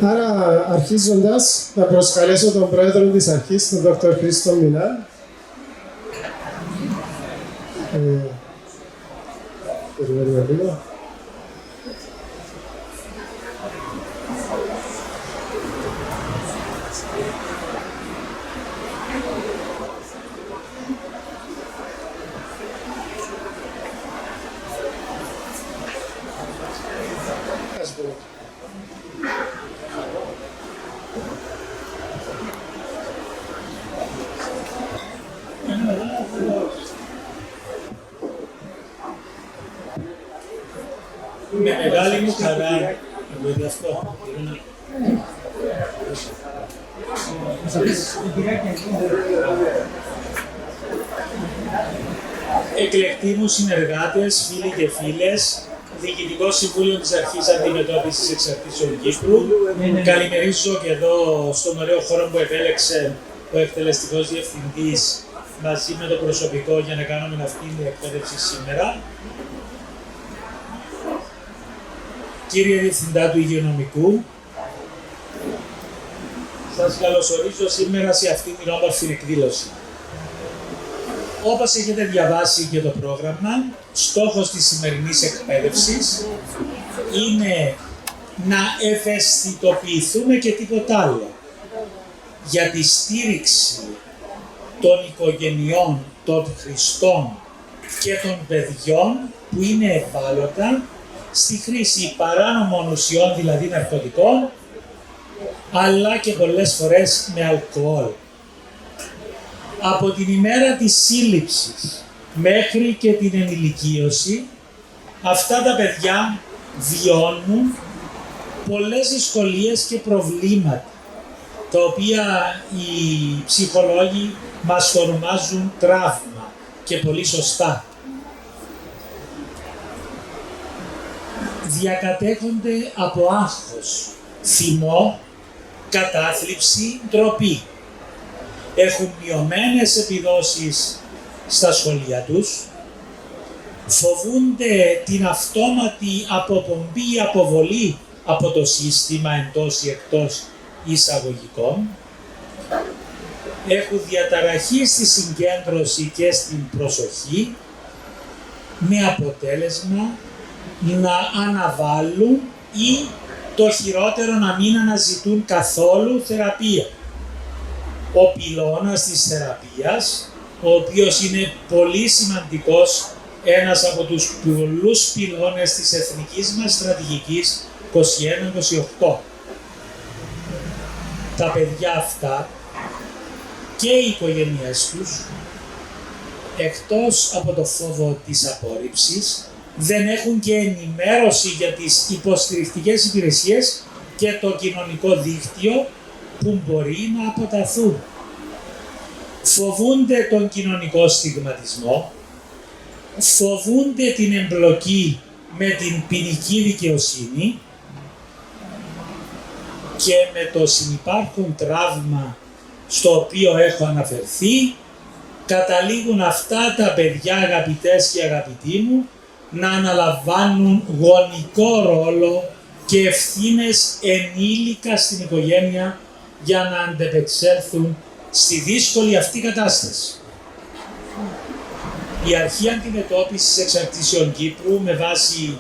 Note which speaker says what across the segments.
Speaker 1: Άρα, αρχίζοντας, θα προσκαλέσω τον πρόεδρο της αρχής, τον Δ. Χρήστο Μινά. Περιμένουμε λίγο.
Speaker 2: Με μεγάλη μου χαρά να αυτό. Εκλεκτοί μου συνεργάτες, φίλοι και φίλες, Διοικητικό Συμβούλιο της Αρχής Αντιμετώπισης Εξαρτήσεων Κύπρου, καλημερίζω και εδώ στον ωραίο χώρο που επέλεξε ο εκτελεστικός διευθυντής μαζί με το προσωπικό για να κάνουμε αυτή την εκπαίδευση σήμερα. Κύριε Διευθυντά του Υγειονομικού, σας καλωσορίζω σήμερα σε αυτή την όμορφη εκδήλωση. Όπως έχετε διαβάσει και το πρόγραμμα, στόχος της σημερινής εκπαίδευσης είναι να ευαισθητοποιηθούμε και τίποτα άλλο για τη στήριξη των οικογενειών, των χρηστών και των παιδιών που είναι ευάλωτα στη χρήση παράνομων ουσιών, δηλαδή ναρκωτικών, αλλά και πολλές φορές με αλκοόλ. Από την ημέρα της σύλληψης μέχρι και την ενηλικίωση, αυτά τα παιδιά βιώνουν πολλές δυσκολίες και προβλήματα, τα οποία οι ψυχολόγοι μας το ονομάζουν τραύμα και πολύ σωστά. Διακατέχονται από άγχος, θυμό, κατάθλιψη, ντροπή. Έχουν μειωμένες επιδόσεις στα σχολεία τους, φοβούνται την αυτόματη αποπομπή ή αποβολή από το σύστημα εντός ή εκτός εισαγωγικών, έχουν διαταραχή στη συγκέντρωση και στην προσοχή, με αποτέλεσμα να αναβάλουν ή το χειρότερο να μην αναζητούν καθόλου θεραπεία. Ο πυλώνας της θεραπείας, ο οποίος είναι πολύ σημαντικός, ένας από τους πολλούς πυλώνες της εθνικής μας στρατηγικής 21-28. Τα παιδιά αυτά και οι οικογένειές τους, εκτός από το φόβο της απόρριψης, δεν έχουν και ενημέρωση για τις υποστηρικτικές υπηρεσίες και το κοινωνικό δίκτυο που μπορεί να αποταθούν. Φοβούνται τον κοινωνικό στιγματισμό, φοβούνται την εμπλοκή με την ποινική δικαιοσύνη και με το συνυπάρχον τραύμα στο οποίο έχω αναφερθεί, καταλήγουν αυτά τα παιδιά, αγαπητές και αγαπητοί μου, να αναλαμβάνουν γονικό ρόλο και ευθύνες ενήλικα στην οικογένεια για να αντεπεξέλθουν στη δύσκολη αυτή κατάσταση. Η Αρχή Αντιμετώπισης Εξαρτήσεων Κύπρου, με βάση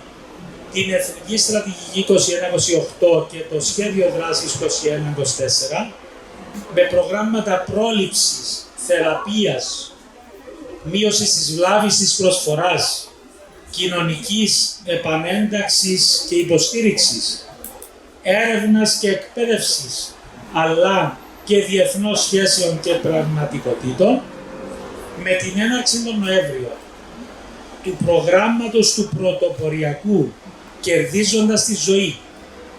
Speaker 2: την Εθνική Στρατηγική 21-28 και το Σχέδιο Δράσης 21-24, με προγράμματα πρόληψης, θεραπείας, μείωσης της βλάβης της προσφοράς, κοινωνικής επανένταξης και υποστήριξης, έρευνας και εκπαίδευσης, αλλά και διεθνών σχέσεων και πραγματικοτήτων, με την έναρξη τον Νοέμβριο του προγράμματος του πρωτοποριακού «Κερδίζοντας τη ζωή»,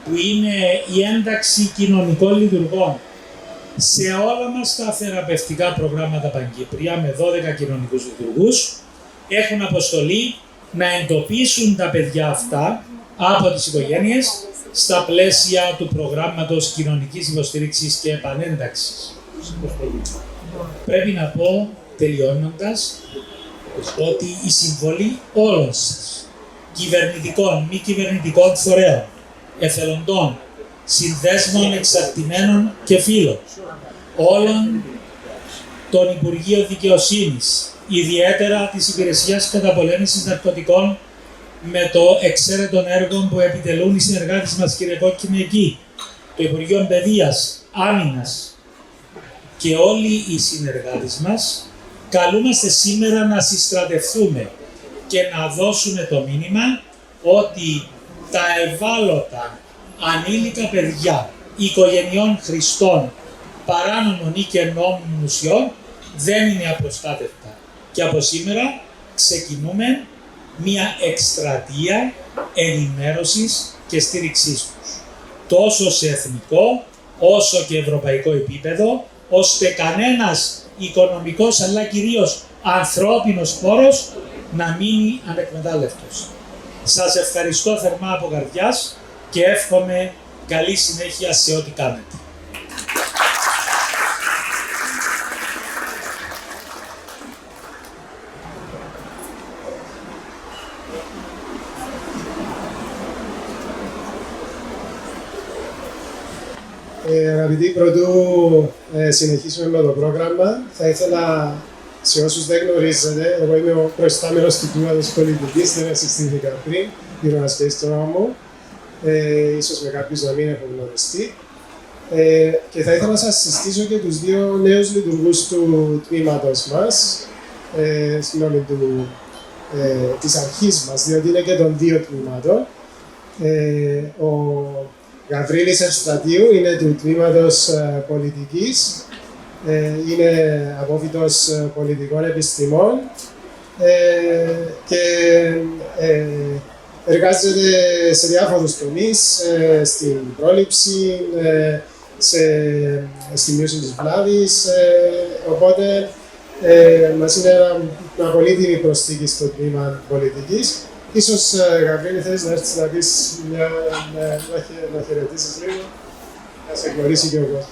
Speaker 2: που είναι η ένταξη κοινωνικών λειτουργών σε όλα μας τα θεραπευτικά προγράμματα Παγκύπρια, με 12 κοινωνικούς λειτουργούς, έχουν αποστολή να εντοπίσουν τα παιδιά αυτά από τις οικογένειες στα πλαίσια του προγράμματος κοινωνικής υποστήριξης και επανένταξης. Πρέπει να πω, τελειώνοντας, ότι η συμβολή όλων σας, κυβερνητικών, μη κυβερνητικών φορέων, εθελοντών, συνδέσμων εξαρτημένων και φίλων, όλων των Υπουργείων Δικαιοσύνης, ιδιαίτερα της Υπηρεσίας Καταπολέμησης Ναρκωτικών, με το εξαίρετον έργο που επιτελούν οι συνεργάτες μας, κύριε Κόκκινη, εκεί, το Υπουργείο Παιδείας, Άμυνας και όλοι οι συνεργάτες μας, καλούμαστε σήμερα να συστρατευτούμε και να δώσουμε το μήνυμα ότι τα ευάλωτα ανήλικα παιδιά οικογενειών χρηστών παράνομων ή και νόμιμων ουσιών δεν είναι απροστάτευτα. Και από σήμερα ξεκινούμε μία εκστρατεία ενημέρωσης και στήριξής τους, τόσο σε εθνικό όσο και ευρωπαϊκό επίπεδο, ώστε κανένας οικονομικός αλλά κυρίως ανθρώπινος πόρος να μείνει ανεκμετάλλευτος. Σας ευχαριστώ θερμά από καρδιάς και εύχομαι καλή συνέχεια σε ό,τι κάνετε.
Speaker 1: Αγαπητοί, πρωτού συνεχίσουμε με το πρόγραμμα, θα ήθελα σε όσους δεν γνωρίζετε, εγώ είμαι ο προϊστάμενος του τμήματος πολιτικής, δεν συστήθηκα πριν, γύρω να σχέσει το όνομα μου, ίσως με κάποιους να μην έχω γνωριστεί. Και θα ήθελα να σας συστήσω και τους δύο νέους λειτουργούς του τμήματος μας, συγγνώμη, της αρχής μας, διότι είναι και των δύο τμήματων. Ο Γαβρίλης Ευστρατείου είναι του τμήματος πολιτικής, είναι απόφοιτος πολιτικών επιστημών και εργάζεται σε διάφορους τομείς, στην πρόληψη, στη μείωση της βλάβης, οπότε μας είναι μια πολύτιμη προσθήκη στο τμήμα πολιτικής. Ίσως, Γαβρίλη, θέλεις να έρθεις να πεις να χαιρετήσεις λίγο, να σε γνωρίσει και ο κόσμος.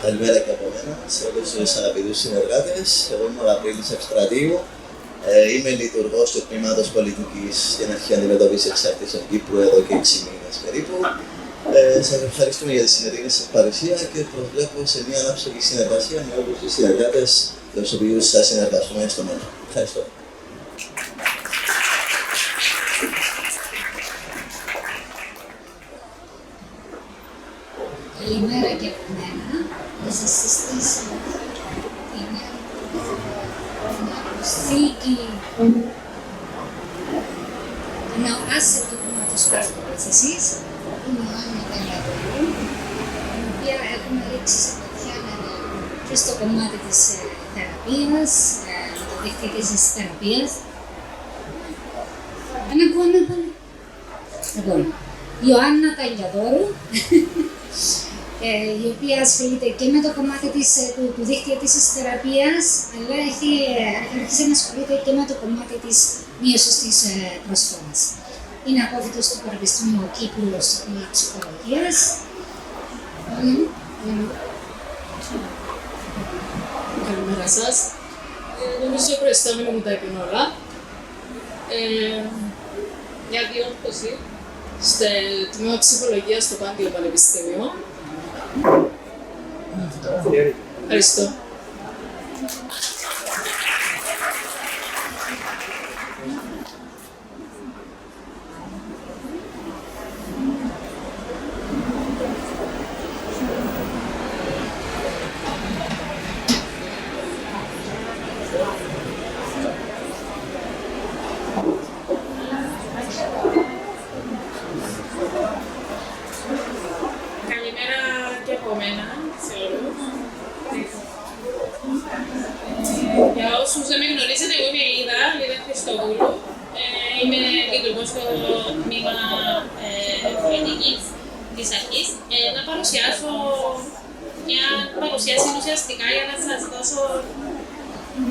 Speaker 3: Καλημέρα και από μένα σε όλους τους αγαπητούς συνεργάτες. Εγώ είμαι ο Γαβρίλης Ευστρατείου. Είμαι λειτουργός του τμήματος πολιτικής για να έχει αντιμετωπίσει εξάρτηση Κύπρου εδώ και 6 μήνες περίπου. Σας ευχαριστούμε για τη σημερινή σας παρουσία και προσβλέπω σε μια ανάψογη συνεργασία με όλους τους συνεργάτες με τους οποίους θα συνεργαστούμε στο μέλλον. Ευχαριστώ.
Speaker 4: Καλημέρα και από μένα. Θα σας συστήσω μια προσθήκη να οράσει το τμήματος πολιτικής εσείς. Είναι η Άννα Καλιαδόρου, η οποία έχουμε ρίξει σε βαθιά νερά και στο κομμάτι της θεραπείας, με το δίκτυο της θεραπείας. Δεν ακούγαμε πάλι. Λοιπόν, η Άννα Καλιαδόρου, η οποία ασχολείται και με το κομμάτι του δίκτυου της θεραπείας, αλλά έχει αρχίσει να ασχολείται και με το κομμάτι της μείωσης της προσφόρας. Είναι απόφοιτος του Πανεπιστημίου Κύπρου στο τμήμα ψυχολογίας.
Speaker 5: Καλημέρα σας. Νομίζω ο προϊστάμενο μου τα είπε όλα. Μια διόρθωση στο τμήμα ψυχολογίας στο Πάνδιο Πανεπιστήμιο. Ευχαριστώ. Καλημέρα και από μένα σε όλους. Για όσους δεν με γνωρίζετε, εγώ είμαι η Λίδα Χριστοδούλου. Είμαι λειτουργός στο τμήμα πολιτικής της αρχής. Να παρουσιάσω μια παρουσίαση ουσιαστικά για να σας δώσω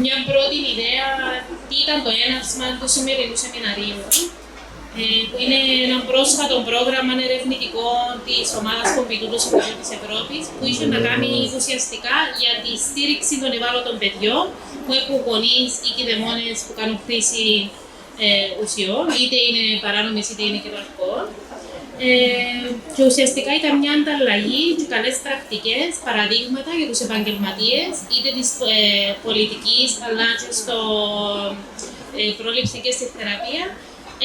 Speaker 5: μια πρώτη ιδέα τι ήταν το έναυσμα του σημερινού σεμιναρίου, που είναι ένα πρόσφατο πρόγραμμα ερευνητικό της ομάδας Κομπιτού του Συμβουλίου της Ευρώπης, που είχε να κάνει ουσιαστικά για τη στήριξη των ευάλωτων παιδιών που έχουν γονείς ή κηδεμόνες που κάνουν χρήση ουσιών, είτε είναι παράνομες είτε είναι και το αλκοόλ. Και ουσιαστικά ήταν μια ανταλλαγή και καλές πρακτικές, παραδείγματα για τους επαγγελματίες, είτε της πολιτικής αλλά και στο πρόληψη και στη θεραπεία,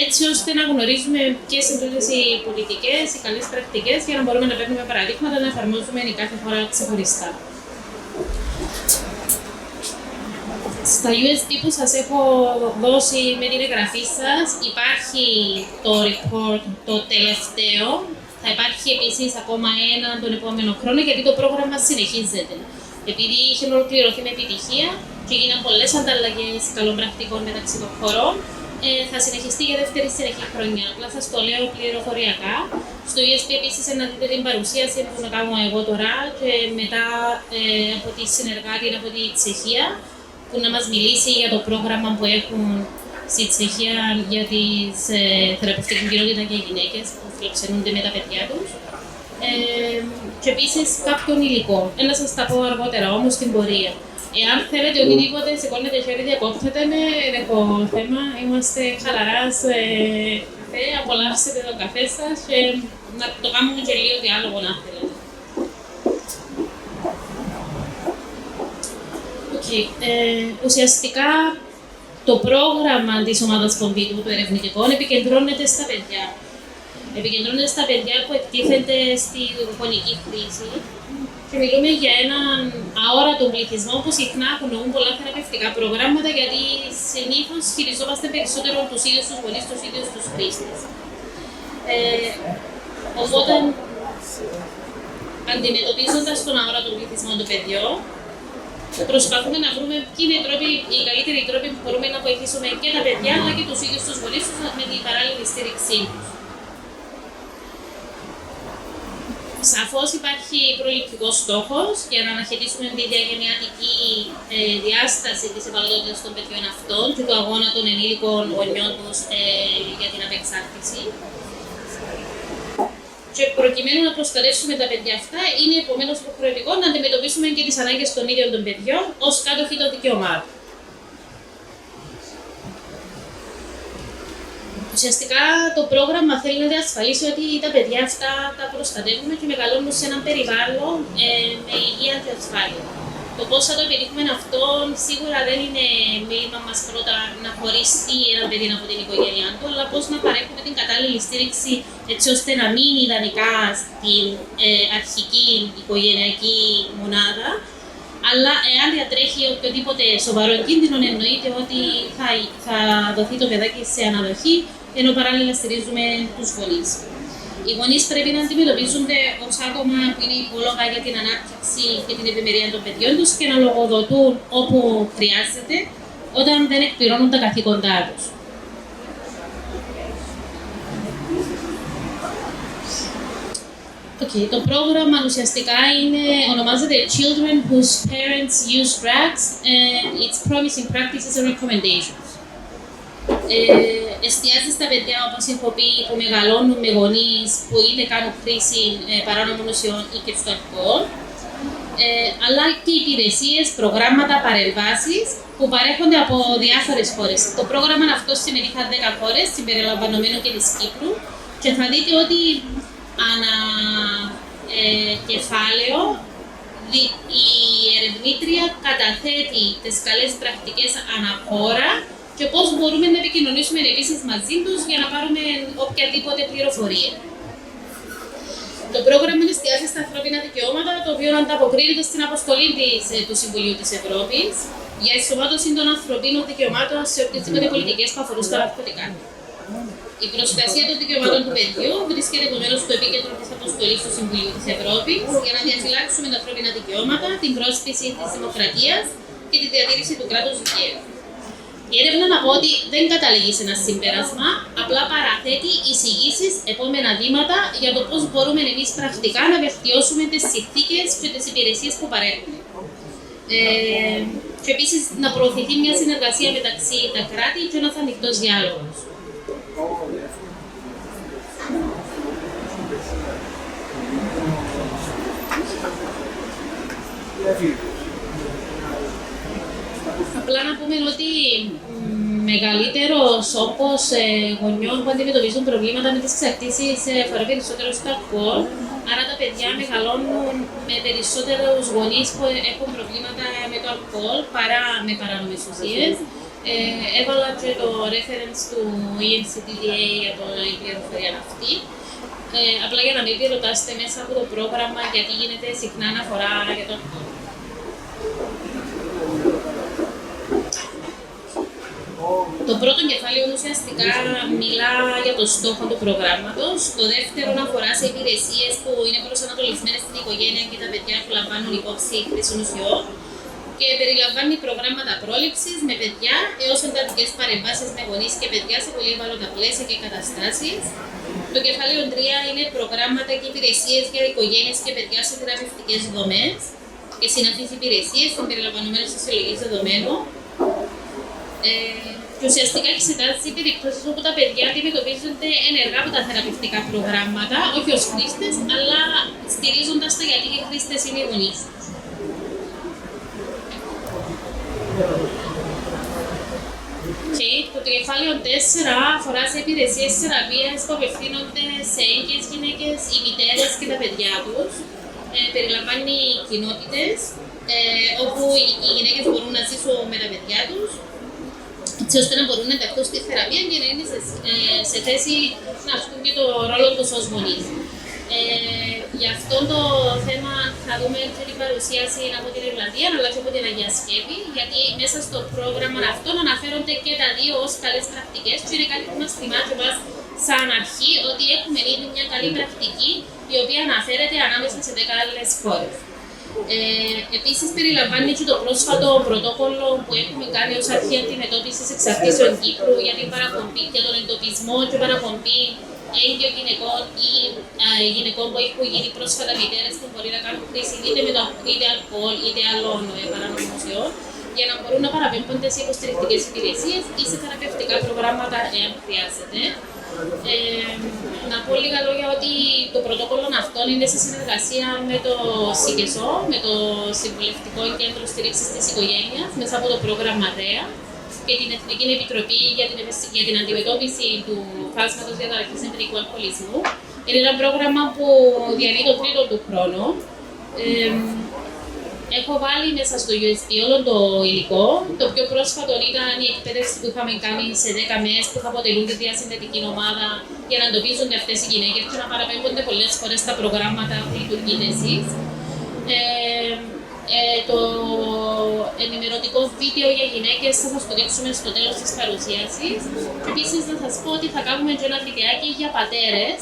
Speaker 5: έτσι ώστε να γνωρίζουμε ποιες είναι όλες οι πολιτικές, οι καλές πρακτικές, για να μπορούμε να παίρνουμε παραδείγματα να εφαρμόζουμε η κάθε χώρα ξεχωριστά. Στα USB που σας έχω δώσει με την εγγραφή σας υπάρχει το report το τελευταίο. Θα υπάρχει επίσης ακόμα ένα τον επόμενο χρόνο, γιατί το πρόγραμμα συνεχίζεται. Επειδή είχε ολοκληρωθεί με επιτυχία και έγιναν πολλές ανταλλαγές καλών πρακτικών μεταξύ των χωρών, θα συνεχιστεί για δεύτερη συνεχή χρονιά. Απλά σας το λέω πληροφοριακά. Στο USB επίσης να δείτε την παρουσίαση που να κάνω εγώ τώρα και μετά από τη συνεργάτη από τη Τσεχία, που να μας μιλήσει για το πρόγραμμα που έχουν στη Τσεχία για τη θεραπευτική κοινότητα και γυναίκες που φιλοξενούνται με τα παιδιά τους. Και επίσης κάποιον υλικό. Να σας τα πω αργότερα όμως στην πορεία. Εάν θέλετε οτιδήποτε, σηκώνετε χέρι, διακόπτετε με, δεν έχω θέμα. Είμαστε χαλαρά σε καφέ, απολαύσετε τον καφέ σας και να το κάνουμε και λίγο διάλογο να θέλετε. Ουσιαστικά το πρόγραμμα της ομάδας Κομπίτου των ερευνητικών επικεντρώνεται στα παιδιά. Επικεντρώνεται στα παιδιά που εκτίθενται στη γονική κρίση και μιλούμε για έναν αόρατο πληθυσμό που συχνά αγνοούν πολλά θεραπευτικά προγράμματα, γιατί συνήθως χειριζόμαστε περισσότερο τους ίδιους τους γονείς, τους ίδιους τους χρήστες. Οπότε, αντιμετωπίζοντας τον αόρατο πληθυσμό των παιδιών, προσπαθούμε να βρούμε ποιοι είναι οι καλύτεροι τρόποι που μπορούμε να βοηθήσουμε και τα παιδιά αλλά και τους ίδιους τους γονείς τους με την παράλληλη στήριξή τους. Σαφώς υπάρχει προληπτικός στόχος για να αναχαιτήσουμε τη διαγενειακή διάσταση της ευαλωτότητας των παιδιών αυτών και του αγώνα των ενήλικων γονιών τους για την απεξάρτηση. Και προκειμένου να προστατεύσουμε τα παιδιά αυτά, είναι επομένως υποχρεωτικό να αντιμετωπίσουμε και τις ανάγκες των ίδιων των παιδιών ως κάτοχοι των δικαιωμάτων. Ουσιαστικά το πρόγραμμα θέλει να διασφαλίσει ότι τα παιδιά αυτά τα προστατεύουμε και μεγαλώνουν σε έναν περιβάλλον με υγεία και ασφάλεια. Το πώς θα το επιτύχουμε αυτό σίγουρα δεν είναι μήνυμα μας πρώτα να χωριστεί ένα παιδί από την οικογένειά του, αλλά πώς να παρέχουμε την κατάλληλη στήριξη έτσι ώστε να μείνει ιδανικά στην αρχική οικογενειακή μονάδα. Αλλά εάν διατρέχει οποιοδήποτε σοβαρό κίνδυνο, εννοείται ότι θα δοθεί το παιδάκι σε αναδοχή, ενώ παράλληλα στηρίζουμε τους γονείς. Οι γονείς πρέπει να αντιμετωπίζονται ως άτομα που είναι υπόλογα για την ανάπτυξη και την ευημερία των παιδιών τους και να λογοδοτούν όπου χρειάζεται όταν δεν εκπληρώνουν τα καθήκοντά τους. Το πρόγραμμα ουσιαστικά ονομάζεται Children whose parents use drugs and its promising practices and recommendations. Εστιάζει στα παιδιά, όπως έχω πει, που μεγαλώνουν με γονείς που είτε κάνουν χρήση παράνομων ουσιών ή και στο αλκοόλ, αλλά και υπηρεσίες, προγράμματα, παρεμβάσεις που παρέχονται από διάφορες χώρες. Το πρόγραμμα αυτό συμμετείχαν 10 χώρες, συμπεριλαμβανομένου και της Κύπρου, και θα δείτε ότι ανά κεφάλαιο η ερευνήτρια καταθέτει τις καλές πρακτικές αναχώρα και πώς μπορούμε να επικοινωνήσουμε επίσης μαζί τους για να πάρουμε οποιαδήποτε πληροφορία. Το πρόγραμμα εστιάζει στα ανθρώπινα δικαιώματα, το οποίο ανταποκρίνεται στην αποστολή του Συμβουλίου της Ευρώπης για ενσωμάτωση των ανθρωπίνων δικαιωμάτων σε οποιασδήποτε πολιτικές που αφορούν στα ναρκωτικά. Η προστασία των δικαιωμάτων του παιδιού βρίσκεται επομένως στο επίκεντρο της αποστολής του Συμβουλίου της Ευρώπης για να διαφυλάξουμε τα ανθρώπινα δικαιώματα, την πρόσπιση της δημοκρατίας και τη διατήρηση του κράτους δικαίου. Η έρευνα, να πω ότι δεν καταλήγει σε ένα συμπέρασμα, απλά παραθέτει εισηγήσεις, επόμενα βήματα για το πώς μπορούμε εμείς πρακτικά να βελτιώσουμε τις συνθήκες και τις υπηρεσίες που παρέχουμε. Και επίσης να προωθηθεί μια συνεργασία μεταξύ τα κράτη και ένας ανοιχτός διάλογος. Απλά να πούμε ότι μεγαλύτερος όγκος γονιών που αντιμετωπίζουν προβλήματα με τις εξαρτήσεις αφορά περισσότερο στο αλκοόλ. Άρα τα παιδιά μεγαλώνουν με περισσότερους γονείς που έχουν προβλήματα με το αλκοόλ παρά με παράνομες ουσίες. Έβαλα και το reference του ENCDDA για την πληροφορία αυτή. Απλά για να μην ρωτάστε μέσα από το πρόγραμμα γιατί γίνεται συχνά αναφορά για το αλκοόλ. Το πρώτο κεφάλαιο ουσιαστικά μιλά για το στόχο του προγράμματος. Το δεύτερο αφορά σε υπηρεσίες που είναι προσανατολισμένες στην οικογένεια και τα παιδιά που λαμβάνουν υπόψη χρήσεων ουσιών. Και περιλαμβάνει προγράμματα πρόληψης με παιδιά έως εντατικές παρεμβάσεις με γονείς και παιδιά σε πολύ ευάλωτα πλαίσια και καταστάσεις. Το κεφάλαιο 3 είναι προγράμματα και υπηρεσίες για οικογένειες και παιδιά σε θεραπευτικές δομές και συναφείς υπηρεσίες συμπεριλαμβανομένες της συλλογής δεδομένων. Και ουσιαστικά εξετάζει περιπτώσεις όπου τα παιδιά αντιμετωπίζονται ενεργά από τα θεραπευτικά προγράμματα, όχι ως χρήστες, αλλά στηρίζοντας τα γιατί οι χρήστες είναι οι γονείς. Το κεφάλαιο 4 αφορά σε υπηρεσίες θεραπείας που απευθύνονται σε έγκυες γυναίκες, οι μητέρες και τα παιδιά τους. Περιλαμβάνει κοινότητες όπου οι γυναίκες μπορούν να ζήσουν με τα παιδιά τους, έτσι ώστε να μπορούν να ενταχθούν στη θεραπεία και να είναι σε θέση να ασκούν και το ρόλο τους ως γονείς. Για αυτό το θέμα θα δούμε και την παρουσίαση από την Ιρλανδία αλλά και από την Αγία Σκέπη, γιατί μέσα στο πρόγραμμα αυτό αναφέρονται και τα δύο ως καλές πρακτικές και είναι κάτι που μας θυμάται μας σαν αρχή ότι έχουμε ήδη μια καλή πρακτική η οποία αναφέρεται ανάμεσα σε 10 άλλες χώρες. Επίσης περιλαμβάνει και το πρόσφατο πρωτόκολλο που έχουμε κάνει ως αρχή αντιμετώπισης εξαρτήσεων Κύπρου για την παραπομπή και τον εντοπισμό και παραπομπή έγκυων γυναικών ή γυναικών που έχουν γίνει πρόσφατα μητέρες που μπορεί να κάνουν χρήση είτε αλκοόλ είτε άλλων παράνομων ουσιών, για να μπορούν να παραπέμπονται σε υποστηρικτικές υπηρεσίες ή σε θεραπευτικά προγράμματα εάν χρειάζεται. Να πω λίγα λόγια ότι το πρωτόκολλο αυτό είναι σε συνεργασία με το ΣΥΚΕΣΟ, με το Συμβουλευτικό Κέντρο Στήριξης της Οικογένειας, μέσα από το πρόγραμμα ΔΕΑ και την Εθνική Επιτροπή για την Αντιμετώπιση του Φάσματος Διαταραχής Ενδρικού Αλκοολισμού. Είναι ένα πρόγραμμα που διανύει το τρίτο του χρόνο. Έχω βάλει μέσα στο USB όλο το υλικό. Το πιο πρόσφατο ήταν η εκπαίδευση που είχαμε κάνει σε 10 μέρες που θα αποτελούν τη διασυνδετική ομάδα για να εντοπίζονται αυτές οι γυναίκες και να παραπέμπονται πολλές φορές στα προγράμματα που λειτουργείτε εσείς. Το ενημερωτικό βίντεο για γυναίκες θα σας το δείξουμε στο τέλος της παρουσίασης. Επίσης να σας πω ότι θα κάνουμε και ένα βιντεάκι για πατέρες,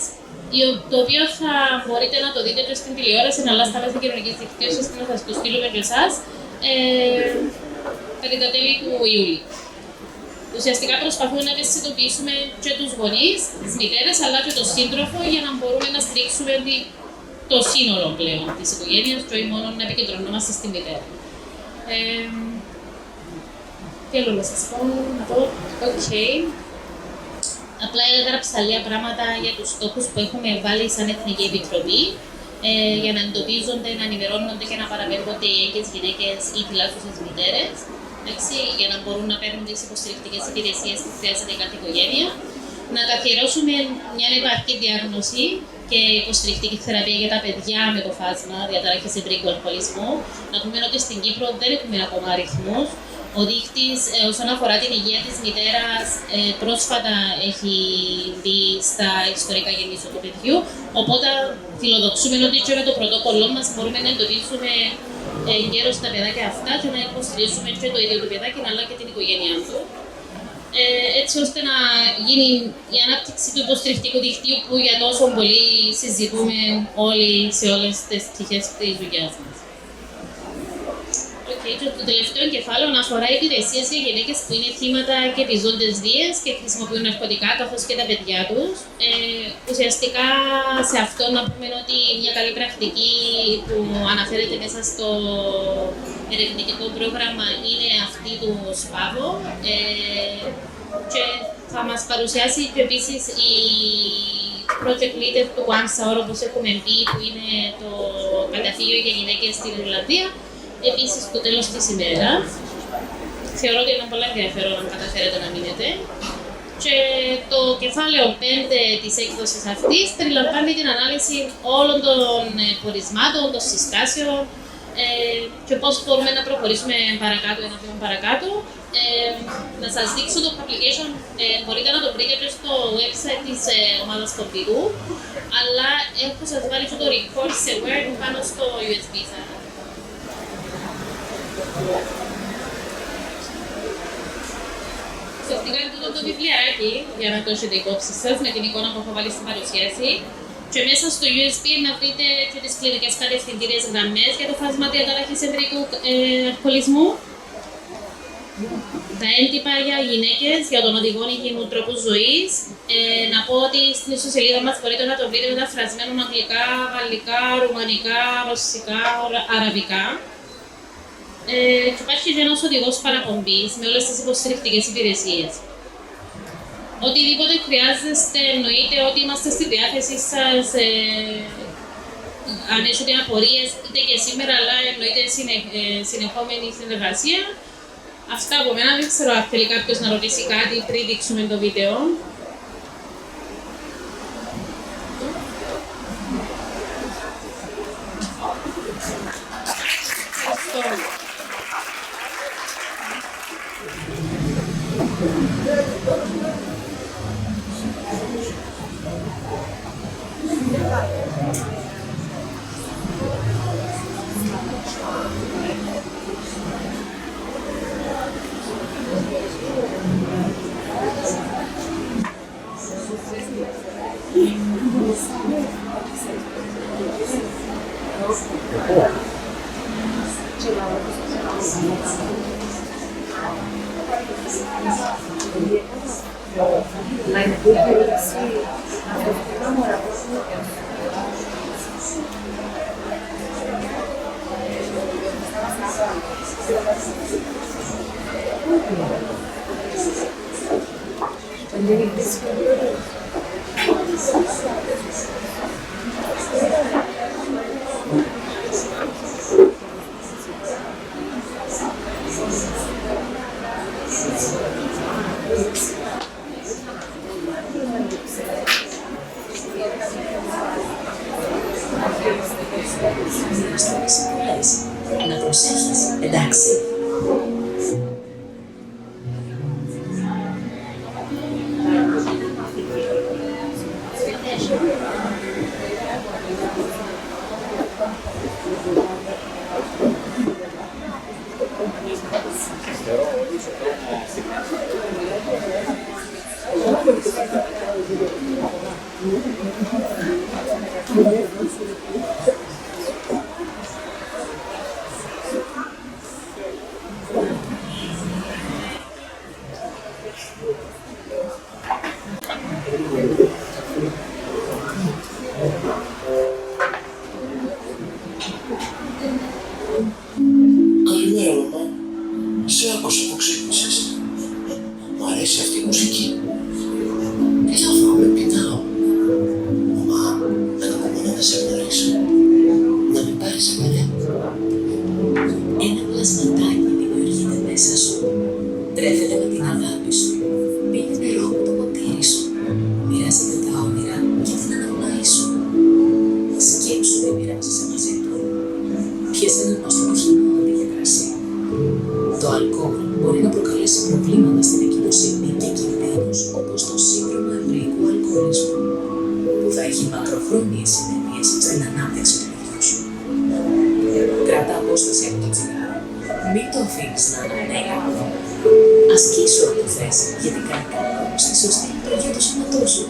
Speaker 5: το οποίο θα μπορείτε να το δείτε και στην τηλεόραση, αλλά στα μέσα κοινωνικής δικτύωσης και να σας το στείλουμε και εσάς κατά τα τέλη του Ιούλη. Ουσιαστικά προσπαθούμε να ευαισθητοποιήσουμε και τους γονείς, τις μητέρες, αλλά και τον σύντροφο για να μπορούμε να στηρίξουμε το σύνολο πλέον της οικογένειας και όχι μόνο να επικεντρωνόμαστε στη μητέρα. Τι άλλο να σας πω, να πω, Απλά έγραψα λίγα πράγματα για τους στόχους που έχουμε βάλει σαν Εθνική Επιτροπή για να εντοπίζονται, να ενημερώνονται και να παραπέμπονται οι έγκυες γυναίκες ή θυλάσσουσες μητέρες, για να μπορούν να παίρνουν τις υποστηρικτικές υπηρεσίες που χρειάζεται η κάθε οικογένεια, να καθιερώσουμε μια επαρκή διάγνωση και υποστηρικτική θεραπεία για τα παιδιά με το φάσμα διαταραχής ενδρικού αλκοολισμού. Να πούμε ότι στην Κύπρο δεν έχουμε ακόμα αριθμούς. Ο δείκτης όσον αφορά την υγεία της μητέρας πρόσφατα έχει μπει στα ιστορικά γεννήσεων του παιδιού, οπότε φιλοδοξούμε ότι και με το πρωτόκολλό μας μπορούμε να εντοπίσουμε γέρος τα παιδάκια αυτά και να υποστηρίζουμε και το ίδιο το παιδάκι αλλά και την οικογένειά του. Έτσι ώστε να γίνει η ανάπτυξη του υποστηρικτικού δικτύου που για τόσο πολύ συζητούμε όλοι σε όλες τις πτυχές της δουλειάς μας. Το τελευταίο κεφάλαιο αφορά υπηρεσίες για γυναίκες που είναι θύματα και επιζώντες βίας και χρησιμοποιούν ναρκωτικά καθώς και τα παιδιά τους. Ουσιαστικά σε αυτό να πούμε ότι μια καλή πρακτική που αναφέρεται μέσα στο ερευνητικό πρόγραμμα είναι αυτή του ΣΠΑΒΟ και θα μας παρουσιάσει και επίσης η project leader του Once Hour, όπως έχουμε πει, που είναι το καταφύγιο για γυναίκες στην Ιρλανδία. Επίσης, στο τέλος της ημέρας. θεωρώ ότι είναι πολύ ενδιαφέρον αν καταφέρετε να μείνετε. Και το κεφάλαιο 5 της έκδοσης αυτής περιλαμβάνει την ανάλυση όλων των πορισμάτων, των συστάσεων και πώς μπορούμε να προχωρήσουμε παρακάτω, ένα βήμα παρακάτω. Να σας δείξω το publication, μπορείτε να το βρείτε και στο website της ομάδας Κορπίδου, αλλά έχω σας βάλει και το record σε Word πάνω στο USB σας. Ουσιαστικά είναι το βιβλιαράκι, για να το έχετε υπόψη σας, με την εικόνα που έχω βάλει στην παρουσίαση. Και μέσα στο USB να βρείτε και τις κλινικές κατευθυντήριες γραμμές για το φάσμα διαταραχής ενδρικού αλκοολισμού. Τα έντυπα για γυναίκες, για τον οδηγό υγιεινού τρόπου ζωής. Να πω ότι στην ιστοσελίδα μας μπορείτε να το βρείτε μεταφρασμένο αγγλικά, γαλλικά, ρουμανικά, ρωσικά, αραβικά. Και υπάρχει και ένας οδηγός παραπομπής με όλες τις υποστηρικτικές υπηρεσίες. Οτιδήποτε χρειάζεστε, εννοείται ότι είμαστε στη διάθεσή σας. Αν έχετε απορίες, είτε και σήμερα, αλλά εννοείται συνεχόμενη συνεργασία. Αυτά από μένα, δεν ξέρω αν θέλει κάποιος να ρωτήσει κάτι πριν δείξουμε το βίντεο.
Speaker 6: Να προσέχεις, εντάξει.
Speaker 7: Καλημέρα, μαμά. Σε άκουσα που ξύπνησες. Μ' αρέσει αυτή η μουσική. Τι θα φάω, πεινάω. Μαμά, δεν απομονώ να σε γνωρίσω. Να με πάρεις αγκαλιά.
Speaker 6: Ένα πλασματάκι δημιουργείται μέσα σου. Τρέφεται με την αγάπη σου. Πίνει νερό με το ποτήρι σου. Μοιράζεται τα όνειρα και την αναπνοή σου. Σκέψου δεν μοιράζεσαι μαζί του. Πιες έναν νοστιμό χυμό αντί για κρασί. Το αλκοόλ μπορεί να προκαλέσει προβλήματα στην εγκυμοσύνη και κινδύνους όπως το σύνδρομο εμβρυϊκού αλκοολισμού, που θα έχει μακροχρόνιες συνέπειες στην ανάπτυξη του παιδιού σου. Κράτα απόσταση από το τσιγάρο. Μην το αφήνεις να ανανέει. Ασκήσου αν το θες, γιατί κάνει καλό στη σωστή λειτουργία του σώματός σου.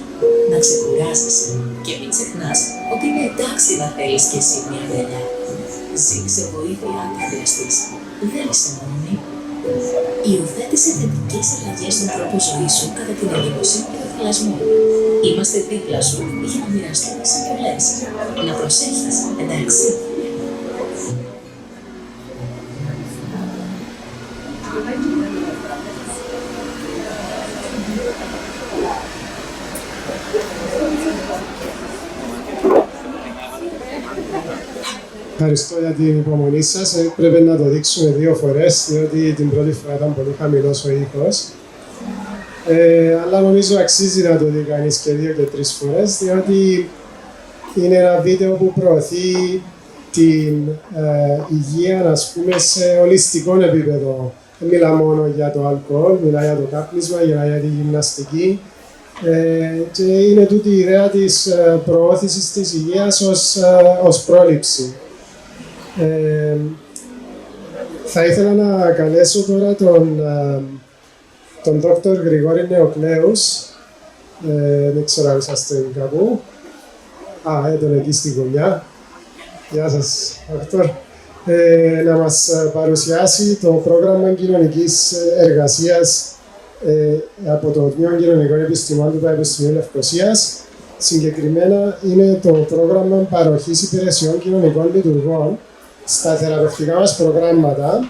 Speaker 6: Να ξεκουράζεσαι και μην ξεχνάς ότι είναι εντάξει να θέλεις κι εσύ μια αγκαλιά. Ζήτησε βοήθεια αν τη χρειαστείς. Δεν είσαι μόνη. Υιοθέτησε θετικές αλλαγές στον τρόπο ζωής σου κατά την εγκυμοσύνη και τον θυλασμό. Είμαστε δίπλα σου για να μοιραστούμε συμβουλές. Να προσέχεις, εντάξει.
Speaker 1: Ευχαριστώ για την υπομονή σας. Πρέπει να το δείξουμε 2 φορές, διότι την πρώτη φορά ήταν πολύ χαμηλός ο ήχος. Αλλά νομίζω αξίζει να το δει κανείς και 2 και 3 φορές, διότι είναι ένα βίντεο που προωθεί την υγεία, ας πούμε, σε ολιστικό επίπεδο. Δεν μιλά μόνο για το αλκοόλ, μιλά για το κάπνισμα, μιλά για τη γυμναστική. Και είναι τούτη η ιδέα της προώθησης της υγείας ως πρόληψη. Θα ήθελα να καλέσω τώρα τον Δόκτωρ Γρηγόρη Νεοκλέους. Δεν ξέρω αν είσαστε κάπου. Τον εκεί στη γωνιά. Γεια σας, Δόκτωρ. Να μας παρουσιάσει το πρόγραμμα κοινωνικής εργασίας από το Τμήμα Κοινωνικών Επιστημών του Πανεπιστημίου Λευκωσίας. Συγκεκριμένα είναι το πρόγραμμα παροχής υπηρεσιών κοινωνικών λειτουργών στα θεραπευτικά μας προγράμματα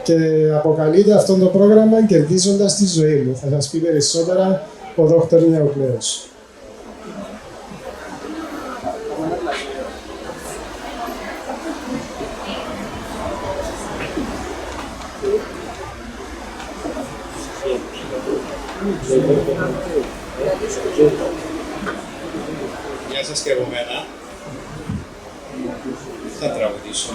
Speaker 1: και αποκαλείται αυτό το πρόγραμμα «Κερδίζοντας τη ζωή μου». Θα σας πει περισσότερα ο Δόκτωρ Νεοκλέους.
Speaker 8: Γεια σας και από μένα. Θα τραγουδήσω.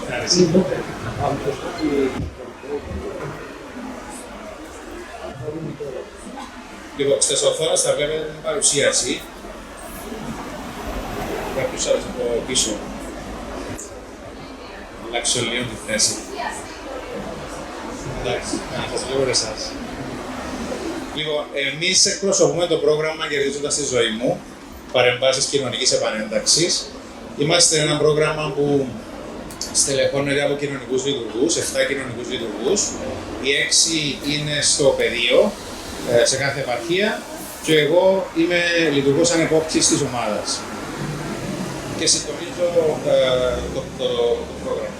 Speaker 8: Λοιπόν, στις οθόνες θα βλέπετε την παρουσίαση. Κάποιος άλλος από πίσω. Αλλάξω λίγο τη θέση. Εντάξει, θα σας βλέπω εσάς. Λοιπόν, εμείς εκπροσωπούμε το πρόγραμμα «Κερδίζοντας τη ζωή μου», παρεμβάσεις κοινωνικής επανένταξης. Είμαστε ένα πρόγραμμα που στελεχώνεται από κοινωνικούς λειτουργούς, 7 κοινωνικούς λειτουργούς. Οι 6 είναι στο πεδίο, σε κάθε επαρχία, και εγώ είμαι λειτουργός ανεπόπτης της ομάδας. Και συντονίζω το πρόγραμμα.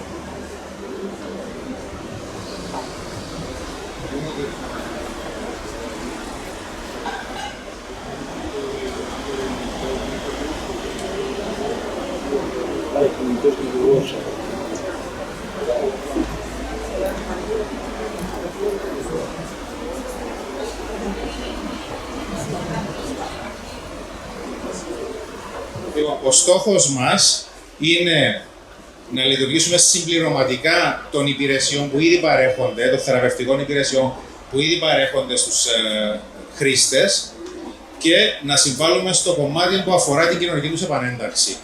Speaker 8: Ο στόχος μας είναι να λειτουργήσουμε συμπληρωματικά των υπηρεσιών που ήδη παρέχονται, των θεραπευτικών υπηρεσιών που ήδη παρέχονται στους χρήστες, και να συμβάλλουμε στο κομμάτι που αφορά την κοινωνική τους επανένταξη.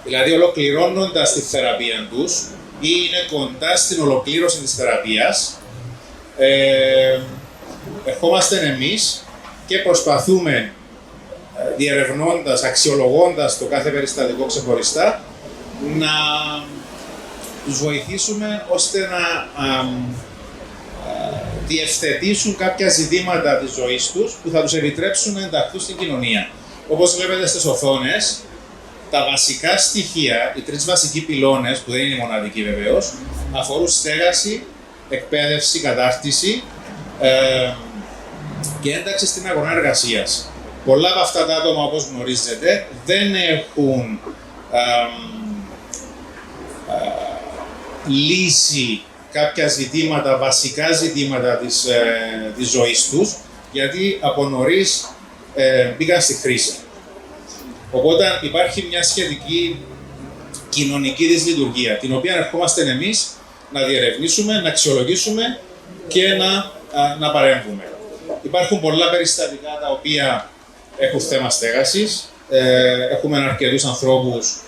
Speaker 8: Δηλαδή, ολοκληρώνοντας τη θεραπεία τους ή είναι κοντά στην ολοκλήρωση της θεραπείας, ερχόμαστε εμείς και προσπαθούμε, διερευνώντας, αξιολογώντας το κάθε περιστατικό ξεχωριστά, να τους βοηθήσουμε ώστε να διευθετήσουν κάποια ζητήματα της ζωής τους που θα τους επιτρέψουν να ενταχθούν στην κοινωνία. Όπως βλέπετε στις οθόνες, τα βασικά στοιχεία, οι 3 βασικοί πυλώνες, που δεν είναι οι μοναδικοί βεβαίως, αφορούν στέγαση, εκπαίδευση, κατάρτιση και ένταξη στην αγορά εργασίας. Πολλά από αυτά τα άτομα, όπως γνωρίζετε, δεν έχουν λύσει κάποια ζητήματα, βασικά ζητήματα της ζωής τους, γιατί από νωρίς μπήκαν στη χρήση. Οπότε υπάρχει μια σχετική κοινωνική δυσλειτουργία, την οποία ερχόμαστε εμείς να διερευνήσουμε, να αξιολογήσουμε και να παρέμβουμε. Υπάρχουν πολλά περιστατικά τα οποία έχουν θέμα στέγασης, έχουμε αρκετούς ανθρώπους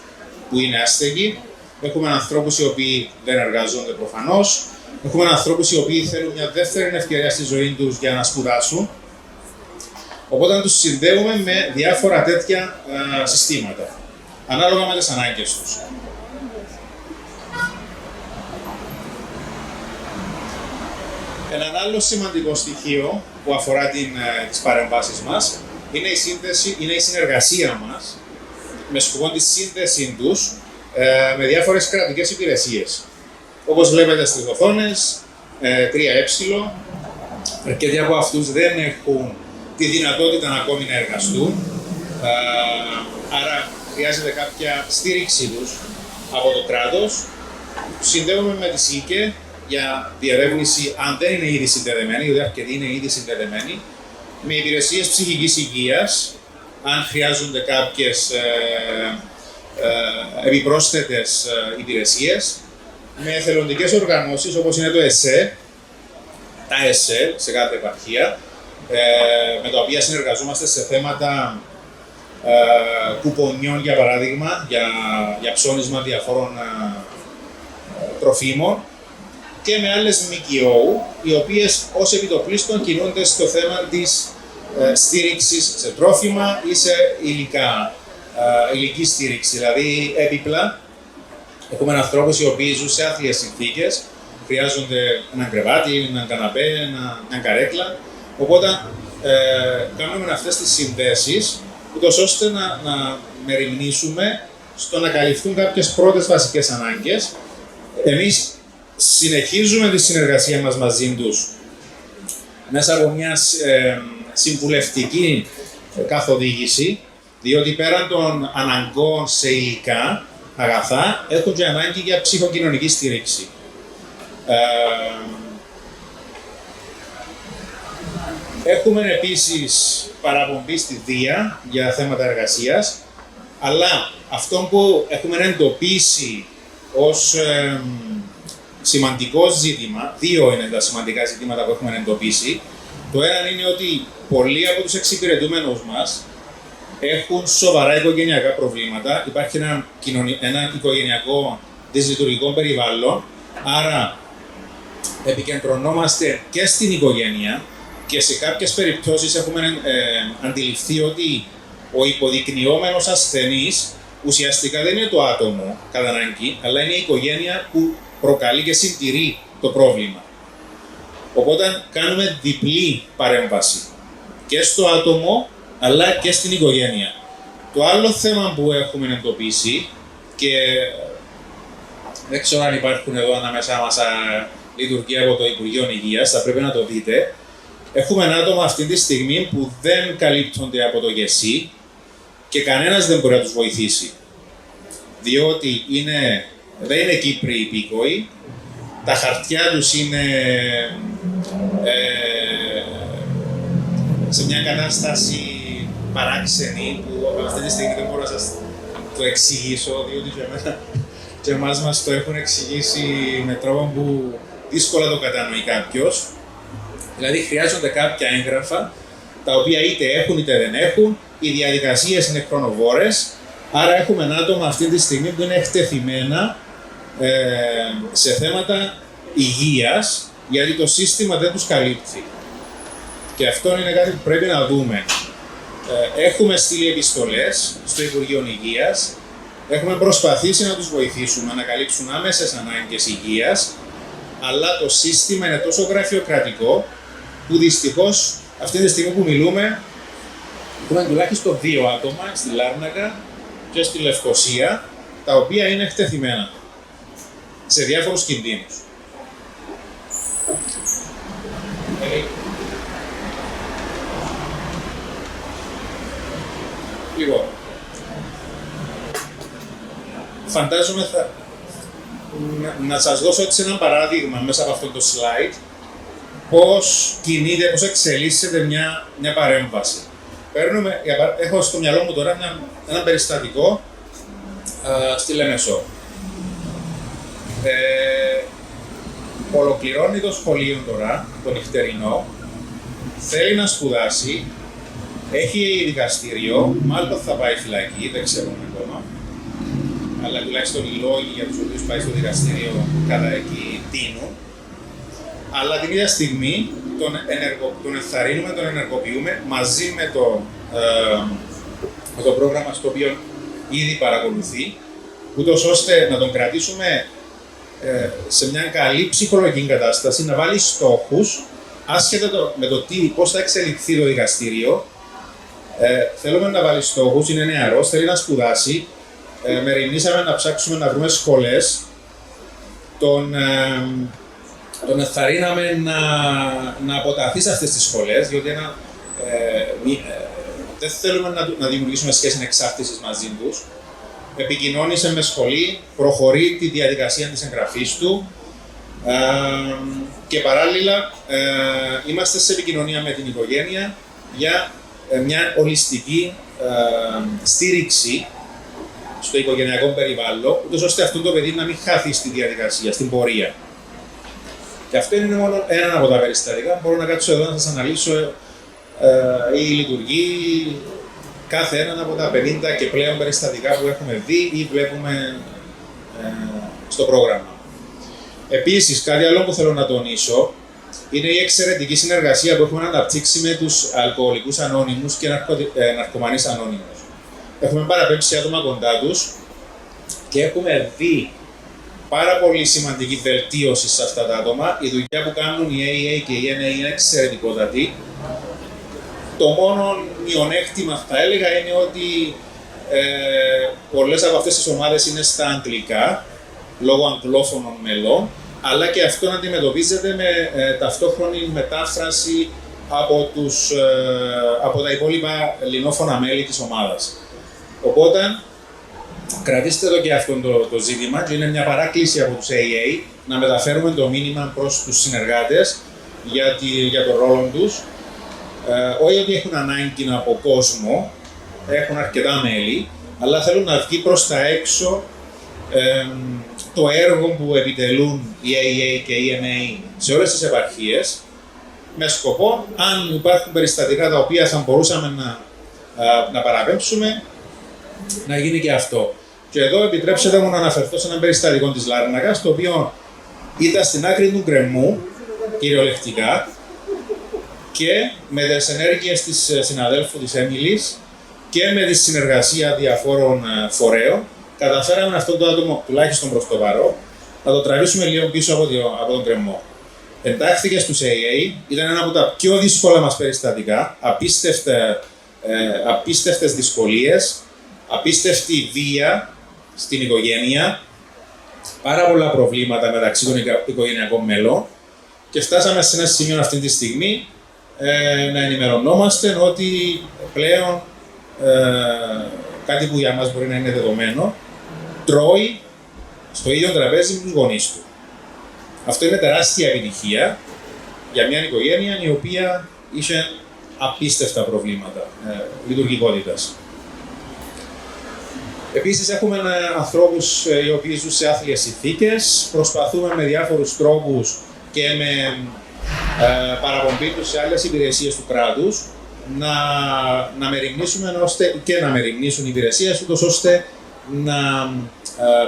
Speaker 8: που είναι άστεγοι, έχουμε ανθρώπους οι οποίοι δεν εργάζονται προφανώς, έχουμε ανθρώπους οι οποίοι θέλουν μια δεύτερη ευκαιρία στη ζωή τους για να σπουδάσουν. Οπότε να τους συνδέουμε με διάφορα τέτοια συστήματα, ανάλογα με τις ανάγκες τους. Ένα άλλο σημαντικό στοιχείο που αφορά τις παρεμβάσεις μας είναι η συνεργασία μας με σκοπό τη σύνδεσή τους με διάφορες κρατικές υπηρεσίες. Όπως βλέπετε στις οθόνες, 3Ε, αρκετοί από αυτούς δεν έχουν τη δυνατότητα να ακόμη να εργαστούν, άρα χρειάζεται κάποια στήριξή τους από το κράτος. Συνδέουμε με τη ΣΥΚΕ για διερεύνηση, αν δεν είναι ήδη συνδεδεμένοι, γιατί αρκετοί είναι ήδη συνδεδεμένοι, με υπηρεσίες ψυχικής υγείας, αν χρειάζονται κάποιες επιπρόσθετες υπηρεσίες, με εθελοντικές οργανώσεις όπως είναι το ΕΣΕ, τα ΕΣΕ σε κάθε επαρχία, με τα οποία συνεργαζόμαστε σε θέματα κουπονιών, για παράδειγμα, για ψώνισμα διαφόρων τροφίμων, και με άλλες ΜΚΟ, οι οποίες ως επιτοπλίστων κινούνται στο θέμα της στήριξης σε τρόφιμα ή σε υλική στήριξη, δηλαδή έπιπλα. Έχουμε ανθρώπους οι οποίοι ζουν σε άθλιες συνθήκες, χρειάζονται έναν κρεβάτι, έναν καναπέ, μια καρέκλα. Οπότε κάνουμε αυτές τις συνδέσεις, ούτως ώστε να μεριμνήσουμε στο να καλυφθούν κάποιες πρώτες βασικές ανάγκες. Εμείς συνεχίζουμε τη συνεργασία μας μαζί τους μέσα από μια συμβουλευτική καθοδήγηση, διότι πέραν των αναγκών σε υλικά αγαθά, έχουν και ανάγκη για ψυχοκοινωνική στήριξη. Έχουμε επίσης παραπομπή στη Δία για θέματα εργασίας, αλλά αυτό που έχουμε εντοπίσει ως σημαντικό ζήτημα, δύο είναι τα σημαντικά ζητήματα που έχουμε εντοπίσει. Το ένα είναι ότι πολλοί από τους εξυπηρετούμενους μας έχουν σοβαρά οικογενειακά προβλήματα. Υπάρχει ένα οικογενειακό δυσλειτουργικό περιβάλλον, άρα επικεντρωνόμαστε και στην οικογένεια και σε κάποιες περιπτώσεις έχουμε αντιληφθεί ότι ο υποδεικνυόμενος ασθενής ουσιαστικά δεν είναι το άτομο κατά ανάγκη, αλλά είναι η οικογένεια που προκαλεί και συντηρεί το πρόβλημα. Οπότε κάνουμε διπλή παρέμβαση και στο άτομο αλλά και στην οικογένεια. Το άλλο θέμα που έχουμε εντοπίσει, και δεν ξέρω αν υπάρχουν εδώ ανάμεσά μας λειτουργία από το Υπουργείο Υγείας, θα πρέπει να το δείτε. Έχουμε άτομα αυτή τη στιγμή που δεν καλύπτονται από το ΓΕΣΥ και κανένας δεν μπορεί να τους βοηθήσει. Διότι δεν είναι Κύπροι υπήκοοι, τα χαρτιά τους είναι σε μια κατάσταση παράξενη που αυτή τη στιγμή δεν μπορώ να σας το εξηγήσω, διότι και εμάς μας το έχουν εξηγήσει με τρόπο που δύσκολα το κατανοεί κάποιος. Δηλαδή χρειάζονται κάποια έγγραφα, τα οποία είτε έχουν είτε δεν έχουν, οι διαδικασίες είναι χρονοβόρες, άρα έχουμε άτομα αυτή τη στιγμή που είναι εκτεθειμένα σε θέματα υγείας, γιατί το σύστημα δεν τους καλύπτει. Και αυτό είναι κάτι που πρέπει να δούμε. Έχουμε στείλει επιστολές στο Υπουργείο Υγείας, έχουμε προσπαθήσει να τους βοηθήσουμε να καλύψουν άμεσες ανάγκες υγείας, αλλά το σύστημα είναι τόσο γραφειοκρατικό που δυστυχώς αυτή τη στιγμή που μιλούμε έχουμε τουλάχιστον 2 άτομα στη Λάρνακα και στη Λευκοσία, τα οποία είναι εκτεθειμένα σε διάφορους κινδύνους. Λοιπόν, φαντάζομαι να σας δώσω έτσι ένα παράδειγμα μέσα από αυτό το slide, πώς κινείται, πώς εξελίσσεται μια παρέμβαση. Έχω στο μυαλό μου τώρα ένα περιστατικό στη Λεμεσό. Ολοκληρώνει το σχολείο τώρα, το νυχτερινό, θέλει να σπουδάσει, έχει δικαστήριο, μάλλον θα πάει φυλακή, δεν ξέρουμε ακόμα, αλλά τουλάχιστον οι λόγοι για τους οποίους πάει στο δικαστήριο κατά εκεί τείνουν. Αλλά την ίδια στιγμή τον ενθαρρύνουμε, τον ενεργοποιούμε μαζί με το πρόγραμμα στο οποίο ήδη παρακολουθεί, ούτως ώστε να τον κρατήσουμε σε μια καλή ψυχολογική κατάσταση, να βάλει στόχους, άσχετα με το πώς θα εξελιχθεί το δικαστήριο. Θέλουμε να βάλει στόχους, είναι νεαρός, θέλει να σπουδάσει. Μεριμνήσαμε να ψάξουμε να βρούμε σχολές. Τον ενθαρρύναμε να αποταθεί σε αυτές τις σχολές, διότι δεν θέλουμε να δημιουργήσουμε σχέση εξάρτησης μαζί τους. επικοινώνησε με σχολή, προχωρεί τη διαδικασία της εγγραφής του και παράλληλα είμαστε σε επικοινωνία με την οικογένεια για μια ολιστική στήριξη στο οικογενειακό περιβάλλον, ούτως ώστε αυτό το παιδί να μην χάθει στη διαδικασία, στην πορεία. Και αυτό είναι μόνο ένα από τα περιστατικά. Μπορώ να κάτσω εδώ να σας αναλύσω ή λειτουργεί κάθε ένα από τα 50 και πλέον περιστατικά που έχουμε δει ή βλέπουμε στο πρόγραμμα. Επίσης, κάτι άλλο που θέλω να τονίσω είναι η εξαιρετική συνεργασία που έχουμε αναπτύξει με τους αλκοολικούς ανώνυμους και ναρκωμανείς ανώνυμους. Έχουμε παραπέμψει άτομα κοντά τους και έχουμε δει πάρα πολύ σημαντική βελτίωση σε αυτά τα άτομα. Η δουλειά που κάνουν οι AA και οι NA είναι εξαιρετικότατη. Το μόνο μειονέκτημα, θα έλεγα, είναι ότι πολλές από αυτές τις ομάδες είναι στα αγγλικά, λόγω αγγλόφωνων μελών, αλλά και αυτό αντιμετωπίζεται με ταυτόχρονη μετάφραση από τα υπόλοιπα ελληνόφωνα μέλη της ομάδας. Οπότε, κρατήστε το και αυτό το ζήτημα και είναι μια παράκληση από τους AA να μεταφέρουμε το μήνυμα προς τους συνεργάτες για τον ρόλο τους. Όχι ότι έχουν ανάγκη από κόσμο, έχουν αρκετά μέλη, αλλά θέλουν να βγει προς τα έξω το έργο που επιτελούν οι AA και οι NA σε όλες τις επαρχίες, με σκοπό, αν υπάρχουν περιστατικά τα οποία θα μπορούσαμε να παραπέμψουμε, να γίνει και αυτό. Και εδώ επιτρέψτε μου να αναφερθώ σε ένα περιστατικό της Λάρνακας, το οποίο ήταν στην άκρη του γκρεμμού, κυριολεκτικά, και με τις ενέργειες της συναδέλφου της Έμιλης και με τη συνεργασία διαφόρων φορέων, καταφέραμε αυτό το άτομο, τουλάχιστον προς το παρόν, να το τραβήσουμε λίγο πίσω από τον γκρεμμό. Εντάχθηκε στους AA, ήταν ένα από τα πιο δύσκολα μας περιστατικά, απίστευτες δυσκολίες, απίστευτη βία στην οικογένεια, πάρα πολλά προβλήματα μεταξύ των οικογενειακών μελών και φτάσαμε σε ένα σημείο αυτή τη στιγμή να ενημερωνόμαστε ότι πλέον κάτι που για μας μπορεί να είναι δεδομένο, τρώει στο ίδιο τραπέζι με τους γονείς του. Αυτό είναι τεράστια επιτυχία για μια οικογένεια η οποία είχε απίστευτα προβλήματα λειτουργικότητας. Επίσης έχουμε ανθρώπους οι οποίοι ζουν σε άθλιες συνθήκες, προσπαθούμε με διάφορους τρόπους και με παραπομπή τους σε άλλες υπηρεσίες του κράτους να μεριμνήσουμε και να μεριμνήσουν οι υπηρεσίες ούτως ώστε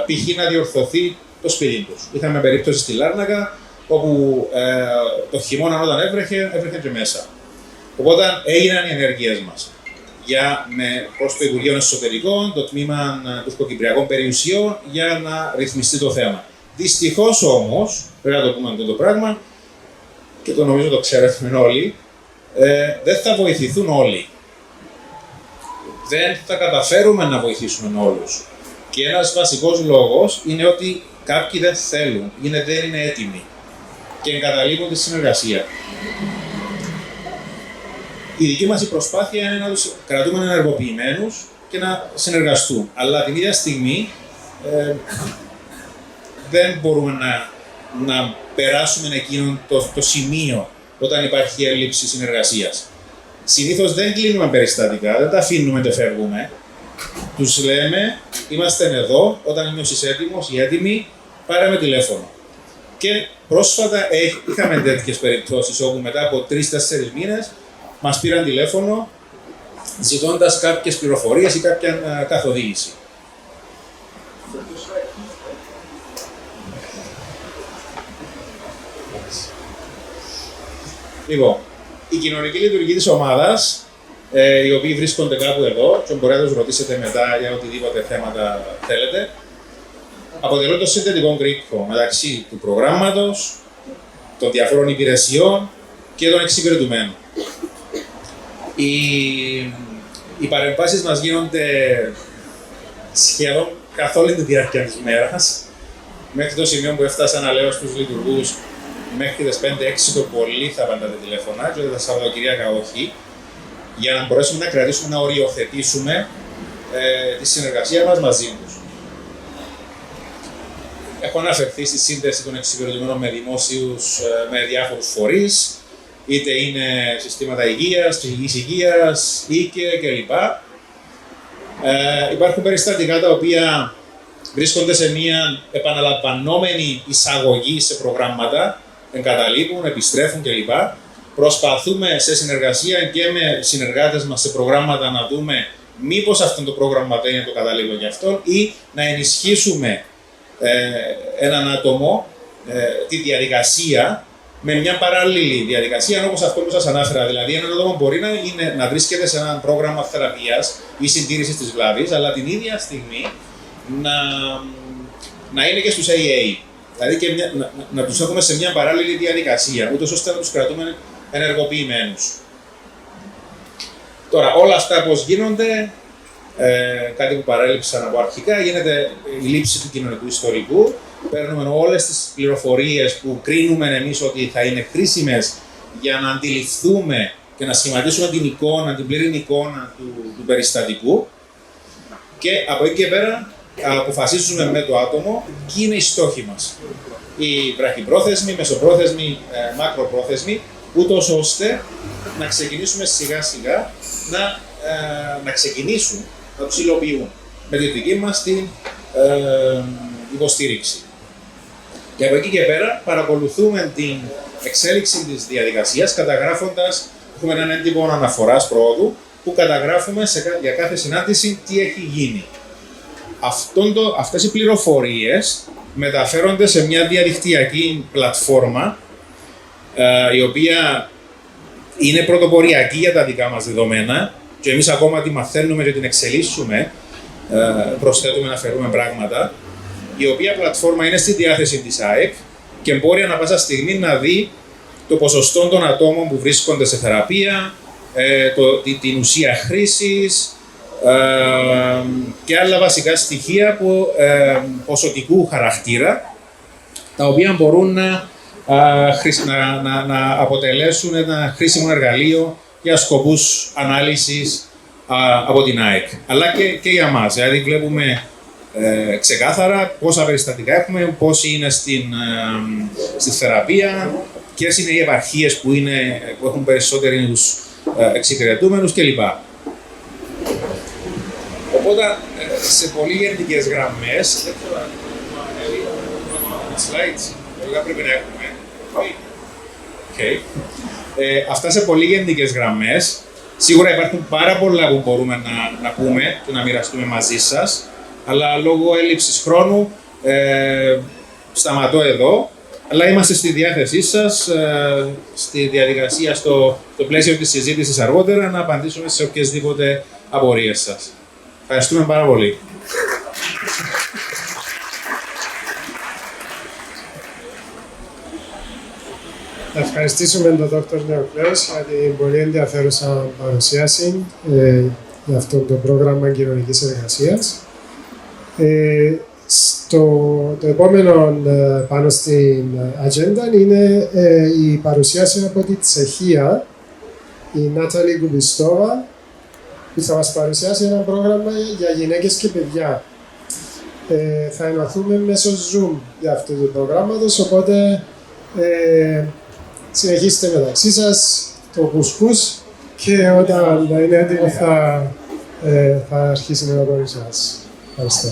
Speaker 8: π.χ. να διορθωθεί το σπίτι τους. Είχαμε περίπτωση στη Λάρνακα όπου το χειμώνα όταν έβρεχε και μέσα. Οπότε έγιναν οι ενέργειές μας προς το Υπουργείο Εσωτερικών, το τμήμα των Κυπριακών Περιουσιών για να ρυθμιστεί το θέμα. Δυστυχώς όμως, πρέπει να το πούμε αυτό το πράγμα και το νομίζω το ξέρετε όλοι, δεν θα βοηθηθούν όλοι. Δεν θα καταφέρουμε να βοηθήσουμε όλους. Και ένας βασικός λόγος είναι ότι κάποιοι δεν θέλουν, δεν είναι έτοιμοι και εγκαταλείπουν τη συνεργασία. Η δική μας προσπάθεια είναι να τους κρατούμε ενεργοποιημένους και να συνεργαστούν. Αλλά την ίδια στιγμή δεν μπορούμε να περάσουμε εκείνο το σημείο όταν υπάρχει έλλειψη συνεργασίας. Συνήθως δεν κλείνουμε περιστατικά, δεν τα αφήνουμε και φεύγουμε. Τους λέμε, είμαστε εδώ, όταν είμαι έτοιμος ή έτοιμοι, πάρε με τηλέφωνο. Και πρόσφατα είχαμε τέτοιες περιπτώσεις όπου μετά από 3-4 μήνες μας πήραν τηλέφωνο ζητώντας κάποιες πληροφορίες ή κάποια καθοδήγηση. Λοιπόν, η κοινωνική λειτουργία της ομάδας, οι οποίοι βρίσκονται κάπου εδώ και μπορείτε να τους ρωτήσετε μετά για οτιδήποτε θέματα θέλετε, αποτελούν το συνδετικό κρίκο μεταξύ του προγράμματος, των διαφόρων υπηρεσιών και των εξυπηρετουμένων. Οι παρεμβάσεις μας γίνονται σχεδόν καθ' όλη τη διάρκεια της μέρας, μέχρι το σημείο που έφτασα να λέω στους λειτουργούς μέχρι τις 5-6 το πολύ θα απαντάτε τηλέφωνα και τα Σαββατοκυριακά όχι, για να μπορέσουμε να κρατήσουμε, να οριοθετήσουμε τη συνεργασία μας μαζί τους. Έχω αναφερθεί στη σύνδεση των εξυπηρετουμένων με δημόσιους, με διάφορους φορείς, είτε είναι συστήματα υγείας, ψυχικής υγείας, οίκε κλπ. Υπάρχουν περιστατικά τα οποία βρίσκονται σε μια επαναλαμβανόμενη εισαγωγή σε προγράμματα, εγκαταλείπουν, επιστρέφουν κλπ. Προσπαθούμε σε συνεργασία και με συνεργάτες μας σε προγράμματα να δούμε μήπως αυτό το πρόγραμμα δεν είναι το κατάλληλο για αυτόν ή να ενισχύσουμε έναν άτομο τη διαδικασία με μια παράλληλη διαδικασία όπως αυτό που σας ανάφερα. Δηλαδή, έναν άτομο μπορεί να βρίσκεται σε ένα πρόγραμμα θεραπείας ή συντήρησης της βλάβης, αλλά την ίδια στιγμή να είναι και στους AA. Δηλαδή και να τους έχουμε σε μια παράλληλη διαδικασία, ούτως ώστε να τους κρατούμε ενεργοποιημένους. Τώρα, όλα αυτά πώς γίνονται, κάτι που παρέλειψα να πω αρχικά, γίνεται η λήψη του κοινωνικού ιστορικού. Παίρνουμε όλες τις πληροφορίες που κρίνουμε εμείς ότι θα είναι χρήσιμες για να αντιληφθούμε και να σχηματίσουμε την εικόνα, την πλήρη εικόνα του περιστατικού και από εκεί και πέρα αποφασίσουμε με το άτομο ποιοι είναι οι στόχοι μας. Οι βραχυπρόθεσμοι, μεσοπρόθεσμοι, μακροπρόθεσμοι, ούτως ώστε να ξεκινήσουμε σιγά σιγά να ξεκινήσουν, να τους υλοποιούν με τη δική μας την υποστήριξη. Και από εκεί και πέρα παρακολουθούμε την εξέλιξη της διαδικασίας καταγράφοντας, έχουμε έναν έντυπο αναφοράς προόδου που καταγράφουμε για κάθε συνάντηση τι έχει γίνει. Αυτές οι πληροφορίες μεταφέρονται σε μια διαδικτυακή πλατφόρμα η οποία είναι πρωτοποριακή για τα δικά μας δεδομένα και εμείς ακόμα τη μαθαίνουμε και την εξελίσσουμε, προσθέτουμε να φέρουμε πράγματα, η οποία πλατφόρμα είναι στη διάθεση της ΑΕΚ και μπορεί ανά πάσα στιγμή να δει το ποσοστό των ατόμων που βρίσκονται σε θεραπεία, την ουσία χρήσης και άλλα βασικά στοιχεία ποσοτικού χαρακτήρα, τα οποία μπορούν να αποτελέσουν ένα χρήσιμο εργαλείο για σκοπούς ανάλυσης από την ΑΕΚ. Αλλά και για μας, δηλαδή βλέπουμε ξεκάθαρα πόσα περιστατικά έχουμε, πόσοι είναι στη θεραπεία, ποιες είναι οι επαρχίες που έχουν περισσότερους εξυπηρετούμενους κλπ. Οπότε, σε πολύ γενικές γραμμές, δεν θέλω να slides, όλα πρέπει να έχουμε. Okay. Αυτά σε πολύ γενικές γραμμές. Σίγουρα υπάρχουν πάρα πολλά που μπορούμε να πούμε και να μοιραστούμε μαζί σας, αλλά λόγω έλλειψης χρόνου σταματώ εδώ, αλλά είμαστε στη διάθεσή σας, στη διαδικασία, στο πλαίσιο της συζήτησης αργότερα, να απαντήσουμε σε οποιασδήποτε απορίες σας. Ευχαριστούμε πάρα πολύ.
Speaker 1: Θα ευχαριστήσουμε τον Δ. Νεοκλέος για την πολύ ενδιαφέρουσα παρουσίαση για αυτό το πρόγραμμα κοινωνικής εργασίας. Το επόμενο πάνω στην ατζέντα είναι η παρουσίαση από τη Τσεχία, η Νάταλη Κουμπιστόβα, που θα μας παρουσιάσει ένα πρόγραμμα για γυναίκες και παιδιά. Θα ενωθούμε μέσω Zoom για αυτό το προγράμματος, οπότε συνεχίστε μεταξύ σας το κουσκούς και όταν θα είναι έτοιμο θα αρχίσει με το παρουσιάσει. Ευχαριστώ.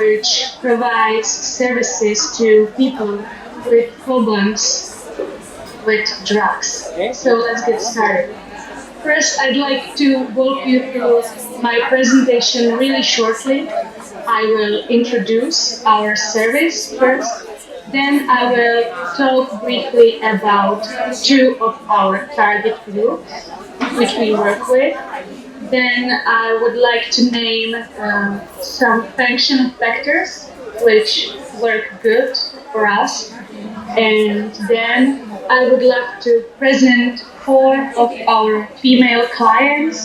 Speaker 9: Which provides services to people with problems with drugs. So let's get started. First, I'd like to walk you through my presentation really shortly. I will introduce our service first, then I will talk briefly about two of our target groups which we work with. Then I would like to name some functional factors which work good for us. And then I would like to present 4 of our female clients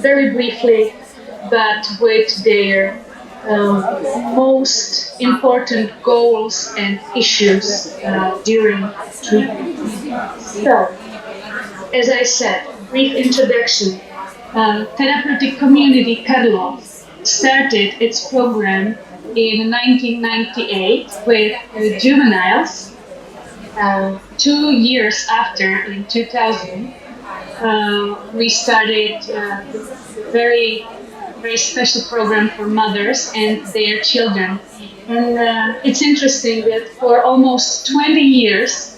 Speaker 9: very briefly, but with their most important goals and issues during treatment. So, as I said, brief introduction. Therapeutic Community Karlov started its program in 1998 with juveniles. 2 years after, in 2000, we started a very special program for mothers and their children. And it's interesting that for almost 20 years,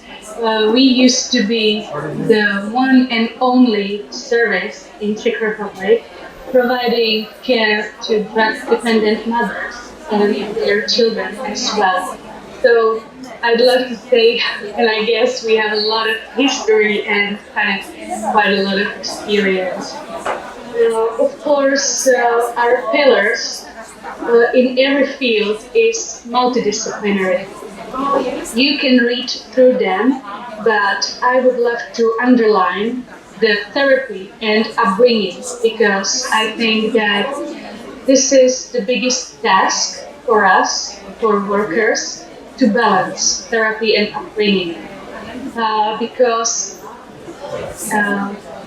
Speaker 9: we used to be the one and only service in Czech Republic providing care to drug-dependent mothers and their children as well. So I'd love to say, and I guess we have a lot of history and kind of quite a lot of experience. Of course, our pillars in every field is multidisciplinary. You can read through them, but I would love to underline the therapy and upbringing, because I think that this is the biggest task for us, for workers, to balance therapy and upbringing. Because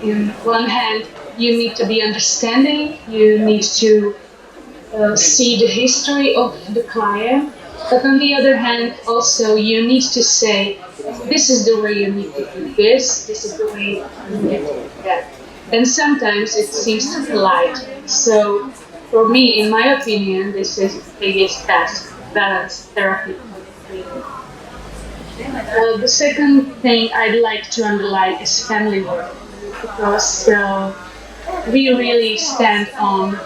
Speaker 9: in one hand, you need to be understanding, you need to see the history of the client, but on the other hand, also you need to say, this is the way you need to do this is the way you need to do that. And sometimes it seems too polite. So for me, in my opinion, this is the biggest task, balance therapy. The second thing I'd like to underline is family work, because we really stand on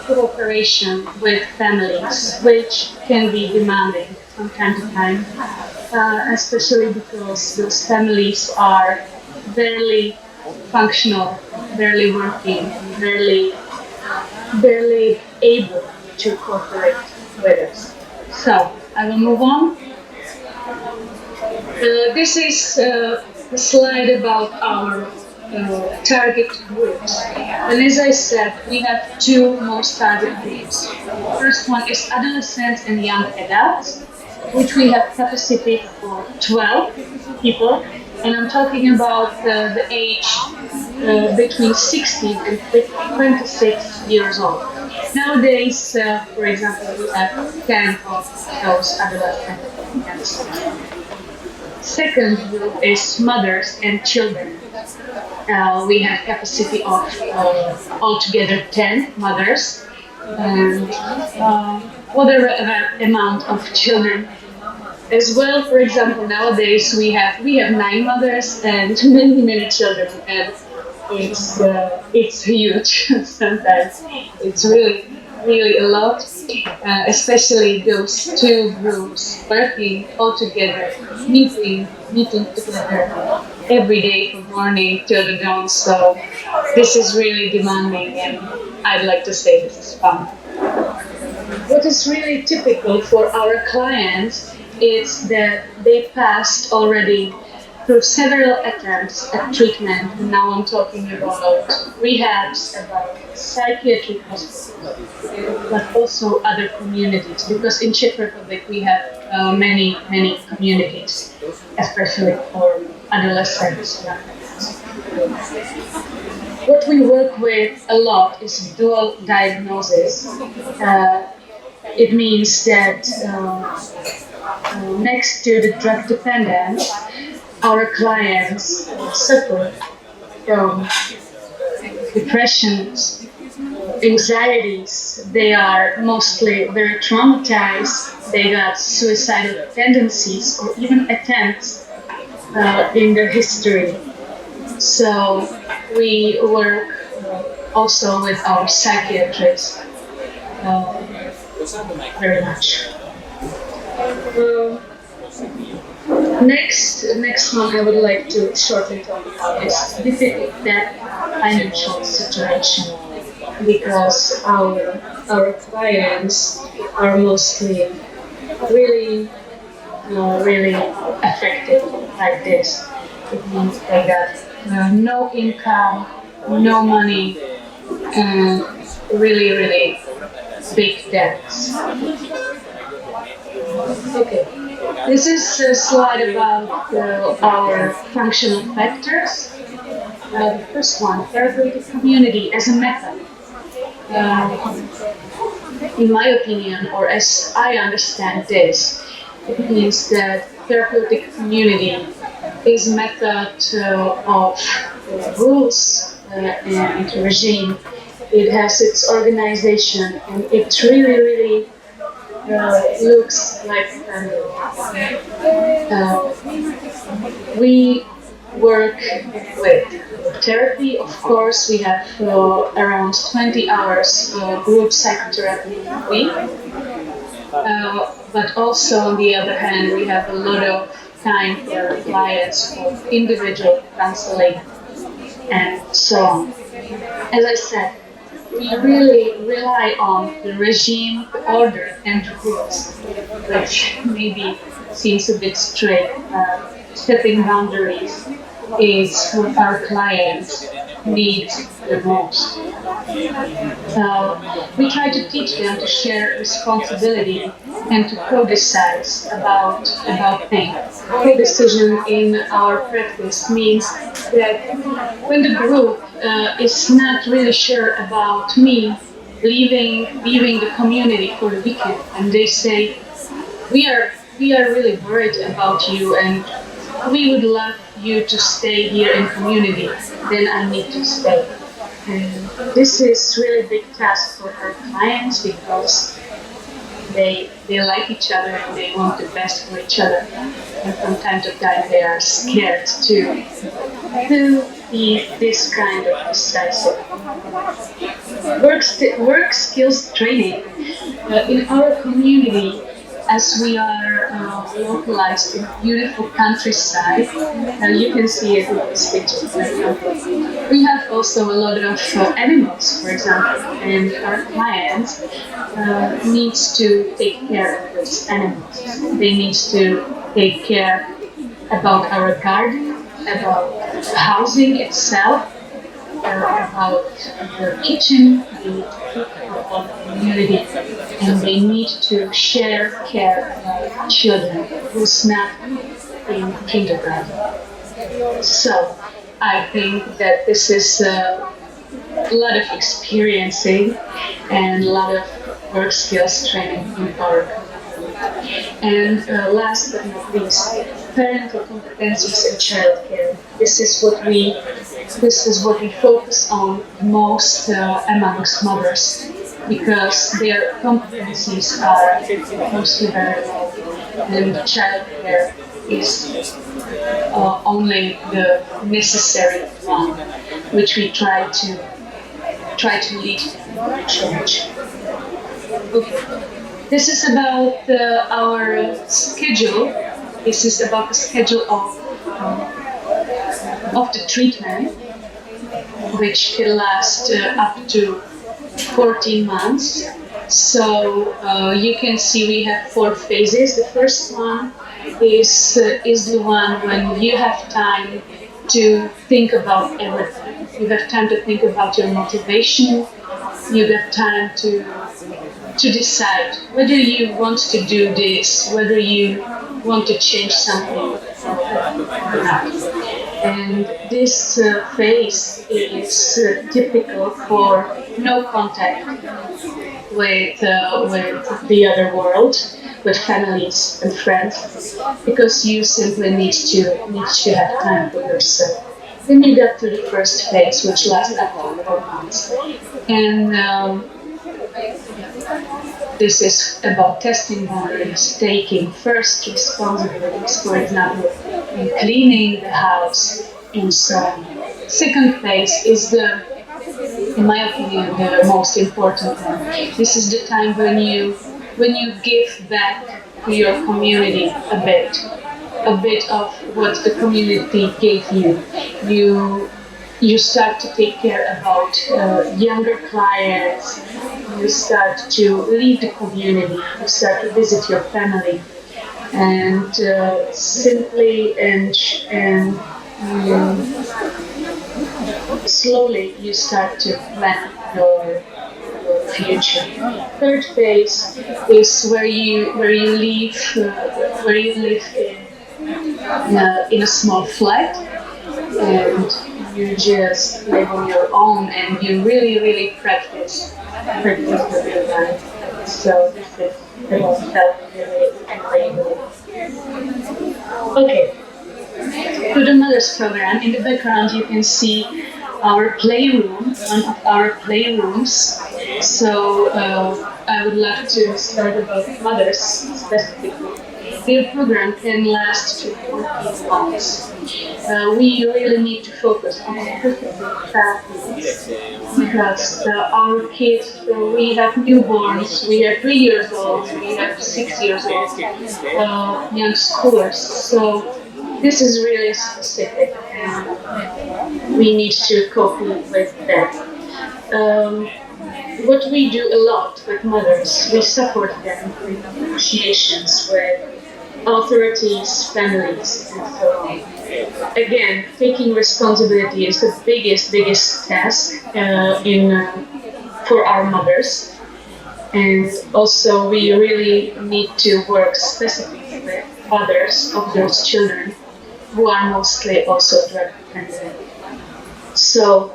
Speaker 9: cooperation with families, which can be demanding from time to time, especially because those families are barely functional, barely working, barely able to cooperate with us. So I will move on. This is a slide about our target groups. And as I said, we have two most target groups. The first one is adolescents and young adults, which we have capacity for 12 people. And I'm talking about the age between 16 and 26 years old. Nowadays, for example, we have 10 of those adolescents. Second group is mothers and children. We have capacity of altogether 10 mothers and whatever amount of children as well. For example, nowadays we have 9 mothers and many children, and it's huge. Sometimes it's really a lot, especially those two groups working all together, meeting together every day from morning till the dawn. So this is really demanding, and I'd like to say this is fun. What is really typical for our clients is that they passed already through several attempts at treatment. And now I'm talking about rehabs, about psychiatric hospitals, but also other communities, because in Czech Republic we have many communities, especially for adolescents. What we work with a lot is dual diagnosis. It means that next to the drug dependence, our clients suffer from depressions, anxieties. They are mostly very traumatized. They got suicidal tendencies or even attempts in their history. So we work also with our psychiatrists very much. Next one I would like to shortly talk about is difficult debt financial situation, because our clients are mostly really affected by this. It means they got no income, no money, and really big debts. Okay. This is a slide about our functional factors. The first one, therapeutic community as a method. In my opinion, or as I understand this, it means that therapeutic community is a method of rules and regime. It has its organization, and it really looks like we work with therapy. Of course, we have around 20 hours group psychotherapy a week. But also, on the other hand, we have a lot of time for clients for individual counseling and so on. As I said, we really rely on the regime, the order, and the rules, which maybe seems a bit strict. Setting boundaries is what our clients need the most. We try to teach them to share responsibility and to co-decide about things. Co-decision in our practice means that when the group is not really sure about me leaving the community for the weekend, and they say, we are really worried about you and we would love you to stay here in community, then I need to stay. And this is really a big task for our clients because they like each other and they want the best for each other. And from time to time they are scared to be this kind of decisive. Work skills training. In our community, as we are localized in beautiful countryside, you can see it in this picture. We have also a lot of animals, for example, and our clients needs to take care of those animals. They need to take care about our garden, about the housing itself, about the kitchen, the community, and they need to share care about children who's not in kindergarten. So I think that this is a lot of experiencing and a lot of work skills training in our community. And last but not least, parental competencies in childcare. This is what we focus on most amongst mothers, because their competencies are mostly very low, and childcare is only the necessary one, which we try to lead to change. Okay. This is about our schedule. This is about the schedule of the treatment, which can last up to 14 months. So you can see we have 4 phases. The first one is the one when you have time to think about everything. You have time to think about your motivation. You have time to decide whether you want to do this, whether you want to change something or not. And this phase is typical for no contact with the other world, with families and friends, because you simply need to have time for yourself. Then you get to the first phase, which lasts up to 4 months, and this is about testing boundaries, taking first responsibilities, for example, in cleaning the house and so on. Second phase is in my opinion, the most important one. This is the time when you give back to your community a bit of what the community gave you. You start to take care about younger clients. You start to leave the community. You start to visit your family, and simply and slowly you start to plan your future. Third phase is where you live in a small flat, and you just live on your own and you really practice with your life. So this is the most really enabling. Okay. To the Mothers Program, in the background you can see our playroom, one of our playrooms. So I would like to start about mothers specifically. The program can last to 14 months. We really need to focus on specific families because our kids, we have newborns, we have 3 years old, we have 6 years old, young schoolers. So this is really specific and we need to cope with that. What we do a lot with mothers, we support them with negotiations with authorities, families, and so on. Again, taking responsibility is the biggest task for our mothers. And also we really need to work specifically with fathers of those children who are mostly also drug dependent. So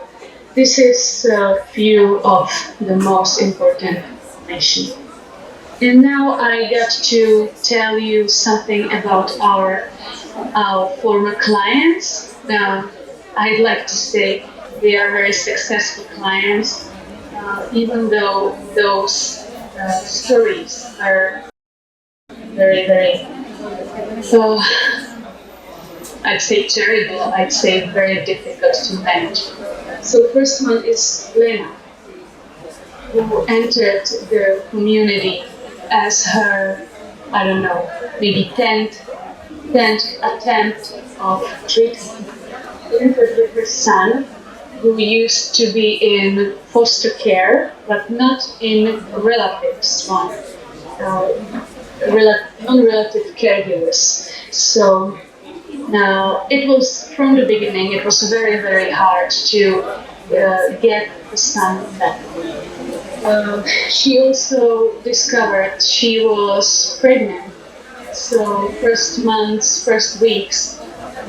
Speaker 9: this is a few of the most important information. And now I got to tell you something about our former clients. I'd like to say they are very successful clients, even though those stories are very, so I'd say terrible, I'd say very difficult to manage. So first one is Lena, who entered the community as her, I don't know, maybe 10th attempt of treatment. Entered with her son, who used to be in foster care, but not in relatives one, non-relative caregivers. So it was, from the beginning, it was very hard to get the son back. She also discovered she was pregnant. So first months, first weeks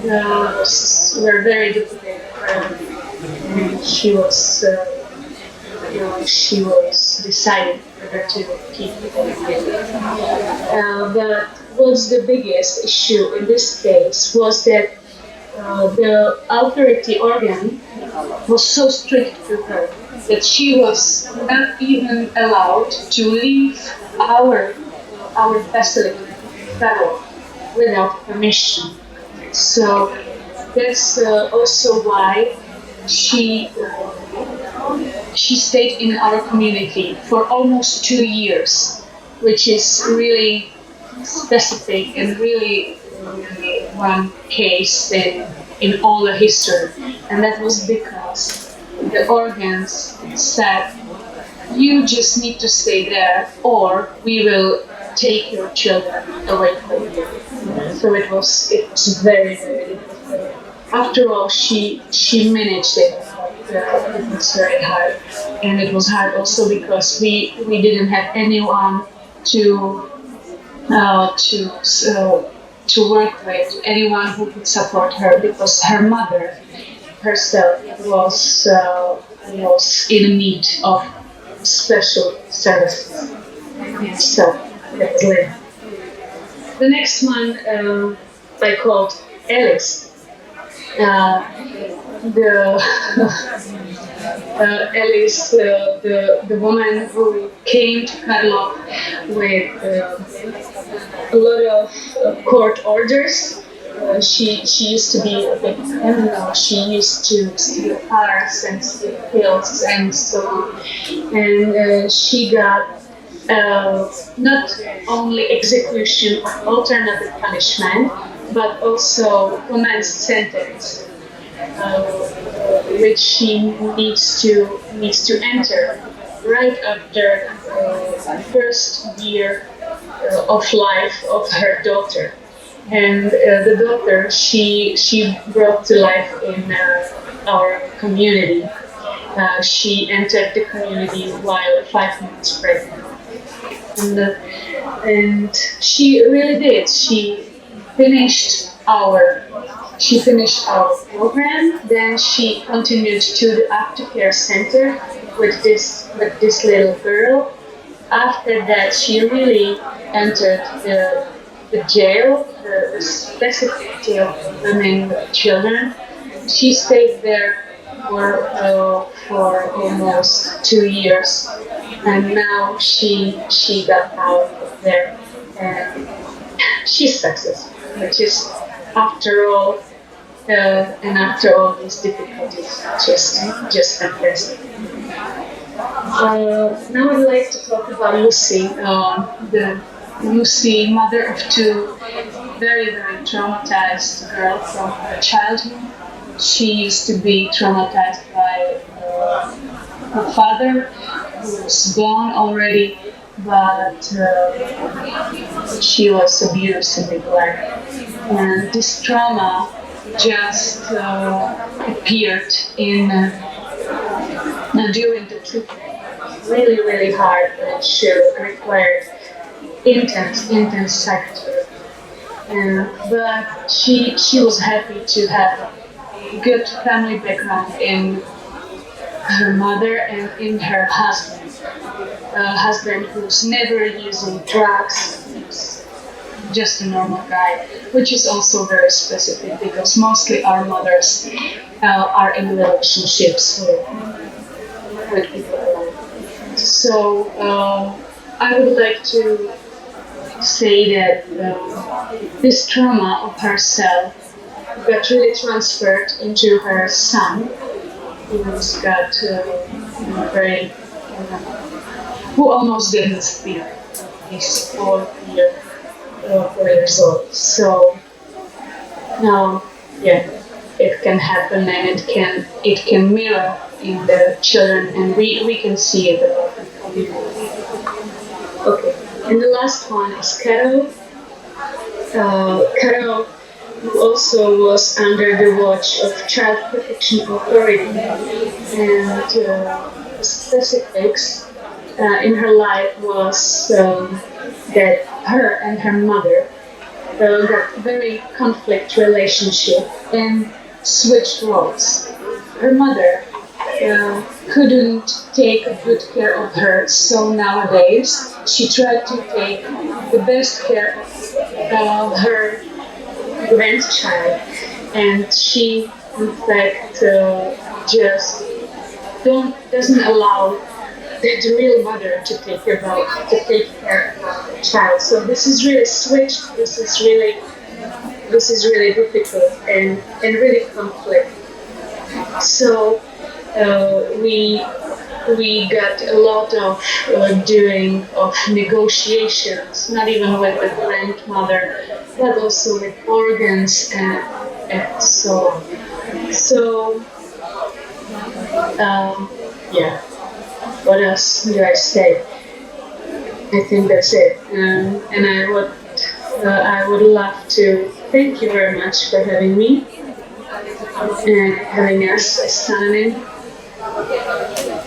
Speaker 9: were very difficult for her. She was decided for her to keep it. But what's the biggest issue in this case was that the authority organ was so strict to her that she was not even allowed to leave our facility without permission. So that's also why she stayed in our community for almost 2 years, which is really specific and really one case in all the history. And that was because the organs said, you just need to stay there or we will take your children away from you. So it was very difficult. After all, she managed it. It was very hard, and it was hard also because we didn't have anyone to work with, anyone who could support her, because her mother herself was in need of special services. So that's it. The next one I called Alice. Alice, the woman who came to Karlov with a lot of court orders. She used to be a big criminal. She used to steal cars and steal pills and so on. And she got not only execution or alternative punishment, but also command sentence, which she needs to enter right after the first year of life of her daughter. And the daughter she brought to life in our community. She entered the community while 5 months pregnant, and she really did. She finished our she finished our program. Then she continued to the aftercare center with this little girl. After that, she really entered the jail, the specific jail for women with children. She stayed there for almost 2 years, and now she got out of there, and she's successful, which is after all these difficulties, just fantastic. Now I'd like to talk about Lucy, Lucy, mother of two very, very traumatized girls from her childhood. She used to be traumatized by her father, who was gone already, but she was abused and neglected. And this trauma just appeared during the treatment. Really, really hard, and she required intense psychotherapy. But she was happy to have a good family background in her mother and in her husband. A husband who's never using drugs, who's just a normal guy, which is also very specific because mostly our mothers are in relationships with people alone. So I would like to say that this trauma of herself got really transferred into her son, who's got who almost didn't speak. He's 4 years old. So it can happen, and it can mirror in the children, and we can see it. Okay, and the last one is Carol. Carol also was under the watch of Child Protection Authority, and the specifics in her life was that her and her mother got very conflict relationship and switched roles. Her mother couldn't take good care of her, so nowadays she tried to take the best care of her grandchild, and she in fact just doesn't allow the real mother to take care of the child. So this is really switched. This is really difficult and really conflict. So we got a lot of doing of negotiations, not even with the grandmother, but also with organs and so on. So what else do I say? I think that's it. And I would love to thank you very much for having me and having us as Sanin.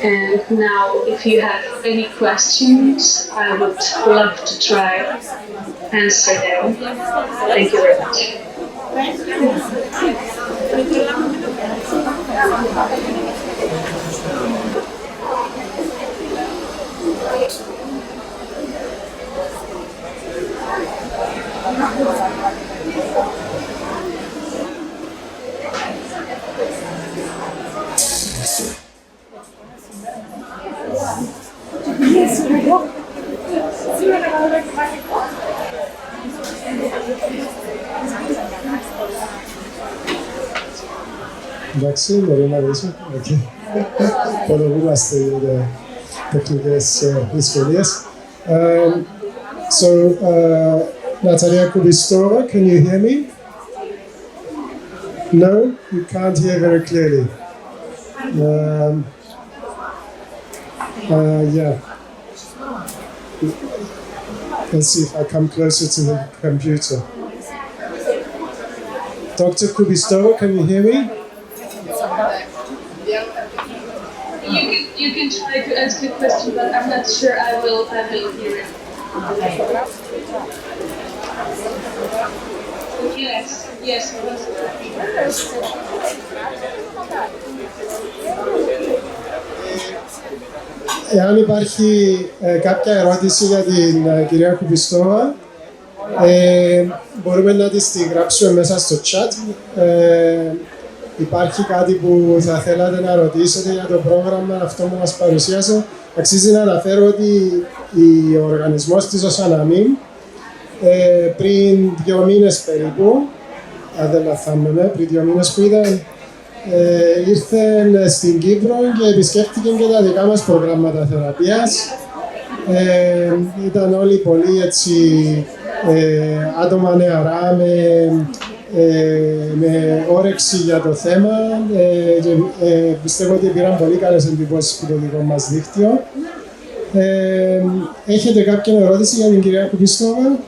Speaker 9: And now, if you have any questions, I would love to try answer them. Thank you very much.
Speaker 1: Maxim, Marina Reza, okay. Podobnost je technike izpoljes. So, Natalia Kubistova, can you hear me? No, you can't hear very clearly. Yeah. Let's see if I come closer to the computer. Dr. Kubistova, can you hear me?
Speaker 9: You can try to ask the question, but I'm not sure I will hear it. Yes, yes.
Speaker 1: Εάν υπάρχει κάποια ερώτηση για την κυρία Κουπιστόβα, μπορούμε να τη γράψουμε μέσα στο chat. Υπάρχει κάτι που θα θέλατε να ρωτήσετε για το πρόγραμμα αυτό που μας παρουσίασε. Αξίζει να αναφέρω ότι ο οργανισμός της Οσαναμίμ πριν 2 μήνες περίπου, αν δεν λαθάνομαι, πριν 2 μήνες που ήταν, ήρθε στην Κύπρο και επισκέφτηκε και τα δικά μας προγράμματα θεραπείας. Ήταν όλοι πολύ έτσι, άτομα νεαρά με όρεξη για το θέμα και πιστεύω ότι πήραν πολύ καλές εντυπώσεις από το δικό μας δίκτυο. Έχετε κάποια ερώτηση για την κυρία Κουπιστόβα?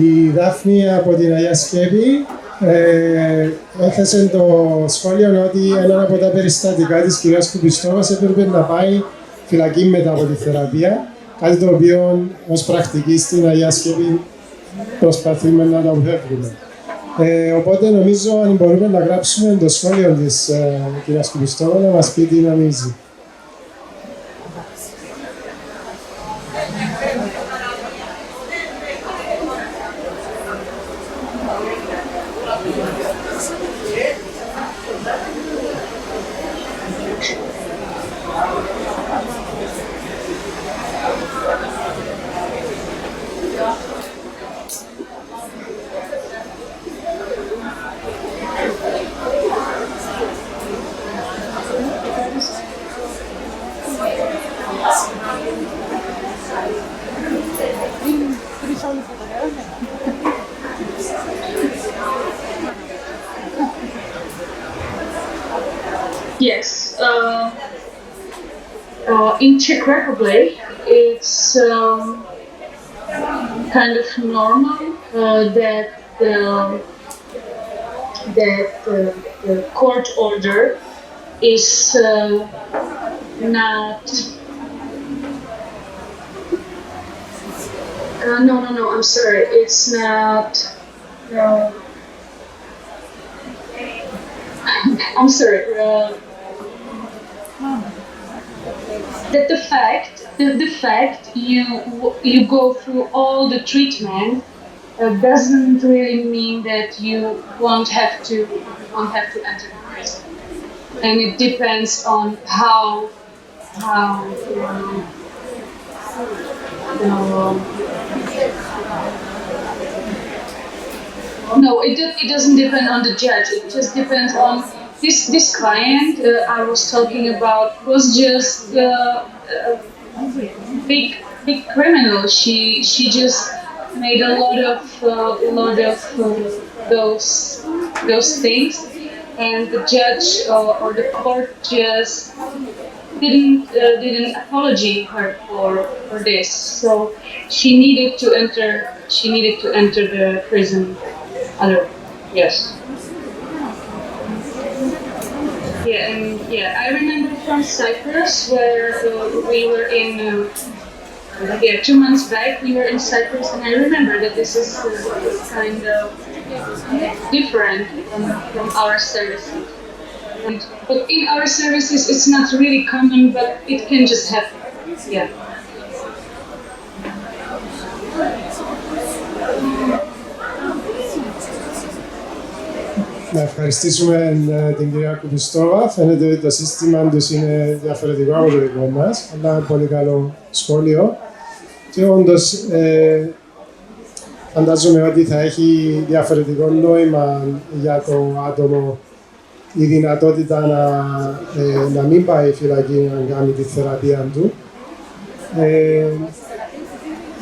Speaker 1: Η Δάφνη από την Αγία Σκέπη έθεσε το σχόλιο ότι ένα από τα περιστατικά της κυρίας Κουπιστόβας έπρεπε να πάει φυλακή μετά από τη θεραπεία, κάτι το οποίο ως πρακτική στην Αγία Σκέπη προσπαθούμε να το αποφεύγουμε. Οπότε νομίζω αν μπορούμε να γράψουμε το σχόλιο της κυρίας Κουπιστόβα να μας πει τι νομίζει.
Speaker 9: Yes. In Czech Republic, it's kind of normal that the court order is not. No, I'm sorry. It's not. I'm sorry. That the fact you go through all the treatment doesn't really mean that you won't have to enter prison, and it depends on how no, it doesn't depend on the judge. It just depends on this client I was talking about was just a big criminal. She just made a lot of those things, and the judge or the court just didn't apology her for this. So she needed to enter the prison. Yes. Yeah, I remember from Cyprus where we were in 2 months back. We were in Cyprus, and I remember that this is kind of different from our services. But in our services, it's not really common, but it can just happen. Yeah.
Speaker 1: Να ευχαριστήσουμε την κυρία Κουπιστόβα. Φαίνεται ότι το σύστημα τους είναι διαφορετικό από το δικό μας, αλλά πολύ καλό σχόλιο. Και όντως φαντάζομαι ότι θα έχει διαφορετικό νόημα για το άτομο η δυνατότητα να μην πάει φυλακή να κάνει τη θεραπεία του.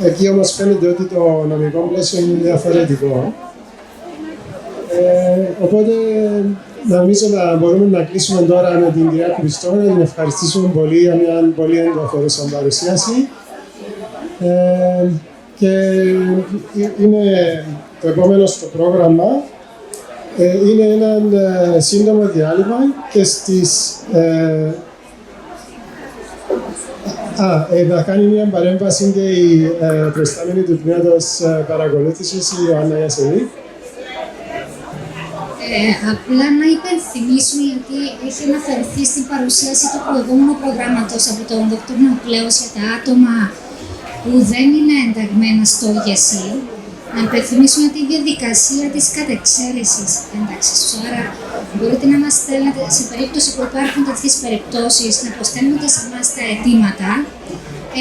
Speaker 1: Εκεί όμως φαίνεται ότι το νομικό πλαίσιο είναι διαφορετικό. Οπότε νομίζω να μπορούμε να κλείσουμε τώρα με την κυρία Χριστόφα, να την ευχαριστήσουμε πολύ για μια πολύ ενδιαφέρουσα παρουσίαση. Και είναι το επόμενο στο πρόγραμμα. Είναι ένα σύντομο διάλειμμα και στις... θα κάνει μια παρέμβαση και η προϊστάμενη του τμήματος παρακολούθησης, η Ιωάννα Ιασεβή.
Speaker 4: Απλά να υπενθυμίσουμε, γιατί έχει αναφερθεί στην παρουσίαση του προηγούμενου προγράμματος από τον Δ. Νεοπλέους για τα άτομα που δεν είναι ενταγμένα στο ΓΕΣΥ, να υπενθυμίσουμε τη διαδικασία της κατεξαίρεσης ένταξης του. Άρα, μπορείτε να μας στέλνετε, σε περίπτωση που υπάρχουν τέτοιες περιπτώσεις, να αποστέλνετε σε εμάς τα αιτήματα,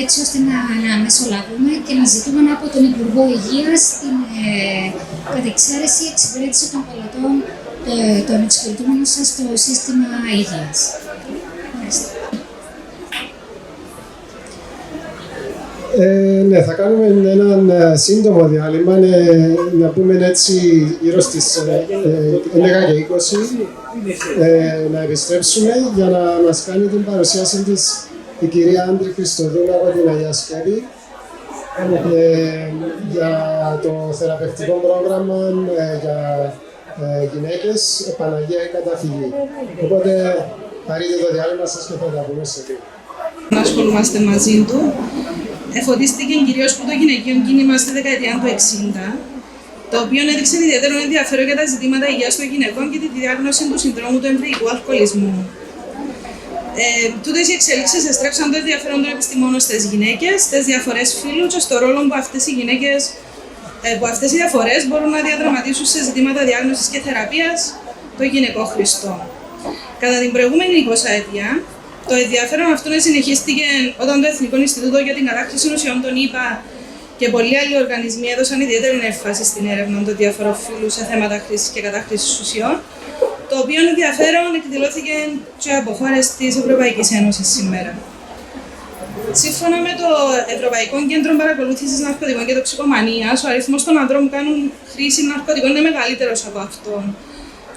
Speaker 4: έτσι ώστε να μεσολαβούμε και να ζητούμε από τον Υπουργό Υγείας την κατεξαίρεση εξυπηρέτηση των πελατών των εξυπηρετούμενων σας στο σύστημα υγείας.
Speaker 1: Ναι, θα κάνουμε έναν σύντομο διάλειμμα, να πούμε έτσι γύρω στις 11 και 20, να επιστρέψουμε για να μας κάνει την παρουσίαση της η κυρία Άντρη Χριστοδούλου από την Αγία Σκέπη για το θεραπευτικό πρόγραμμα για γυναίκες Παναγία η Καταφυγή. Οπότε χαρείτε το διάλειμμα σας και θα τα πούμε σε λίγο.
Speaker 10: Να ασχολούμαστε μαζί του. Εφωτίστηκε κυρίως από το γυναικείο κίνημα στη δεκαετία του 60, το οποίο έδειξε ιδιαίτερο ενδιαφέρον για τα ζητήματα υγείας των γυναικών και τη διάγνωση του συνδρόμου του εμβρυϊκού αλκοολισμού. Τούτες οι εξελίξεις εστρέψαν το ενδιαφέρον των επιστημόνων στις γυναίκες, στις διαφορές φύλου και στο ρόλο που αυτές οι διαφορές μπορούν να διαδραματίσουν σε ζητήματα διάγνωσης και θεραπείας των γυναικών χρηστών. Κατά την προηγούμενη 20ετία, το ενδιαφέρον αυτό συνεχίστηκε όταν το Εθνικό Ινστιτούτο για την Κατάχρηση Ουσιών των ΗΠΑ και πολλοί άλλοι οργανισμοί έδωσαν ιδιαίτερη έμφαση στην έρευνα των διαφορών φύλου σε θέματα χρήσης και κατάχρησης ουσιών, το οποίο ενδιαφέρον εκδηλώθηκε και από χώρες της Ευρωπαϊκής Ένωσης σήμερα. Σύμφωνα με το Ευρωπαϊκό Κέντρο Παρακολούθησης Ναρκωτικών και Τοξικομανίας, ο αριθμός των ανδρών που κάνουν χρήση ναρκωτικών είναι μεγαλύτερος από αυτόν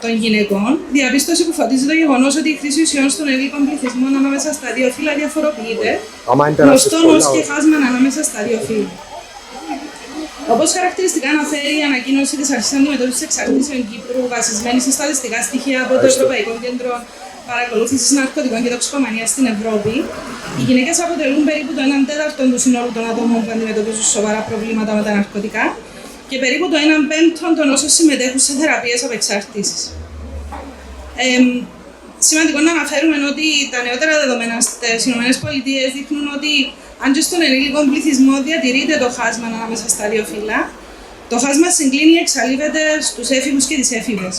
Speaker 10: των γυναικών, διαπίστωση που φωτίζει το γεγονός ότι η χρήση ουσιών στον ενήλικο πληθυσμό ανάμεσα στα δύο φύλλα διαφοροποιείται, γνωστόν ως και χάσμα ανάμεσα στα δύο φύλλα. Όπως χαρακτηριστικά αναφέρει η ανακοίνωση της Αρχής Αντιμετώπισης Εξαρτήσεων Κύπρου, βασισμένη σε στατιστικά στοιχεία από το Ευρωπαϊκό Κέντρο Παρακολούθησης Ναρκωτικών και Τοξικομανίας στην Ευρώπη, οι γυναίκες αποτελούν περίπου το 1/4 του συνόλου των ατόμων που αντιμετωπίζουν σοβαρά προβλήματα με τα ναρκωτικά και περίπου το 1/5 των όσων συμμετέχουν σε θεραπείες απεξάρτησης. Σημαντικό να αναφέρουμε ότι τα νεότερα δεδομένα στις ΗΠΑ δείχνουν ότι αν και στον ενήλικο πληθυσμό διατηρείται το χάσμα ανάμεσα στα δύο φύλλα, το χάσμα συγκλίνει εξαλείβεται στους έφηβους και τις έφηβες.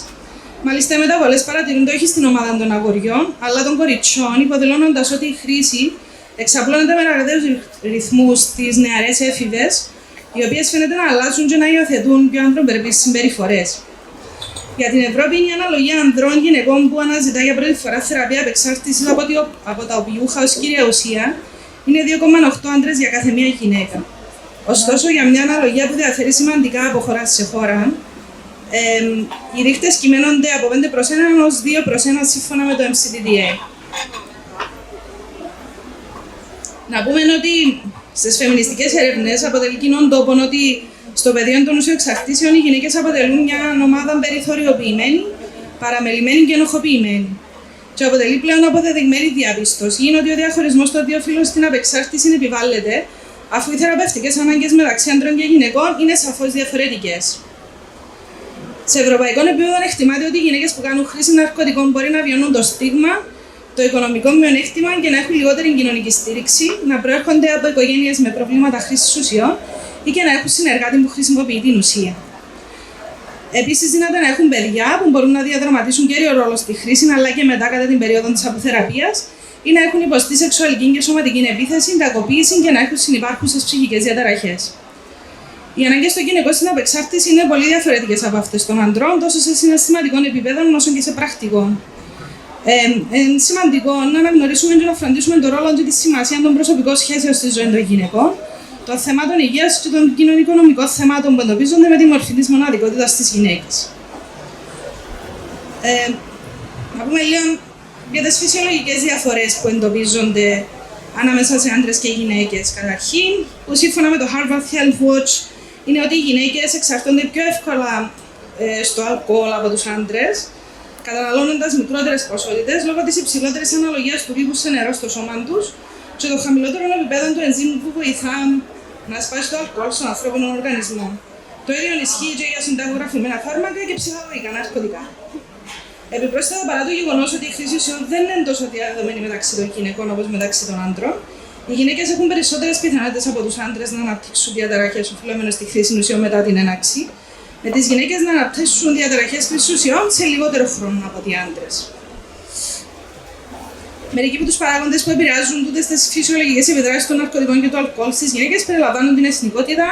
Speaker 10: Μάλιστα, οι μεταβολές παρατηρούνται όχι στην ομάδα των αγοριών, αλλά των κοριτσιών, υποδηλώνοντας ότι η χρήση εξαπλώνεται με ραγδαίους ρυθμούς στις νεαρές έφηβες, οι οποίες φαίνεται να αλλάζουν και να υιοθετούν πιο ανθρωπερπείς συμπεριφορές. Για την Ευρώπη, είναι η αναλογία ανδρών γυναικών που αναζητά για πρώτη φορά θεραπεία απεξάρτησης από τα οπιούχα ως κύρια ουσία είναι 2,8 άντρες για κάθε μία γυναίκα. Ωστόσο, για μια αναλογία που διαφέρει σημαντικά από χώρα σε χώρα, οι ρήχτες κυμαίνονται από 5/1 ως 2/1 σύμφωνα με το MCDDA. Να πούμε ότι στις φεμινιστικές έρευνες αποτελεί κοινών τόπων ότι στο πεδίο των ουσιοεξαρτήσεων οι γυναίκες αποτελούν μια ομάδα περιθωριοποιημένη, παραμελημένη και ενοχοποιημένη. Και αποτελεί πλέον αποδεδειγμένη διαπίστωση είναι ότι ο διαχωρισμός των δύο φύλων στην απεξάρτηση επιβάλλεται, αφού οι θεραπευτικές ανάγκες μεταξύ άντρων και γυναικών είναι σαφώς διαφορετικές. Σε ευρωπαϊκό επίπεδο εκτιμάται ότι οι γυναίκες που κάνουν χρήση ναρκωτικών μπορεί να βιώνουν το στίγμα, το οικονομικό μειονέκτημα και να έχουν λιγότερη κοινωνική στήριξη, να προέρχονται από οικογένειες με προβλήματα χρήσης ουσιών ή και να έχουν συνεργάτη που χρησιμοποιεί την ουσία. Επίσης, δύναται να έχουν παιδιά που μπορούν να διαδραματίσουν κέριο ρόλο στη χρήση, αλλά και μετά κατά την περίοδο της αποθεραπείας, ή να έχουν υποστεί σεξουαλική και σωματική επίθεση, κακοποίηση και να έχουν συνυπάρχουσες ψυχικές διαταραχές. Οι ανάγκες των γυναικών στην απεξάρτηση είναι πολύ διαφορετικές από αυτές των ανδρών, τόσο σε συναισθηματικών επίπεδων όσο και σε πρακτικών. Είναι σημαντικό να αναγνωρίσουμε και να φροντίσουμε τον ρόλο και τη σημασία των προσωπικών σχέσεων στη ζωή των γυναικών, των θεμάτων υγείας και των κοινωνικονομικών θεμάτων που εντοπίζονται με τη μορφή της μοναδικότητας της γυναίκας. Να πούμε λίγο για τις φυσιολογικές διαφορές που εντοπίζονται ανάμεσα σε άντρες και γυναίκες. Καταρχήν, που σύμφωνα με το Harvard Health Watch, είναι ότι οι γυναίκες εξαρτώνται πιο εύκολα στο αλκοόλ από τους άντρες, καταναλώνοντας μικρότερες ποσότητες λόγω της υψηλότερης αναλογίας του λίπους σε νερό στο σώμα τους και των χαμηλότερων επιπέδων του ενζύμου που βοηθά να σπάσει το αλκοόλ στον ανθρώπινο οργανισμό. Το ίδιο ισχύει και για συνταγογραφημένα φάρμακα και ψυχαγωγικά ναρκωτικά. Επιπρόσθετα, παρά το γεγονός ότι η χρήση ουσιών δεν είναι τόσο διαδεδομένη μεταξύ των γυναικών όπως μεταξύ των άντρων, οι γυναίκες έχουν περισσότερες πιθανότητες από τους άντρες να αναπτύξουν διαταραχές οφειλόμενες στη χρήση ουσιών μετά την έναξη, με τις γυναίκες να αναπτύσσουν διαταραχές χρήσης ουσιών σε λιγότερο χρόνο από ότι οι άντρες. Μερικοί από τους παράγοντες που επηρεάζουν τούτες τις φυσιολογικές επιδράσεις των ναρκωτικών και του αλκοόλ στις γυναίκες περιλαμβάνουν την εθνικότητα,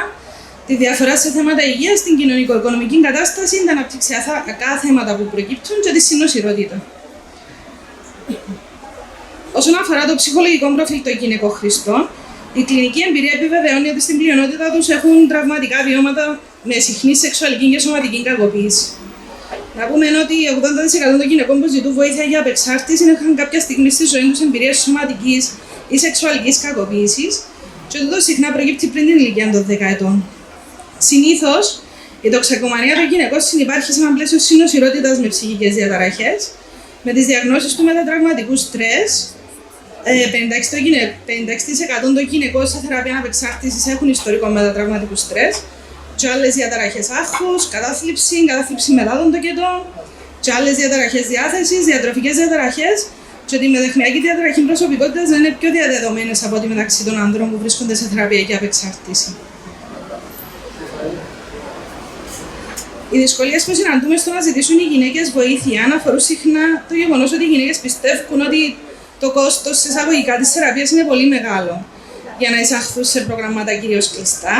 Speaker 10: τη διαφορά σε θέματα υγείας, την κοινωνικο-οικονομική κατάσταση, τα αναπτυξιακά θέματα που προκύπτουν και τη συνοσηρότητα. Όσον αφορά το ψυχολογικό προφίλ των γυναικών χρηστών, η κλινική εμπειρία επιβεβαιώνει ότι στην πλειονότητα τους έχουν τραυματικά βιώματα με συχνή σεξουαλική και σωματική κακοποίηση. Να πούμε ότι 80% των γυναικών που ζητούν βοήθεια για απεξάρτηση είχαν κάποια στιγμή στη ζωή τους εμπειρίες σωματικής ή σεξουαλικής κακοποίησης, και τούτο συχνά προκύπτει πριν την ηλικία των 10 ετών. Συνήθως, η τοξικομανία των γυναικών συνυπάρχει σε ένα πλαίσιο συνοσηρότητας με ψυχικές διαταραχές, με τις διαγνώσεις του μετατραυματικού στρες. 56% των γυναικών σε θεραπεία απεξάρτησης έχουν ιστορικό μετατραυματικού στρες, και άλλες διαταραχές άγχους, κατάθλιψη μετά τον τοκετό, και άλλες διαταραχές διάθεσης, διατροφικές διαταραχές, και ότι η μετεχνιακή διαταραχή προσωπικότητας δεν είναι πιο διαδεδομένες από ό,τι μεταξύ των άνδρων που βρίσκονται σε θεραπεία απεξάρτηση. Οι δυσκολίες που συναντούμε στο να ζητήσουν οι γυναίκες βοήθεια αφορούν συχνά το γεγονός ότι οι γυναίκες πιστεύουν ότι το κόστος εισαγωγικά της θεραπείας είναι πολύ μεγάλο για να εισαχθούν σε προγραμμάτα κυρίως κλειστά.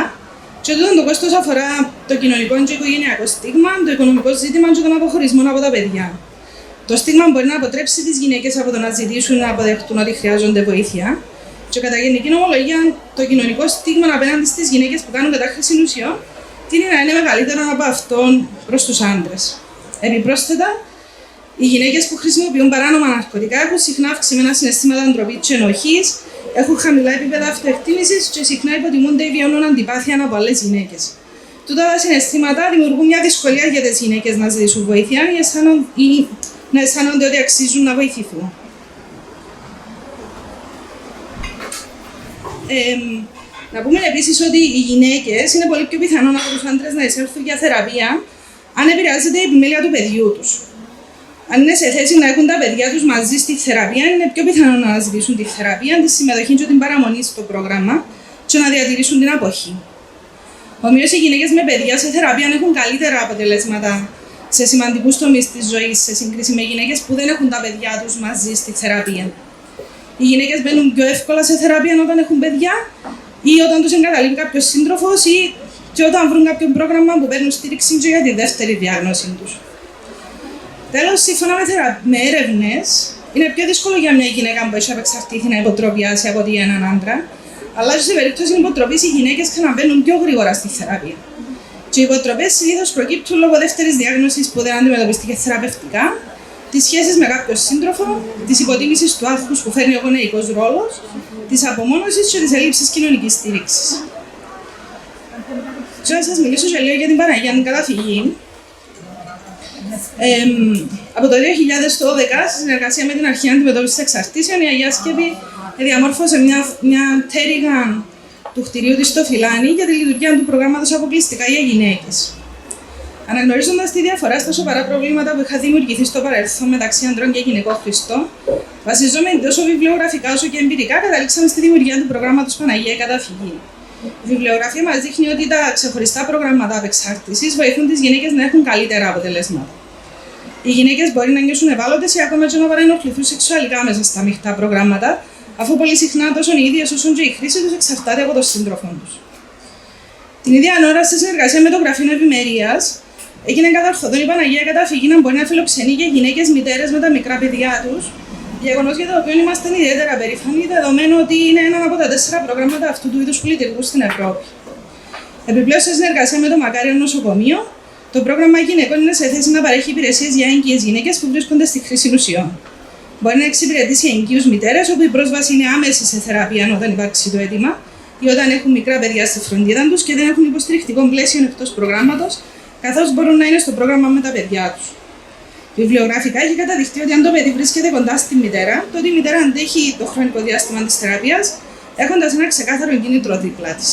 Speaker 10: Και το κόστος αφορά το κοινωνικό και οικογενειακό στίγμα, το οικονομικό ζήτημα και τον αποχωρισμό από τα παιδιά. Το στίγμα μπορεί να αποτρέψει τις γυναίκες από το να ζητήσουν να αποδεχτούν ότι χρειάζονται βοήθεια. Και κατά γενική νομολογία, το κοινωνικό στίγμα απέναντι στις γυναίκες που κάνουν κατάχρηση ουσιών τείνει να είναι μεγαλύτερο από αυτόν προς τους άντρες. Επιπρόσθετα, οι γυναίκες που χρησιμοποιούν παράνομα ναρκωτικά έχουν συχνά αυξημένα συναισθήματα ντροπής και ενοχής, έχουν χαμηλά επίπεδα αυτοεκτίμησης και συχνά υποτιμούνται ή βιώνουν αντιπάθεια από άλλες γυναίκες. Τούτα τα συναισθήματα δημιουργούν μια δυσκολία για τις γυναίκες να ζητήσουν βοήθεια ή να αισθάνονται ότι αξίζουν να βοηθηθούν. Να πούμε επίσης ότι οι γυναίκες είναι πολύ πιο πιθανό από τους άντρες να εισέλθουν για θεραπεία αν επηρεάζεται η επιμέλεια του παιδιού τους. Αν είναι σε θέση να έχουν τα παιδιά τους μαζί στη θεραπεία, είναι πιο πιθανό να αναζητήσουν τη θεραπεία, τη συμμετοχή και την παραμονή στο πρόγραμμα και να διατηρήσουν την αποχή. Ομοίως, οι γυναίκες με παιδιά σε θεραπεία έχουν καλύτερα αποτελέσματα σε σημαντικούς τομείς της ζωής σε σύγκριση με γυναίκες που δεν έχουν τα παιδιά τους μαζί στη θεραπεία. Οι γυναίκες μπαίνουν πιο εύκολα σε θεραπεία όταν έχουν παιδιά ή όταν τους εγκαταλείπει κάποιος σύντροφος ή και όταν βρουν κάποιο πρόγραμμα που παίρνουν στήριξη και για τη δεύτερη διάγνωση τους. Τέλος, σύμφωνα με έρευνες, είναι πιο δύσκολο για μια γυναίκα που έχει απεξαρτήθει να υποτροπιάσει από ότι για έναν άντρα, αλλά σε περίπτωση υποτροπής οι γυναίκες ξαναμπαίνουν πιο γρήγορα στη θεραπεία. Και οι υποτροπές συνήθως προκύπτουν λόγω δεύτερης διάγνωσης που δεν αντιμετωπίστηκε θεραπευτικά, τις σχέσεις με κάποιον σύντροφο, της υποτίμησης του άγχους που φέρνει ο γονεϊκός ρόλος, της απομόνωσης και της έλλειψης κοινωνικής στήριξης. Και να σας μιλήσω και λίγο για την Παναγία την καταφυγή. Από το 2012, σε συνεργασία με την Αρχή Αντιμετώπισης Εξαρτήσεων, η Αγία Σκέπη διαμόρφωσε μια τέριγα του κτηρίου της στο Φιλάνι για τη λειτουργία του προγράμματος αποκλειστικά για γυναίκες. Αναγνωρίζοντας τη διαφορά στα σοβαρά προβλήματα που είχαν δημιουργηθεί στο παρελθόν μεταξύ ανδρών και γυναικών χρηστών, βασιζόμενοι τόσο βιβλιογραφικά όσο και εμπειρικά, καταλήξαμε στη δημιουργία του προγράμματος Παναγία η Καταφυγή. Η βιβλιογραφία μας δείχνει ότι τα ξεχωριστά προγράμματα απεξάρτησης βοηθούν τις γυναίκες να έχουν καλύτερα αποτελέσματα. Οι γυναίκες μπορεί να νιώσουν ευάλωτες ή ακόμα και να παρενοχληθούν σεξουαλικά μέσα στα μειχτά προγράμματα, αφού πολύ συχνά τόσο οι ίδιες όσο και η χρήση τους εξαρτάται από τον σύντροφο τους. Την ίδια ώρα, σε συνεργασία με το Γραφείο Ευημερίας, έγινε καταρθωτό η Παναγία Καταφυγή να μπορεί να φιλοξενεί και γυναίκες μητέρες με τα μικρά παιδιά τους, γεγονός για το οποίο είμαστε ιδιαίτερα περήφανοι, δεδομένου ότι είναι ένα από τα 4 προγράμματα αυτού του είδους που λειτουργούν στην Ευρώπη. Επιπλέον, σε συνεργασία με το Μακάριο Νοσοκομείο, Το πρόγραμμα γυναικών είναι σε θέση να παρέχει υπηρεσίες για έγκυες γυναίκες που βρίσκονται στη χρήση ουσιών. Μπορεί να εξυπηρετήσει εγκύους μητέρες, όπου η πρόσβαση είναι άμεση σε θεραπεία όταν υπάρξει το αίτημα, ή όταν έχουν μικρά παιδιά στη φροντίδα τους και δεν έχουν υποστηρικτικό πλαίσιο εκτός προγράμματος, καθώς μπορούν να είναι στο πρόγραμμα με τα παιδιά τους. Βιβλιογραφικά έχει καταδειχθεί ότι αν το παιδί βρίσκεται κοντά στη μητέρα, τότε η μητέρα αντέχει το χρονικό διάστημα της θεραπείας, έχοντας ένα ξεκάθαρο κίνητρο δίπλα της.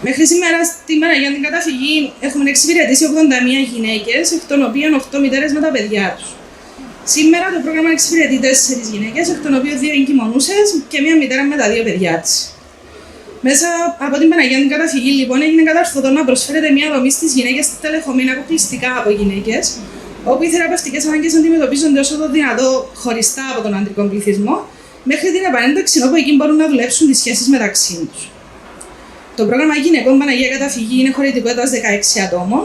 Speaker 10: Μέχρι σήμερα, σήμερα για την καταφυγή έχουμε εξυπηρετήσει 81 γυναίκες, εκ των οποίων 8 μητέρες με τα παιδιά τους. Σήμερα το πρόγραμμα εξυπηρετεί 4 γυναίκες, εκ των οποίων 2 εγκυμονούσες και 1 μητέρα με τα 2 παιδιά της. Μέσα από την Παναγία την καταφυγή, λοιπόν, έγινε καταρθωτό να προσφέρεται μια δομή στις γυναίκες τελεχωμένα αποκλειστικά από γυναίκες, όπου οι θεραπευτικές ανάγκες αντιμετωπίζονται όσο το δυνατό χωριστά από τον αντρικό πληθυσμό, μέχρι την επανένταξη όπου εκεί μπορούν να δουλέψουν τις σχέσεις μεταξύ τους. Το πρόγραμμα γυναικών Παναγία Καταφυγή είναι χωρητικό έτος 16 ατόμων.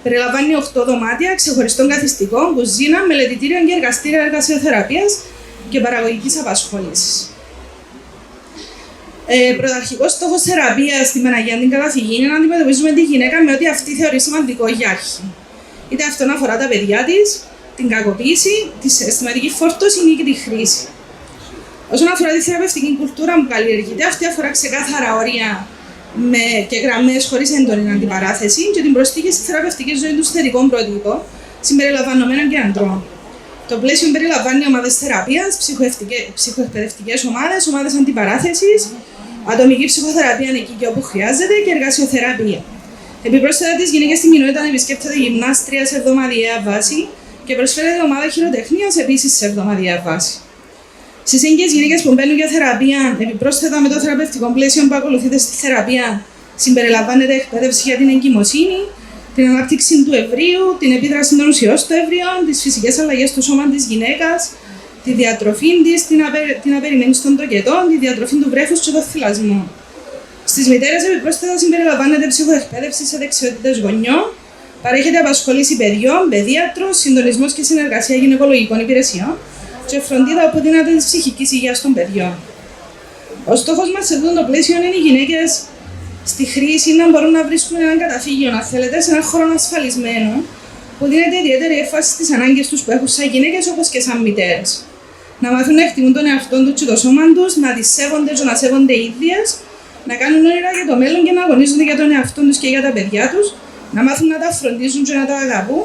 Speaker 10: Περιλαμβάνει 8 δωμάτια ξεχωριστών καθιστικών, κουζίνα, μελετητήριων και εργαστήρια εργασιοθεραπείας και παραγωγικής απασχόλησης. Πρωταρχικός στόχος θεραπείας στην Παναγία την Καταφυγή είναι να αντιμετωπίζουμε τη γυναίκα με ό,τι αυτή θεωρεί σημαντικό για αρχή. Είτε αυτό αφορά τα παιδιά της, την κακοποίηση, τη αισθηματική φόρτωση ή και τη χρήση. Όσον αφορά τη θεραπευτική κουλτούρα που καλλιεργείται, αυτή αφορά ξεκάθαρα όρια και γραμμές χωρίς έντονη αντιπαράθεση και την προσθήκη στη θεραπευτική ζωή του θετικών προτύπων, συμπεριλαμβανομένων και αντρών. Το πλαίσιο περιλαμβάνει ομάδες θεραπείας, ψυχοεκπαιδευτικές ομάδες αντιπαράθεσης, ατομική ψυχοθεραπεία εκεί και όπου χρειάζεται και εργασιοθεραπεία. Επιπρόσθετα, τις γυναίκες στην κοινότητα επισκέπτεται γυμνάστρια σε εβδομαδιαία βάση και προσφέρεται ομάδα χειροτεχνίας επίσης σε εβδομαδιαία βάση. Στις έγκυες γυναίκες που μπαίνουν για θεραπεία, επιπρόσθετα με το θεραπευτικό πλαίσιο που ακολουθείται στη θεραπεία, συμπεριλαμβάνεται εκπαίδευση για την εγκυμοσύνη, την ανάπτυξη του εμβρίου, την επίδραση των ουσιών στο έμβριο, τις φυσικές αλλαγές του σώμα της γυναίκας, τη διατροφή της, την απεριμαίνηση των τοκετών, τη διατροφή του βρέφους και τον θυλασμό. Στις μητέρες, επιπρόσθετα, συμπεριλαμβάνεται ψυχοεκπαίδευση σε δεξιότητες γονιών, παρέχεται απασχόληση παιδιών, παιδίατρος, συντονισμός και συνεργασία γυναικολογικών υπηρεσιών και φροντίδα όπου δύναται της ψυχικής υγείας των παιδιών. Ο στόχος μας σε αυτό το πλαίσιο είναι οι γυναίκες στη χρήση να μπορούν να βρίσκουν έναν καταφύγιο, αν θέλετε, σε έναν χώρο ασφαλισμένο, που δίνεται ιδιαίτερη έμφαση στις ανάγκες τους που έχουν σαν γυναίκες όπως και σαν μητέρες. Να μάθουν να εκτιμούν τον εαυτό τους και το σώμα τους, να τις σέβονται και να σέβονται οι ίδιες, να κάνουν όνειρα για το μέλλον και να αγωνίζονται για τον εαυτό τους και για τα παιδιά τους, να μάθουν να τα φροντίζουν και να τα αγαπούν,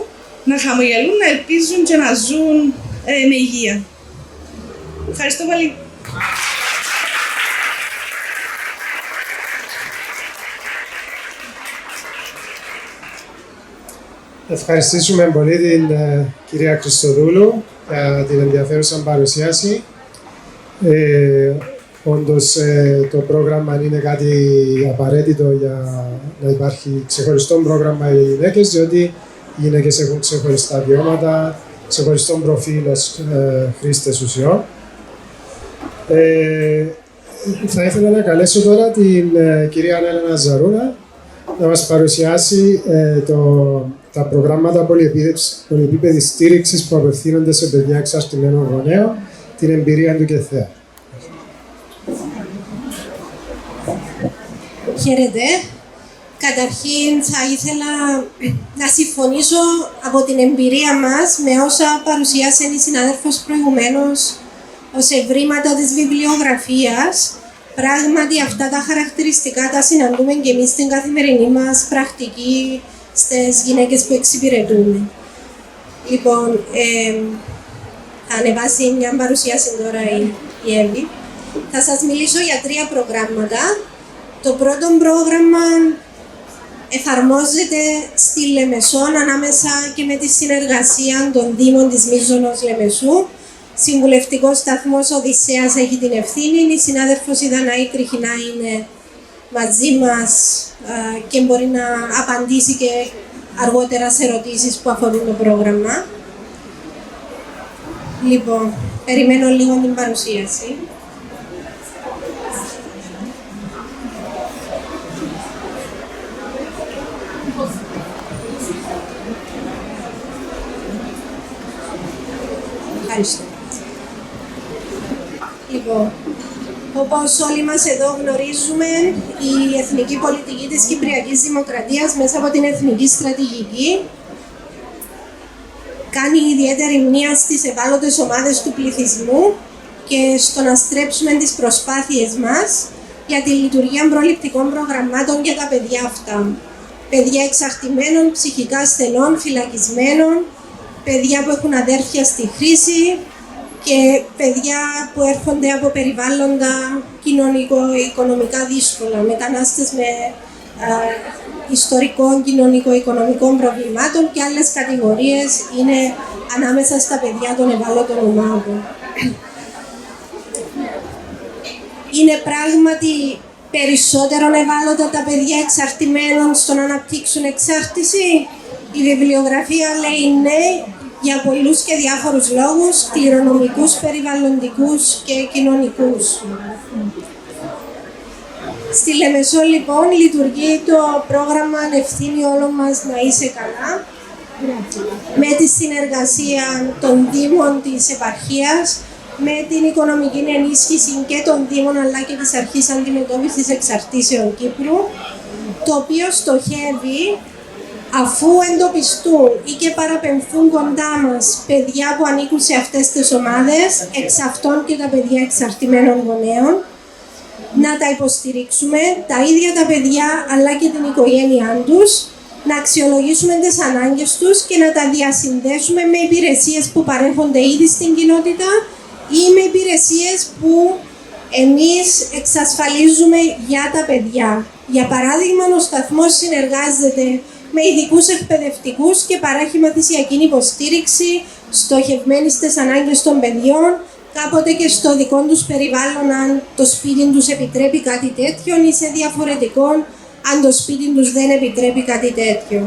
Speaker 10: να χαμογελούν, να ελπίζουν και να ζουν με υγεία. Ευχαριστώ πολύ.
Speaker 1: Ευχαριστήσουμε πολύ την κυρία Χριστοδούλου για την ενδιαφέρουσα παρουσίαση. Όντως το πρόγραμμα είναι κάτι απαραίτητο για να υπάρχει ξεχωριστό πρόγραμμα για γυναίκες, διότι οι γυναίκες έχουν ξεχωριστά βιώματα, ξεχωριστό προφίλ ως χρήστες ουσιών. Θα ήθελα να καλέσω τώρα την κυρία Έλενα Ζαρούνα να μας παρουσιάσει τα προγράμματα πολυεπίπεδης στήριξης που απευθύνονται σε παιδιά εξαρτημένων γονέων, την εμπειρία του και θέα.
Speaker 11: Χαίρετε. Καταρχήν θα ήθελα να συμφωνήσω από την εμπειρία μας με όσα παρουσίασε η συνάδελφος προηγουμένως ως ευρήματα της βιβλιογραφίας. Πράγματι αυτά τα χαρακτηριστικά τα συναντούμε και εμείς στην καθημερινή μας πρακτική στις γυναίκες που εξυπηρετούμε. Λοιπόν, θα ανεβάσει μια παρουσίαση τώρα η Εύη. Θα σας μιλήσω για 3 προγράμματα. Το πρώτο πρόγραμμα εφαρμόζεται στη Λεμεσόν ανάμεσα και με τη συνεργασία των Δήμων της Μίζωνος Λεμεσού. Συμβουλευτικός σταθμός Οδυσσέας έχει την ευθύνη. Η συνάδελφος η Δαναή Τριχινά είναι μαζί μας και μπορεί να απαντήσει και αργότερα σε ερωτήσεις που αφορούν το πρόγραμμα. Λοιπόν, περιμένω λίγο την παρουσίαση. Ευχαριστώ. Λοιπόν, Όπως όλοι μας εδώ γνωρίζουμε, η εθνική πολιτική της Κυπριακής Δημοκρατίας μέσα από την εθνική στρατηγική κάνει ιδιαίτερη μνήα στις ευάλωτες ομάδες του πληθυσμού και στο να στρέψουμε τις προσπάθειες μας για τη λειτουργία προληπτικών προγραμμάτων για τα παιδιά αυτά. Παιδιά εξαρτημένων, ψυχικά ασθενών, φυλακισμένων, παιδιά που έχουν αδέρφια στη χρήση και παιδιά που έρχονται από περιβάλλοντα κοινωνικο-οικονομικά δύσκολα, μετανάστες με ιστορικών κοινωνικο-οικονομικών προβλημάτων και άλλες κατηγορίες είναι ανάμεσα στα παιδιά των ευάλωτων ομάδων. Είναι πράγματι περισσότερο ευάλωτα τα παιδιά εξαρτημένων στο να αναπτύξουν εξάρτηση. Η βιβλιογραφία λέει ναι, για πολλούς και διάφορους λόγους, κληρονομικούς, περιβαλλοντικούς και κοινωνικούς. Στη Λεμεσό, λοιπόν, λειτουργεί το πρόγραμμα «Ευθύνη όλων μας να είσαι καλά» με τη συνεργασία των Δήμων της επαρχίας, με την οικονομική ενίσχυση και των Δήμων αλλά και της Αρχής Αντιμετώπισης Εξαρτήσεων Κύπρου, το οποίο στοχεύει, αφού εντοπιστούν ή και παραπεμφθούν κοντά μας παιδιά που ανήκουν σε αυτές τις ομάδες, εξ αυτών και τα παιδιά εξαρτημένων γονέων, να τα υποστηρίξουμε, τα ίδια τα παιδιά αλλά και την οικογένειά τους, να αξιολογήσουμε τις ανάγκες τους και να τα διασυνδέσουμε με υπηρεσίες που παρέχονται ήδη στην κοινότητα ή με υπηρεσίες που εμείς εξασφαλίζουμε για τα παιδιά. Για παράδειγμα, ο σταθμός συνεργάζεται με ειδικούς εκπαιδευτικούς και παρέχει μαθησιακή υποστήριξη στοχευμένη στις ανάγκες των παιδιών, κάποτε και στο δικό τους περιβάλλον, αν το σπίτι τους επιτρέπει κάτι τέτοιο, ή σε διαφορετικό, αν το σπίτι τους δεν επιτρέπει κάτι τέτοιο.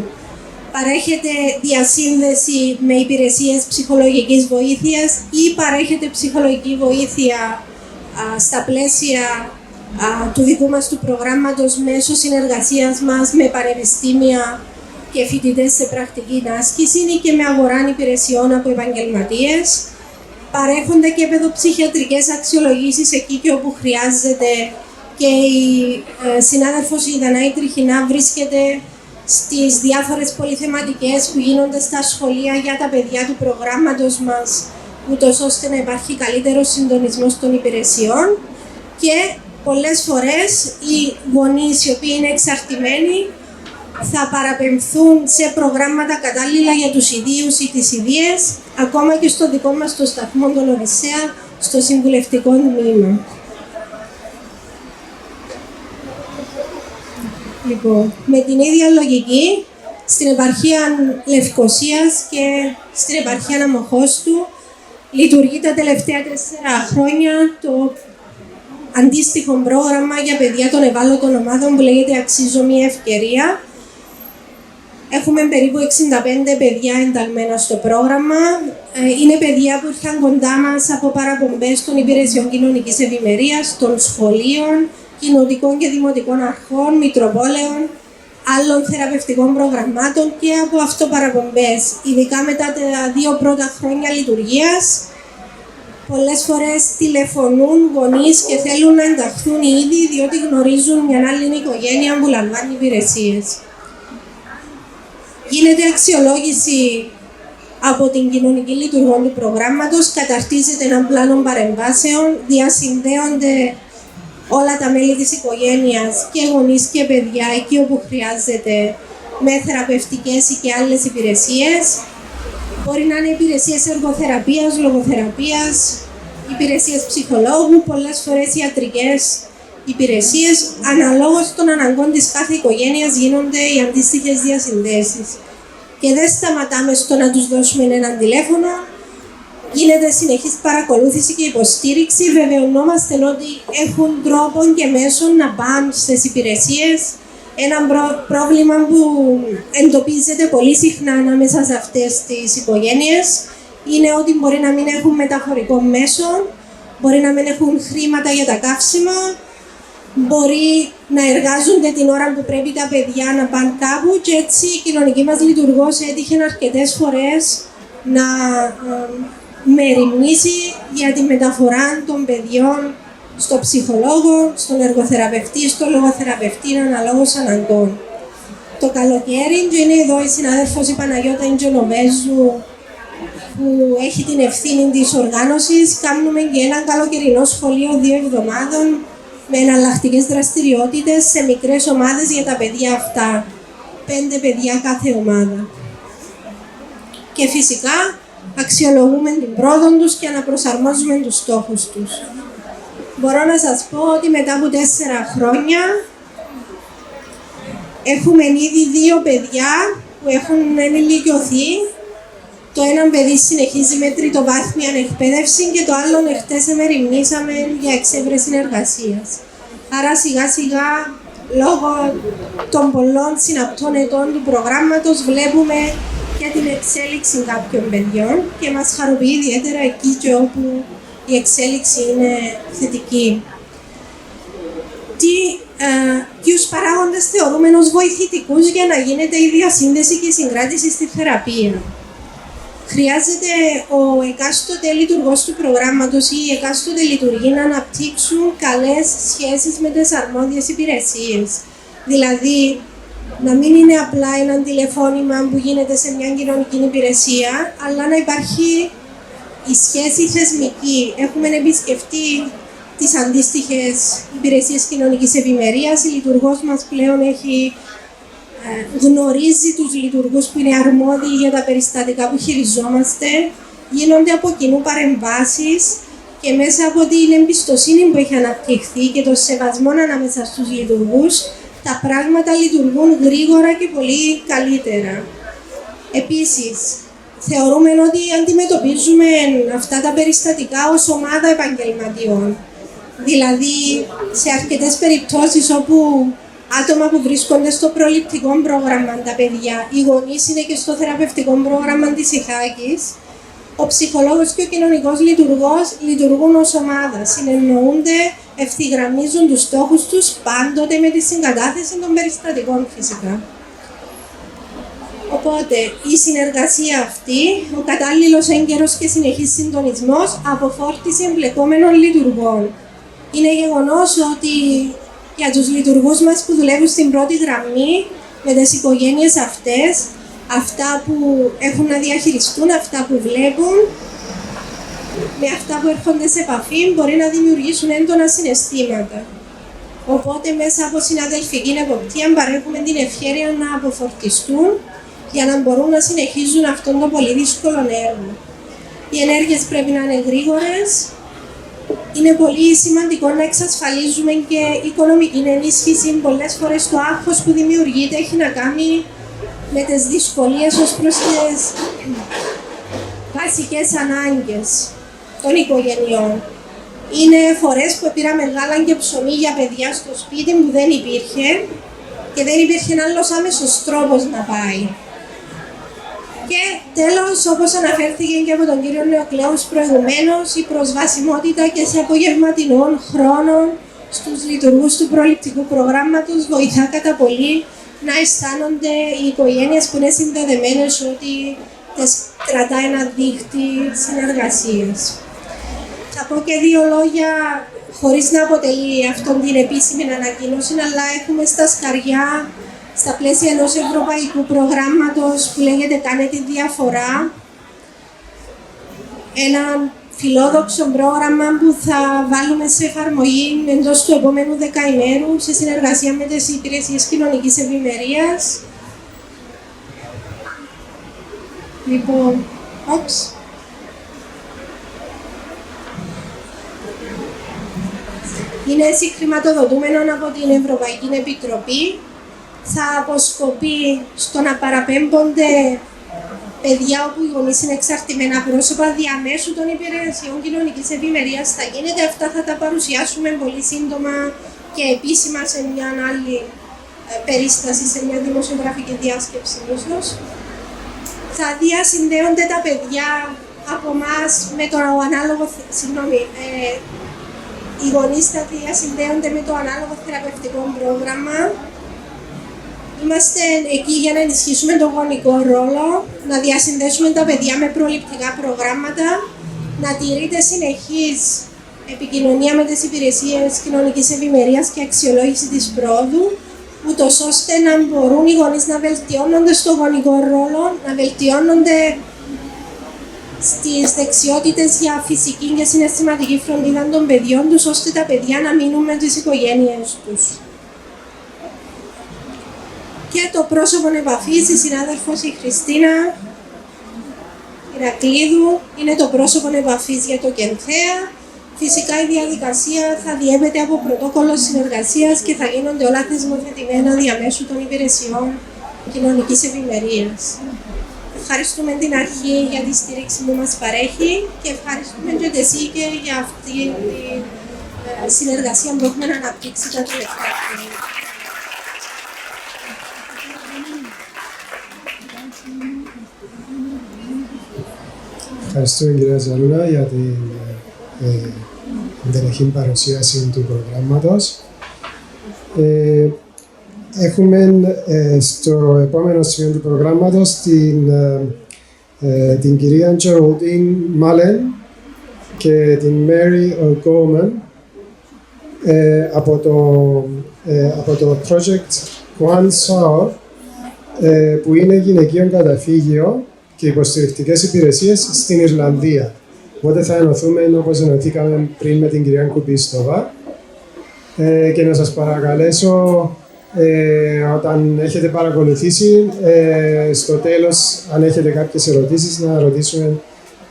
Speaker 11: Παρέχεται διασύνδεση με υπηρεσίες ψυχολογικής βοήθειας ή παρέχεται ψυχολογική βοήθεια στα πλαίσια του δικού μας του προγράμματος μέσω συνεργασίας μας με πανεπιστήμια και φοιτητές σε πρακτική άσκηση ή και με αγορά υπηρεσιών από επαγγελματίες. Παρέχονται και παιδοψυχιατρικές αξιολογήσεις εκεί και όπου χρειάζεται και η συνάδελφος η Δανάη Τριχινά βρίσκεται στις διάφορες πολυθεματικές που γίνονται στα σχολεία για τα παιδιά του προγράμματος μας, ούτως ώστε να υπάρχει καλύτερος συντονισμός των υπηρεσιών και πολλές φορές οι γονείς οι οποίοι είναι εξαρτημένοι θα παραπεμφθούν σε προγράμματα κατάλληλα για τους ιδίους ή τις ιδίες, ακόμα και στο δικό μας το σταθμό των Οδυσσέα, στο συμβουλευτικό τμήμα. Λοιπόν, με την ίδια λογική, στην επαρχία Λευκωσίας και στην επαρχία Αμοχώστου λειτουργεί τα τελευταία 4 χρόνια το αντίστοιχο πρόγραμμα για παιδιά των ευάλωτων ομάδων που λέγεται «Αξίζω μια ευκαιρία». Έχουμε περίπου 65 παιδιά ενταγμένα στο πρόγραμμα. Είναι παιδιά που ήρθαν κοντά μας από παραπομπές των υπηρεσιών κοινωνικής ευημερίας, των σχολείων, κοινοτικών και δημοτικών αρχών, μητροπόλεων, άλλων θεραπευτικών προγραμμάτων και από αυτοπαραπομπές. Ειδικά μετά τα 2 πρώτα χρόνια λειτουργίας, πολλές φορές τηλεφωνούν γονείς και θέλουν να ενταχθούν ήδη διότι γνωρίζουν μια άλλη οικογένεια που λαμβάνει υπηρεσίες. Γίνεται αξιολόγηση από την κοινωνική λειτουργία του προγράμματος, καταρτίζεται ένα πλάνο παρεμβάσεων, διασυνδέονται όλα τα μέλη της οικογένειας και γονείς και παιδιά εκεί όπου χρειάζεται με θεραπευτικές ή και άλλες υπηρεσίες. Μπορεί να είναι υπηρεσίες εργοθεραπείας, λογοθεραπείας, υπηρεσίες ψυχολόγου, πολλές φορές ιατρικές υπηρεσίες. Αναλόγως των αναγκών της κάθε οικογένειας γίνονται οι αντίστοιχες διασυνδέσεις. Και δεν σταματάμε στο να τους δώσουμε έναν τηλέφωνο. Γίνεται συνεχής παρακολούθηση και υποστήριξη. Βεβαιωνόμαστε ότι έχουν τρόπο και μέσο να πάνε στις υπηρεσίες. Ένα πρόβλημα που εντοπίζεται πολύ συχνά ανάμεσα σε αυτές τις οικογένειες είναι ότι μπορεί να μην έχουν μεταφορικό μέσο, μπορεί να μην έχουν χρήματα για τα καύσιμα, μπορεί να εργάζονται την ώρα που πρέπει τα παιδιά να πάνε κάπου και έτσι η κοινωνική μας λειτουργός έτυχε αρκετές φορές να μεριμνήσει για τη μεταφορά των παιδιών στο ψυχολόγο, στον εργοθεραπευτή, στον λογοθεραπευτή, αναλόγως αναγκών. Το καλοκαίρι, και είναι εδώ η συνάδελφος η Παναγιώτα Ιτζονοβέζου, που έχει την ευθύνη της οργάνωσης, κάνουμε και ένα καλοκαιρινό σχολείο 2 εβδομάδων με εναλλακτικές δραστηριότητες σε μικρές ομάδες για τα παιδιά αυτά. 5 παιδιά κάθε ομάδα. Και φυσικά αξιολογούμε την πρόοδο τους και αναπροσαρμόζουμε τους στόχους τους. Μπορώ να σας πω ότι μετά από 4 χρόνια έχουμε ήδη 2 παιδιά που έχουν ενηλικιωθεί. Το ένα παιδί συνεχίζει με τριτοβάθμια εκπαίδευση και το άλλο εχθές εμεριμνήσαμε για εξέβρεση εργασίας. Άρα σιγά σιγά, λόγω των πολλών συναπτών ετών του προγράμματος, βλέπουμε και την εξέλιξη κάποιων παιδιών και μας χαροποιεί ιδιαίτερα εκεί και όπου η εξέλιξη είναι θετική. Ποιους παράγοντες θεωρούμε ως βοηθητικούς για να γίνεται η διασύνδεση και η συγκράτηση στη θεραπεία? Χρειάζεται ο εκάστοτε λειτουργός του προγράμματος ή η εκάστοτε λειτουργοί να αναπτύξουν καλές σχέσεις με τις αρμόδιες υπηρεσίες. Δηλαδή, να μην είναι απλά ένα τηλεφώνημα που γίνεται σε μια κοινωνική υπηρεσία, αλλά να υπάρχει η σχέση θεσμική. Έχουμε επισκεφτεί τις αντίστοιχες υπηρεσίες κοινωνικής ευημερίας. Η λειτουργός μας πλέον γνωρίζει τους λειτουργούς που είναι αρμόδιοι για τα περιστατικά που χειριζόμαστε. Γίνονται από κοινού παρεμβάσεις και μέσα από την εμπιστοσύνη που έχει αναπτυχθεί και το σεβασμό ανάμεσα στους λειτουργούς, τα πράγματα λειτουργούν γρήγορα και πολύ καλύτερα. Επίσης, θεωρούμε ότι αντιμετωπίζουμε αυτά τα περιστατικά ως ομάδα επαγγελματιών. Δηλαδή, σε αρκετές περιπτώσεις όπου άτομα που βρίσκονται στο προληπτικό πρόγραμμα, τα παιδιά, οι γονείς είναι και στο θεραπευτικό πρόγραμμα της Ιχάκης, ο ψυχολόγος και ο κοινωνικός λειτουργός λειτουργούν ως ομάδα, συνεννοούνται, ευθυγραμμίζουν τους στόχους τους πάντοτε με τη συγκατάθεση των περιστατικών φυσικά. Οπότε, η συνεργασία αυτή, ο κατάλληλος έγκαιρος και συνεχής συντονισμός, αποφόρτιση εμπλεκόμενων λειτουργών. Είναι γεγονός ότι για τους λειτουργούς μας που δουλεύουν στην πρώτη γραμμή, με τις οικογένειες αυτές, αυτά που έχουν να διαχειριστούν, αυτά που βλέπουν, με αυτά που έρχονται σε επαφή, μπορεί να δημιουργήσουν έντονα συναισθήματα. Οπότε, μέσα από συναδελφική εποπτεία, παρέχουμε την ευχέρεια να αποφορτιστούν για να μπορούν να συνεχίζουν αυτόν τον πολύ δύσκολο έργο. Οι ενέργειες πρέπει να είναι γρήγορες. Είναι πολύ σημαντικό να εξασφαλίζουμε και οικονομική ενίσχυση. Πολλές φορές το άγχος που δημιουργείται έχει να κάνει με τις δυσκολίες ως προς τις βασικές ανάγκες των οικογενειών. Είναι φορές που πήραμε γάλα και ψωμί για παιδιά στο σπίτι που δεν υπήρχε και δεν υπήρχε άλλος άμεσος τρόπος να πάει. Και τέλος, όπως αναφέρθηκε και από τον κύριο Νεοκλέους προηγουμένως, η προσβασιμότητα και σε απογευματινών χρόνων στους λειτουργούς του προληπτικού προγράμματος βοηθά κατά πολύ να αισθάνονται οι οικογένειες που είναι συνδεδεμένες ότι τις κρατάει ένα δίχτυ συνεργασίας. Θα πω και 2 λόγια, χωρίς να αποτελεί αυτόν την επίσημη ανακοίνωση, αλλά έχουμε στα σκαριά, στα πλαίσια ενός ευρωπαϊκού προγράμματος που λέγεται «Κάνε τη διαφορά», ένα φιλόδοξο πρόγραμμα που θα βάλουμε σε εφαρμογή εντός του επόμενου δεκαημέρου σε συνεργασία με τις υπηρεσίες κοινωνικής ευημερίας. Λοιπόν, είναι συγχρηματοδοτούμενο από την Ευρωπαϊκή Επιτροπή. Θα αποσκοπεί στο να παραπέμπονται παιδιά όπου οι γονείς είναι εξαρτημένα πρόσωπα διαμέσου των υπηρεσιών κοινωνικής ευημερίας. Θα γίνεται αυτά, θα τα παρουσιάσουμε πολύ σύντομα και επίσημα σε μια άλλη περίσταση, σε μια δημοσιογραφική διάσκεψη ίσως. Θα διασυνδέονται τα παιδιά από εμάς με το ανάλογο, οι γονείς θα διασυνδέονται με το ανάλογο θεραπευτικό πρόγραμμα. Είμαστε εκεί για να ενισχύσουμε τον γονικό ρόλο, να διασυνδέσουμε τα παιδιά με προληπτικά προγράμματα, να τηρείται συνεχής επικοινωνία με τις υπηρεσίες κοινωνικής ευημερίας και αξιολόγηση της πρόοδου, ούτως ώστε να μπορούν οι γονείς να βελτιώνονται στο γονικό ρόλο, να βελτιώνονται στις δεξιότητες για φυσική και συναισθηματική φροντίδα των παιδιών τους, ώστε τα παιδιά να μείνουν με τις οικογένειες τους. Και το πρόσωπο επαφής, η συνάδελφος η Χριστίνα Ηρακλήδου, είναι το πρόσωπο επαφής για το ΚΕΝΘΕΑ. Φυσικά η διαδικασία θα διέπεται από πρωτόκολλο συνεργασίας και θα γίνονται όλα θεσμοθετημένα διαμέσου των υπηρεσιών κοινωνικής ευημερίας. Ευχαριστούμε την αρχή για τη στήριξη που μας παρέχει και ευχαριστούμε και εσύ και για αυτή τη συνεργασία που έχουμε αναπτύξει τα τελευταία χρόνια.
Speaker 1: Ευχαριστούμε κυρία Ζαλούνα για την ενδελεχή παρουσίαση του προγράμματος. Έχουμε στο επόμενο σημείο του προγράμματος την κυρία Geraldine Mullen και την Mary O'Gorman από το project One Sour, που είναι γυναικείο καταφύγιο και υποστηρικτικές υπηρεσίες στην Ιρλανδία. Οπότε θα ενωθούμε όπως ενωθήκαμε πριν με την κυρία Κουπίστοβα και να σας παρακαλέσω όταν έχετε παρακολουθήσει στο τέλος, αν έχετε κάποιες ερωτήσεις, να ρωτήσουμε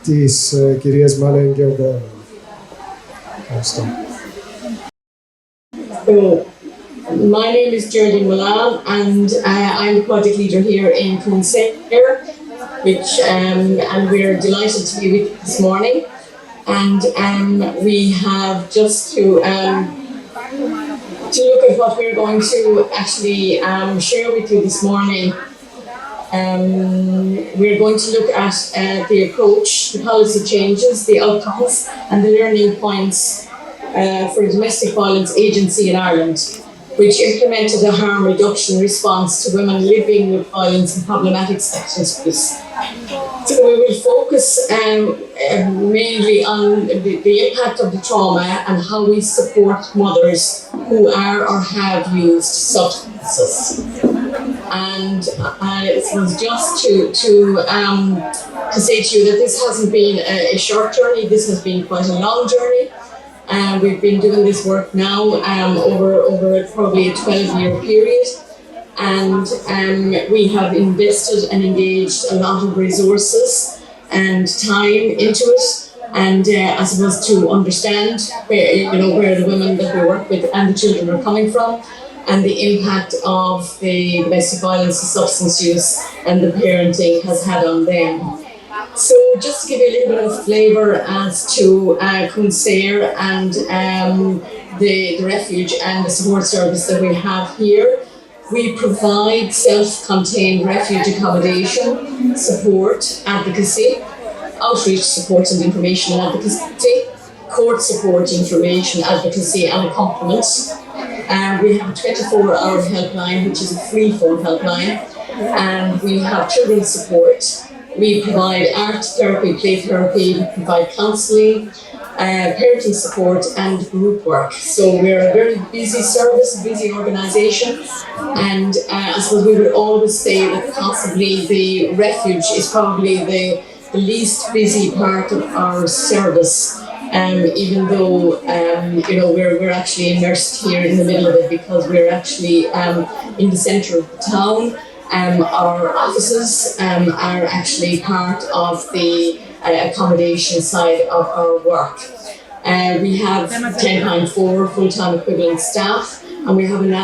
Speaker 1: τις κυρίες Μάλεν και Ογκόρν. Ευχαριστώ.
Speaker 12: My name is Geraldine Mullan and I'm the project leader here in Clonsair, and we're delighted to be with you this morning. And we have just to look at what we're going to actually share with you this morning. We're going to look at the approach, the policy changes, the outcomes and the learning points for the Domestic Violence Agency in Ireland, which implemented a harm reduction response to women living with violence and problematic sexual abuse. So we will focus mainly on the impact of the trauma and how we support mothers who are or have used substances. And it was just to say to you that this hasn't been a short journey, this has been quite a long journey. We've been doing this work now over probably a 12-year period, and we have invested and engaged a lot of resources and time into it, and I suppose to understand where the women that we work with and the children are coming from, and the impact of the domestic violence and substance use and the parenting has had on them. So just to give you a little bit of flavour as to Clonsair and the refuge and the support service that we have here. We provide self-contained refuge accommodation, support, advocacy, outreach support and information advocacy, court support, information advocacy and accompaniment. We have a 24-hour helpline, which is a free phone helpline, and we have children's support. We provide art therapy, play therapy, we provide counselling, parenting support and group work. So we're a very busy service, busy organisation, and I suppose we would always say that possibly the refuge is probably the least busy part of our service, even though we're actually immersed here in the middle of it because we're actually in the centre of the town. Our offices are actually part of the accommodation side of our work. We have 10.4 full-time equivalent staff, and we have an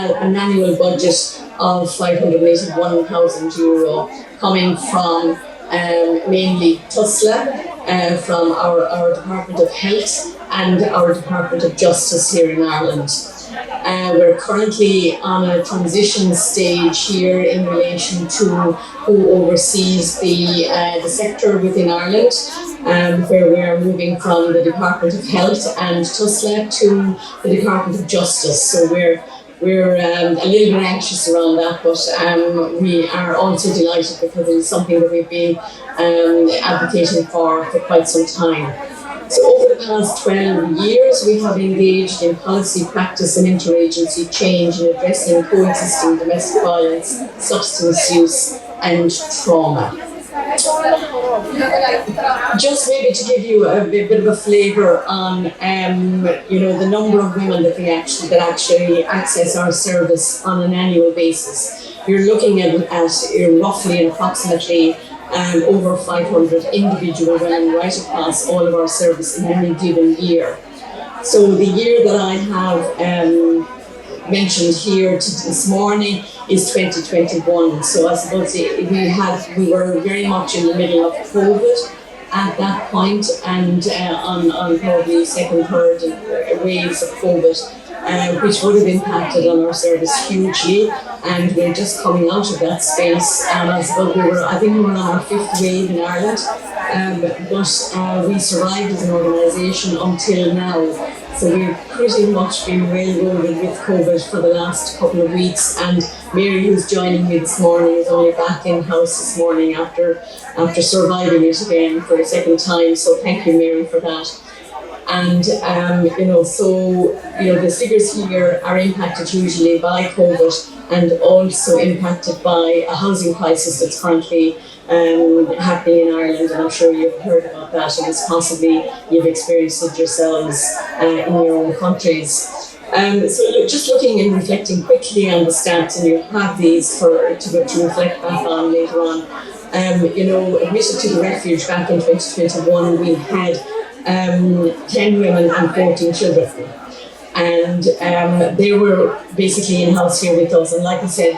Speaker 12: annual budget of €581,000 coming from mainly TUSLA, from our Department of Health and our Department of Justice here in Ireland. We're currently on a transition stage here in relation to who oversees the sector within Ireland, where we are moving from the Department of Health and TUSLA to the Department of Justice. So we're a little bit anxious around that, but we are also delighted because it is something that we've been advocating for quite some time. So over the past 12 years, we have engaged in policy, practice and interagency change in addressing coexisting domestic violence, substance use and trauma. Just maybe to give you a bit of a flavour on, the number of women that actually access our service on an annual basis. You're looking at roughly and approximately over 500 individual women right across all of our service in any given year. So the year that I have mentioned here this morning is 2021. So I suppose we were very much in the middle of COVID at that point, and on probably second, third waves of COVID, which would have impacted on our service hugely. And we're just coming out of that space. And I suppose I think we were on our fifth wave in Ireland, but we survived as an organisation until now. So we've pretty much been railroaded with COVID for the last couple of weeks, and Mary, who's joining me this morning, is only back in-house this morning after surviving it again for a second time. So thank you, Mary, for that. And the figures here are impacted hugely by COVID and also impacted by a housing crisis that's currently happening in Ireland, and I'm sure you've heard about that, and it's possibly you've experienced it yourselves in your own countries. So just looking and reflecting quickly on the stats, and you have these to reflect back on later on. Admitted to the refuge back in 2021, we had 10 women and 14 children. And they were basically in-house here with us. And like I said,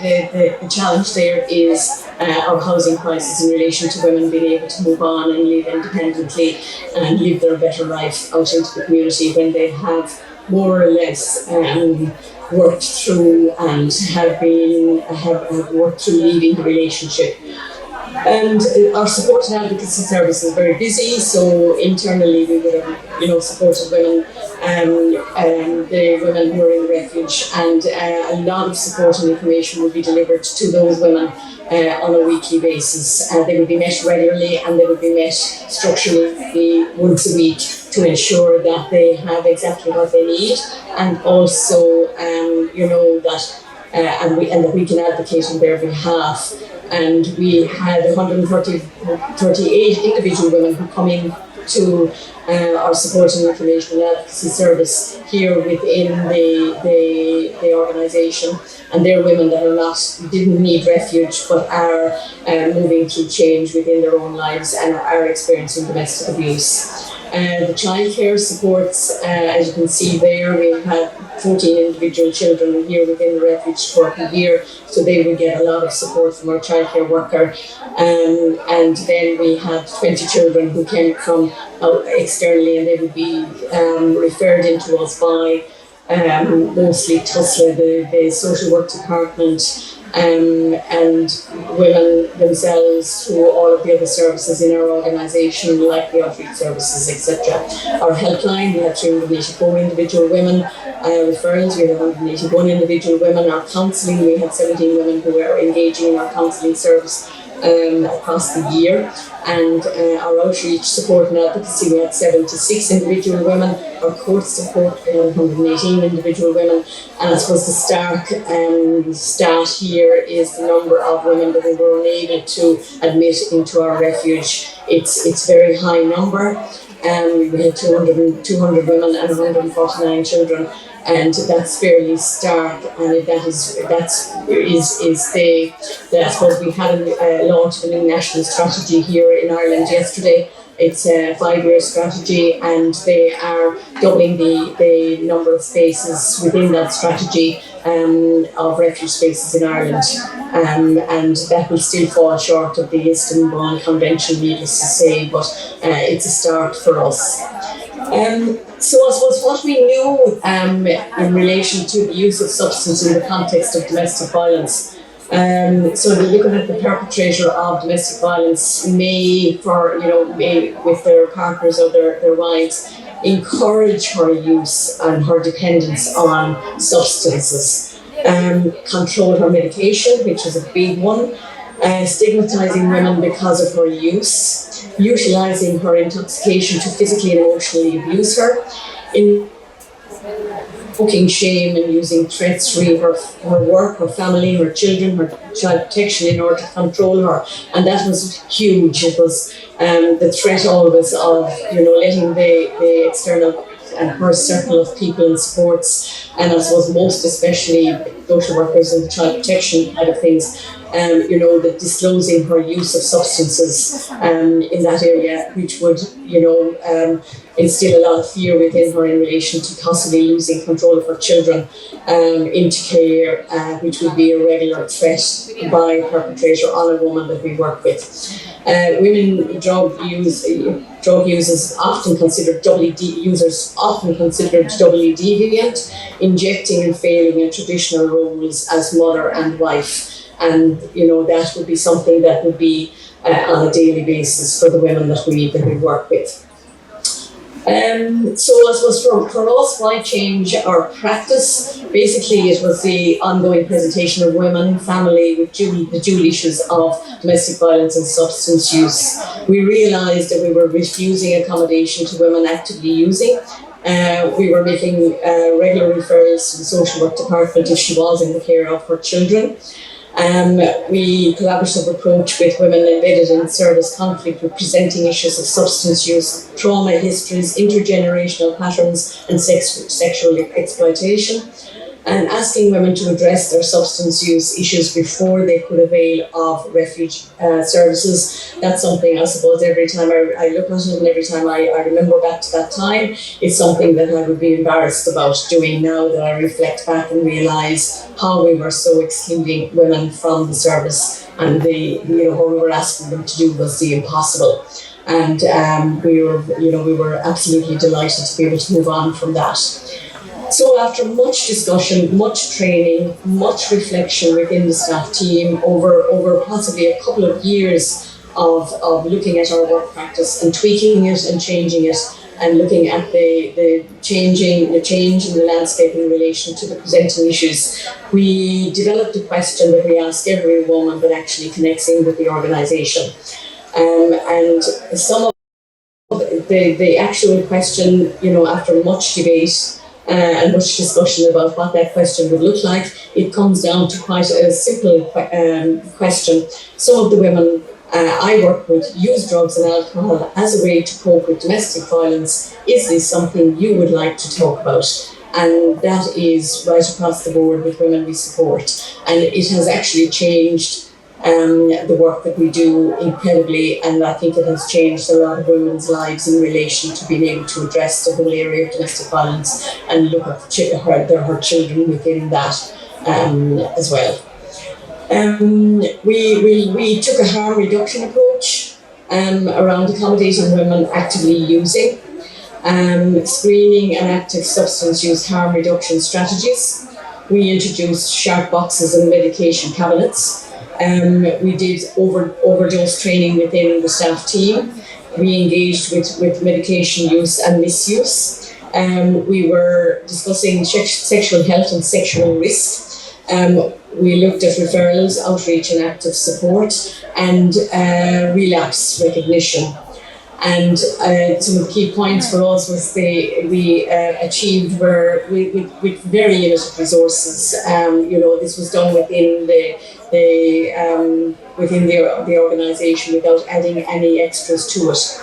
Speaker 12: the challenge there is our housing crisis in relation to women being able to move on and live independently and live their better life out into the community when they have more or less worked through and have worked through leaving the relationship. And our support and advocacy service is very busy, so internally we would have, supported women, the women who are in refuge, and a lot of support and information would be delivered to those women on a weekly basis. They would be met regularly, and they would be met structurally once a week to ensure that they have exactly what they need, and also, that we can advocate on their behalf. And we had 138 individual women who come in to our support and information and advocacy service here within the organisation, and they're women that didn't need refuge but are moving through change within their own lives and are experiencing domestic abuse. The childcare supports, as you can see there, we had 14 individual children here within the refuge for a year, so they would get a lot of support from our childcare worker. And then we had 20 children who came from externally, and they would be referred into us by mostly TUSLA, the social work department, and women themselves through all of the other services in our organisation, like the outreach services, etc. Our helpline, we have 384 individual women referrals, we have 181 individual women. Our counselling, we had 17 women who were engaging in our counselling service across the year. And our outreach support and advocacy, we had 76 individual women. Our court support, 118 individual women. And I suppose the stark stat here is the number of women that we were unable to admit into our refuge. It's a very high number. We had 200 women and 149 children. And that's fairly stark, and I suppose we had a launch of a new national strategy here in Ireland yesterday. It's a 5-year strategy, and they are doubling the number of spaces within that strategy of refuge spaces in Ireland, and that will still fall short of the Istanbul Convention, needless to say, but it's a start for us. So I suppose what we knew in relation to the use of substance in the context of domestic violence. So we're looking at the perpetrator of domestic violence may with their partners or their wives encourage her use and her dependence on substances, control her medication, which is a big one. stigmatizing women because of her use, utilizing her intoxication to physically and emotionally abuse her, invoking shame and using threats to her work, her family, her children, her child protection in order to control her. And that was huge. It was the threat always of, letting the external and her circle of people and supports, and I suppose most especially social workers and the child protection side of things, the disclosing her use of substances in that area, which would, instill a lot of fear within her in relation to possibly losing control of her children into care, which would be a regular threat by a perpetrator on a woman that we work with. Women drug users often considered doubly deviant, injecting and failing in traditional roles as mother and wife. And that would be something that would be on a daily basis for the women that we work with. So I suppose for us, why change our practice? Basically, it was the ongoing presentation of women, family with the dual issues of domestic violence and substance use. We realised that we were refusing accommodation to women actively using. We were making regular referrals to the social work department if she was in the care of her children. We collaborative approach with women embedded in service conflict with presenting issues of substance use, trauma histories, intergenerational patterns and sexual exploitation, and asking women to address their substance use issues before they could avail of refuge services. That's something I suppose every time I look at it and every time I remember back to that time, it's something that I would be embarrassed about doing now that I reflect back and realise how we were so excluding women from the service, and what we were asking them to do was the impossible. And we were absolutely delighted to be able to move on from that. So after much discussion, much training, much reflection within the staff team over possibly a couple of years of looking at our work practice and tweaking it and changing it, and looking at the change in the landscape in relation to the presenting issues, we developed a question that we ask every woman that actually connects in with the organisation. And some of the actual question, after much debate, and much discussion about what that question would look like, it comes down to quite a simple question. Some of the women I work with use drugs and alcohol as a way to cope with domestic violence. Is this something you would like to talk about? And that is right across the board with women we support. And it has actually changed the work that we do incredibly, and I think it has changed a lot of women's lives in relation to being able to address the whole area of domestic violence and look at her children within that as well. We took a harm reduction approach around accommodating women actively using, screening and active substance use harm reduction strategies. We introduced sharp boxes and medication cabinets. We did overdose training within the staff team. We engaged with medication use and misuse. We were discussing sexual health and sexual risk. We looked at referrals, outreach and active support, and relapse recognition. And some of the key points for us was we achieved with very limited resources. This was done within the organisation without adding any extras to it.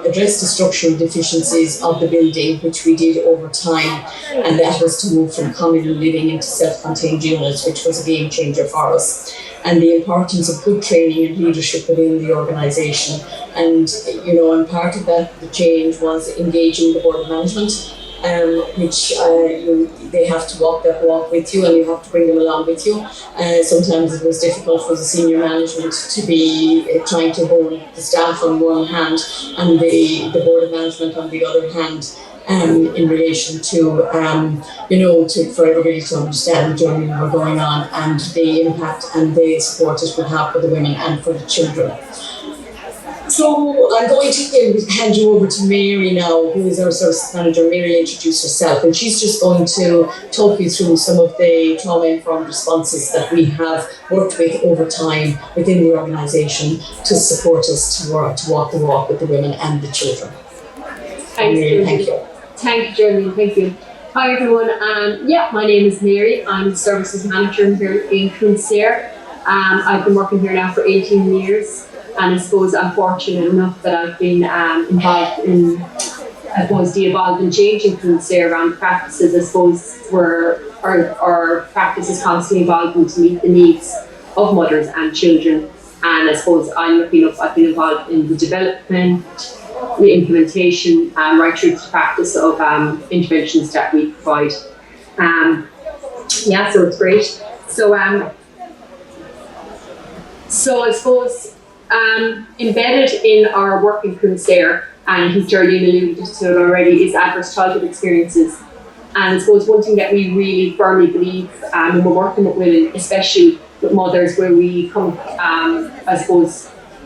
Speaker 12: Address the structural deficiencies of the building, which we did over time, and that was to move from communal living into self-contained units, which was a game changer for us. And the importance of good training and leadership within the organisation. And part of that, the change was engaging the board of management, which they have to walk that walk with you, and you have to bring them along with you. Sometimes it was difficult for the senior management to be trying to hold the staff on one hand and the board of management on the other hand, in relation to for everybody to understand the journey we were going on and the impact and the support it would have for the women and for the children. So I'm going to hand you over to Mary now, who is our service manager. Mary will introduce herself, and she's just going to talk you through some of the trauma-informed responses that we have worked with over time within the organisation to support us to walk the walk with the women and the children.
Speaker 13: Thanks,
Speaker 12: Mary, thank you.
Speaker 13: Thank you, Jeremy. Thank you. Hi, everyone. My name is Mary. I'm the services manager here in Clonsair. I've been working here now for 18 years. And I suppose I'm fortunate enough that I've been involved in, the evolve and changing Clonsair around practices. I suppose where our practice is constantly evolving to meet the needs of mothers and children. And I suppose I've been involved in the development, the implementation, right through to the practice of interventions that we provide. So it's great. So I suppose embedded in our work in Clonsair, and I think Geraldine alluded to it already, is adverse childhood experiences. And I suppose one thing that we really firmly believe when we're working with women, especially with mothers, where we come,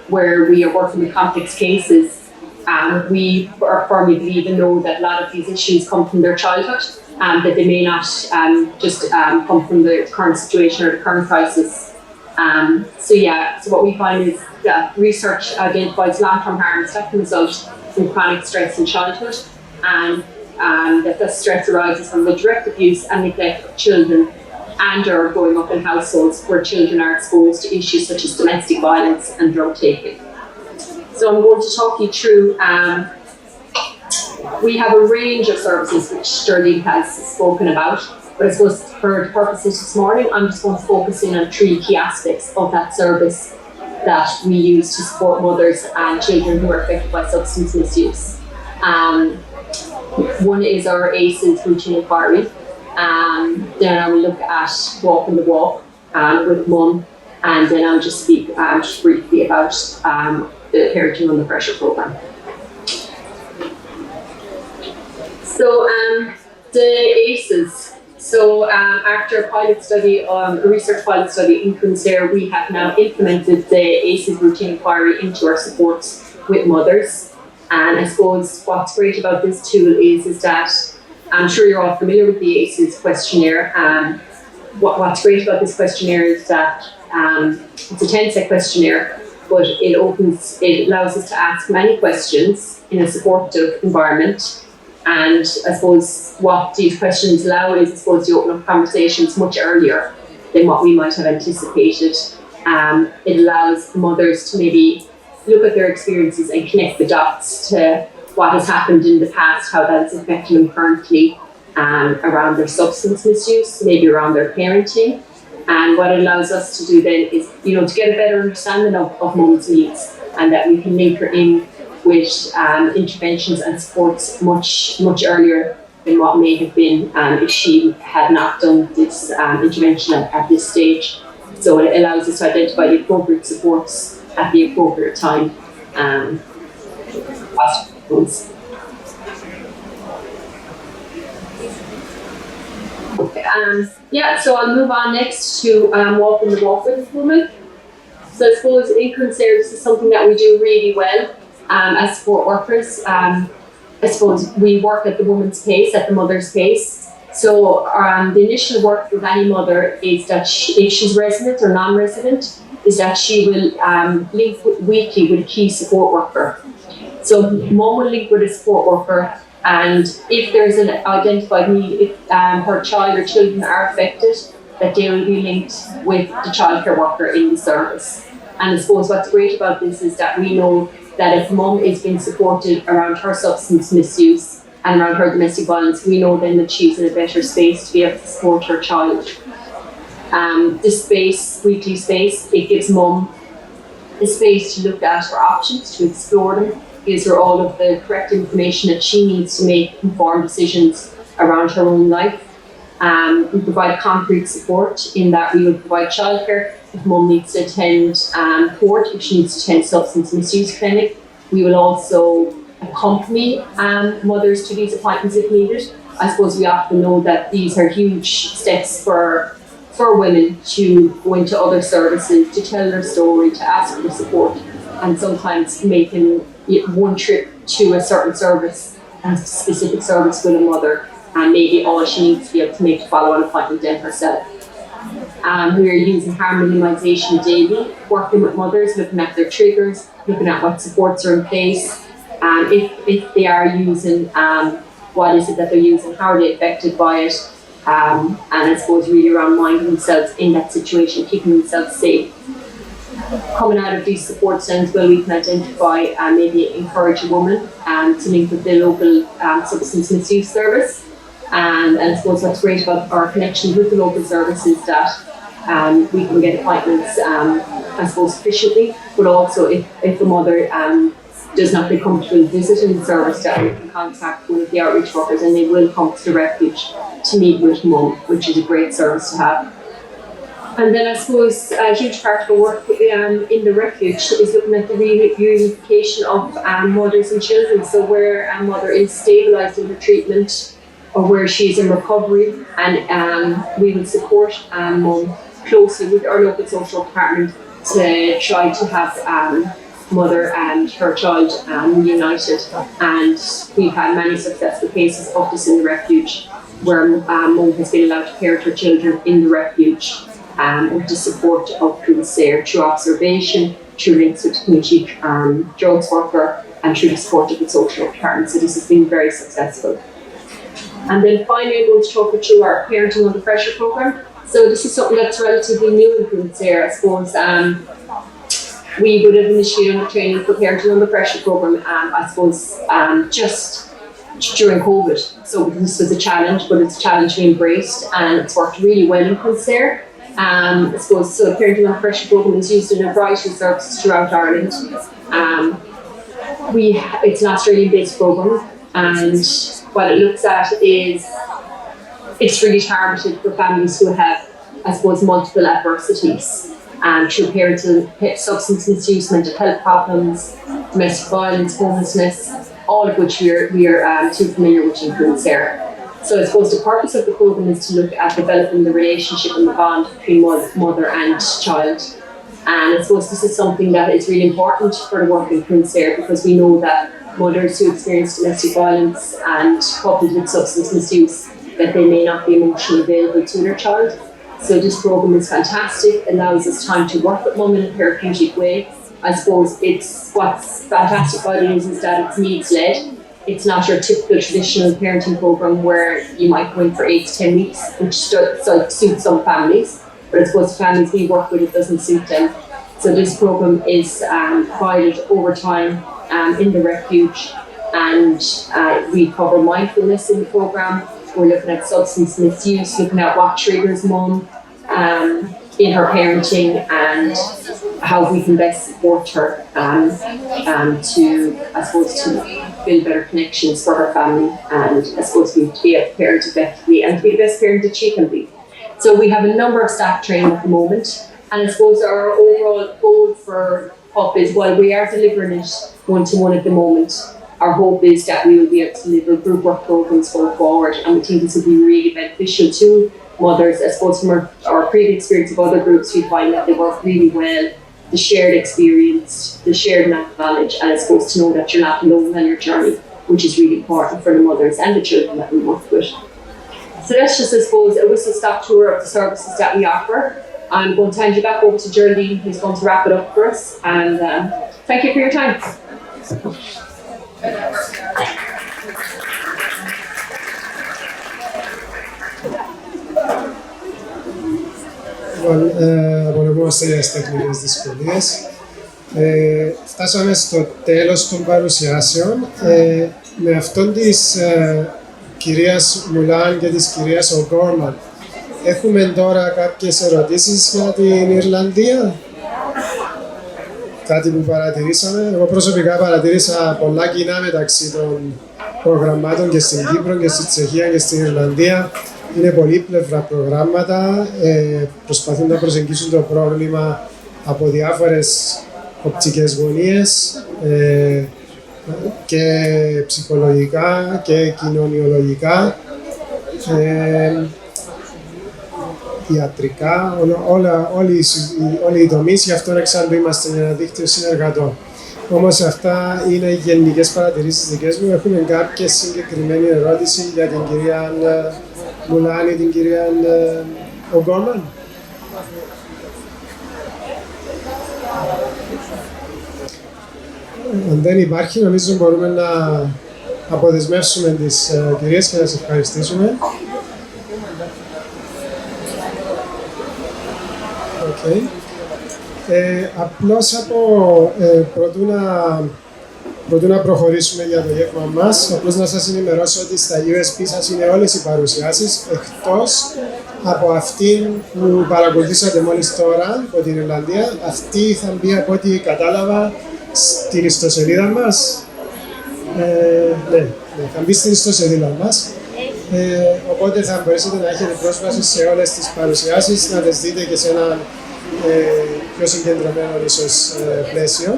Speaker 13: where we are working with complex cases, we firmly believe and know that a lot of these issues come from their childhood, that they may not just come from the current situation or the current crisis. So what we find is that research identifies long-term harms that can result from chronic stress in childhood, and that the stress arises from the direct abuse and neglect of children and or growing up in households where children are exposed to issues such as domestic violence and drug taking. So I'm going to talk you through, we have a range of services which Sterling has spoken about, but I suppose for the purposes this morning, I'm just going to focus in on 3 key aspects of that service that we use to support mothers and children who are affected by substance misuse. One is our ACEs routine inquiry. Then I will look at walking the walk with mum, and then I'll just speak just briefly about the Parenting Under Pressure programme. So the ACEs. So after a pilot study, a research pilot study in Clonsair, we have now implemented the ACEs routine inquiry into our supports with mothers. And I suppose what's great about this tool is that I'm sure you're all familiar with the ACEs questionnaire. What's great about this questionnaire is that it's a 10-set questionnaire, but it allows us to ask many questions in a supportive environment. And I suppose what these questions allow is, to open up conversations much earlier than what we might have anticipated. It allows mothers to maybe look at their experiences and connect the dots to what has happened in the past, how that is affecting them currently, around their substance misuse, maybe around their parenting. And what it allows us to do then is, to get a better understanding of mum's needs, and that we can link her in with interventions and supports much earlier than what may have been if she had not done this intervention at this stage. So it allows us to identify the appropriate supports at the appropriate time. So I'll move on next to walking the walk with a woman. So I suppose in Clonsair, this is something that we do really well. As support workers, I suppose we work at the woman's pace, at the mother's pace. So the initial work with any mother is that if she's resident or non-resident, is that she will link weekly with a key support worker. So mum will link with a support worker, and if there's an identified need, if her child or children are affected, that they will be linked with the childcare worker in the service. And I suppose what's great about this is that we know that if mum is being supported around her substance misuse and around her domestic violence, we know then that she's in a better space to be able to support her child. This space, weekly space, it gives mum a space to look at her options, to explore them, gives her all of the correct information that she needs to make informed decisions around her own life. We provide concrete support in that we will provide childcare if mum needs to attend court, if she needs to attend substance misuse clinic. We will also accompany mothers to these appointments if needed. I suppose we often know that these are huge steps for women to go into other services, to tell their story, to ask for support. and sometimes making one trip to a certain service, a specific service with a mother, and maybe all she needs to be able to make to follow an appointment then herself. We are using harm minimisation daily, working with mothers, looking at their triggers, looking at what supports are in place, if they are using, what is it that they're using, how are they affected by it, and I suppose really around minding themselves in that situation, keeping themselves safe. Coming out of these support centres, well, we can identify and maybe encourage a woman to link with the local substance misuse service. And I suppose what's great about our connection with the local service is that we can get appointments, I suppose, efficiently, but also if the mother does not feel comfortable visiting the service, that we can contact one of the outreach workers and they will come to the refuge to meet with mum, which is a great service to have. And then I suppose a huge part of our work in the refuge is looking at the reunification of mothers and children. So where a mother is stabilised in her treatment or where she is in recovery, and we will support mum closely with our local social department to try to have mother and her child reunited. And we've had many successful cases of this in the refuge where mum has been allowed to parent her children in the refuge with the support of Cruiser through observation, through links with the community drugs worker, and through the support of the social department. So this has been very successful. And then finally, I'm going to talk you through our Parenting Under Pressure programme. So this is something that's relatively new in Cruiser, I suppose. We would have initiated a training for Parenting Under Pressure programme, I suppose, just during COVID. So this was a challenge, but it's a challenge we embraced, and it's worked really well in Cruiser. I suppose so. The Parenting Under Pressure programme is used in a variety of services throughout Ireland. It's an Australian-based programme, and what it looks at is it's really targeted for families who have, I suppose, multiple adversities, through parental, substance misuse, mental health problems, domestic violence, homelessness, all of which we are too familiar with in Cruiser. So I suppose the purpose of the programme is to look at developing the relationship and the bond between mother and child. And I suppose this is something that is really important for the work in Cruiser, because we know that mothers who experience domestic violence and coupled with substance misuse, that they may not be emotionally available to their child. So this programme is fantastic, allows us time to work with mum in a therapeutic way. I suppose what's fantastic about it is that it's needs-led. It's not your typical traditional parenting programme where you might go in for 8 to 10 weeks, which suits some families, but I suppose the families we work with, it doesn't suit them. So this programme is provided over time in the refuge, and we cover mindfulness in the programme. We're looking at substance misuse, looking at what triggers mum in her parenting and how we can best support her to build better connections for her family, and I suppose to be able to parent effectively and to be the best parent that she can be. So we have a number of staff training at the moment, and I suppose our overall goal for HUP is, while we are delivering it one-to-one at the moment, our hope is that we will be able to deliver group work programs going forward, and we think this will be really beneficial to mothers. I suppose from our previous experience of other groups, we find that they work really well. The shared experience, the shared knowledge, and I suppose to know that you're not alone on your journey, which is really important for the mothers and the children that we work with. So that's just, I suppose, a whistle-stop tour of the services that we offer. I'm going to hand you back over to Geraldine, who's going to wrap it up for us, and thank you for your time.
Speaker 1: Απολογούμαστε για τις τεχνικές δυσκολίες. Φτάσαμε στο τέλος των παρουσιάσεων. Με αυτόν της κυρίας Μουλάν και της κυρίας Ογκόρμαν, έχουμε τώρα κάποιες ερωτήσεις για την Ιρλανδία. Κάτι που παρατηρήσαμε. Εγώ προσωπικά παρατήρησα πολλά κοινά μεταξύ των προγραμμάτων και στην Κύπρο και στη Τσεχία και στην Ιρλανδία. Είναι πολύπλευρα προγράμματα, προσπαθούν να προσεγγίσουν το πρόβλημα από διάφορες οπτικές γωνίες, και ψυχολογικά και κοινωνιολογικά, ιατρικά, όλοι οι τομείς, γι' αυτό εξάλλου είμαστε ένα δίκτυο συνεργατών. Όμως αυτά είναι γενικές παρατηρήσεις δικές μου. Έχουμε κάποια συγκεκριμένη ερώτηση για την κυρία Μουλάνη, την κυρία Ογκόμαν. Αν δεν υπάρχει, νομίζω μπορούμε να αποδεσμεύσουμε τις κυρίες και να σας ευχαριστήσουμε. Okay. Απλώς προτού να προχωρήσουμε για το γεύμα μας, απλώς να σας ενημερώσω ότι στα USB σας είναι όλες οι παρουσιάσεις, εκτός από αυτήν που παρακολουθήσατε μόλις τώρα από την Ιρλανδία. Αυτή θα μπει, από ό,τι κατάλαβα, στην ιστοσελίδα μας. Ναι, θα μπει στην ιστοσελίδα μας. Οπότε θα μπορέσετε να έχετε πρόσβαση σε όλες τις παρουσιάσεις, να τις δείτε και σε ένα πιο συγκεντρωμένο ίσως πλαίσιο.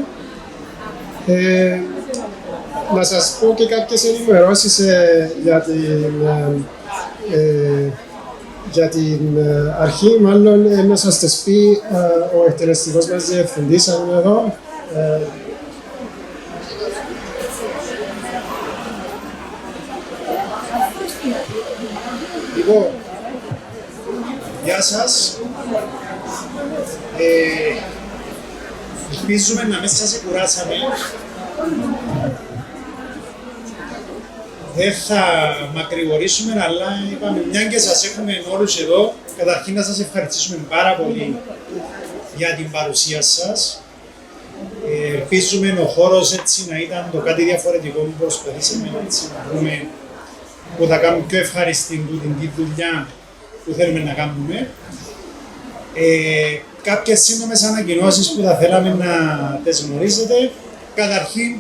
Speaker 1: Να σας πω και κάποιες ενημερώσεις για την αρχή. Μάλλον να σας τις πει ο εκτελεστικός μας διευθυντής, αν είναι εδώ.
Speaker 8: Λοιπόν, γεια σας. Ελπίζουμε να μην σας κουράσαμε. Δεν θα μακρηγορήσουμε, αλλά είπαμε, μια και σας έχουμε όλους εδώ, καταρχήν να σας ευχαριστήσουμε πάρα πολύ για την παρουσία σας. Ελπίζουμε ο χώρος έτσι να ήταν το κάτι διαφορετικό που προσπαθήσαμε έτσι να βρούμε, που θα κάνουμε πιο ευχαριστή την δουλειά που θέλουμε να κάνουμε. Κάποιες σύντομες ανακοινώσεις που θα θέλαμε να τις γνωρίζετε. Καταρχήν,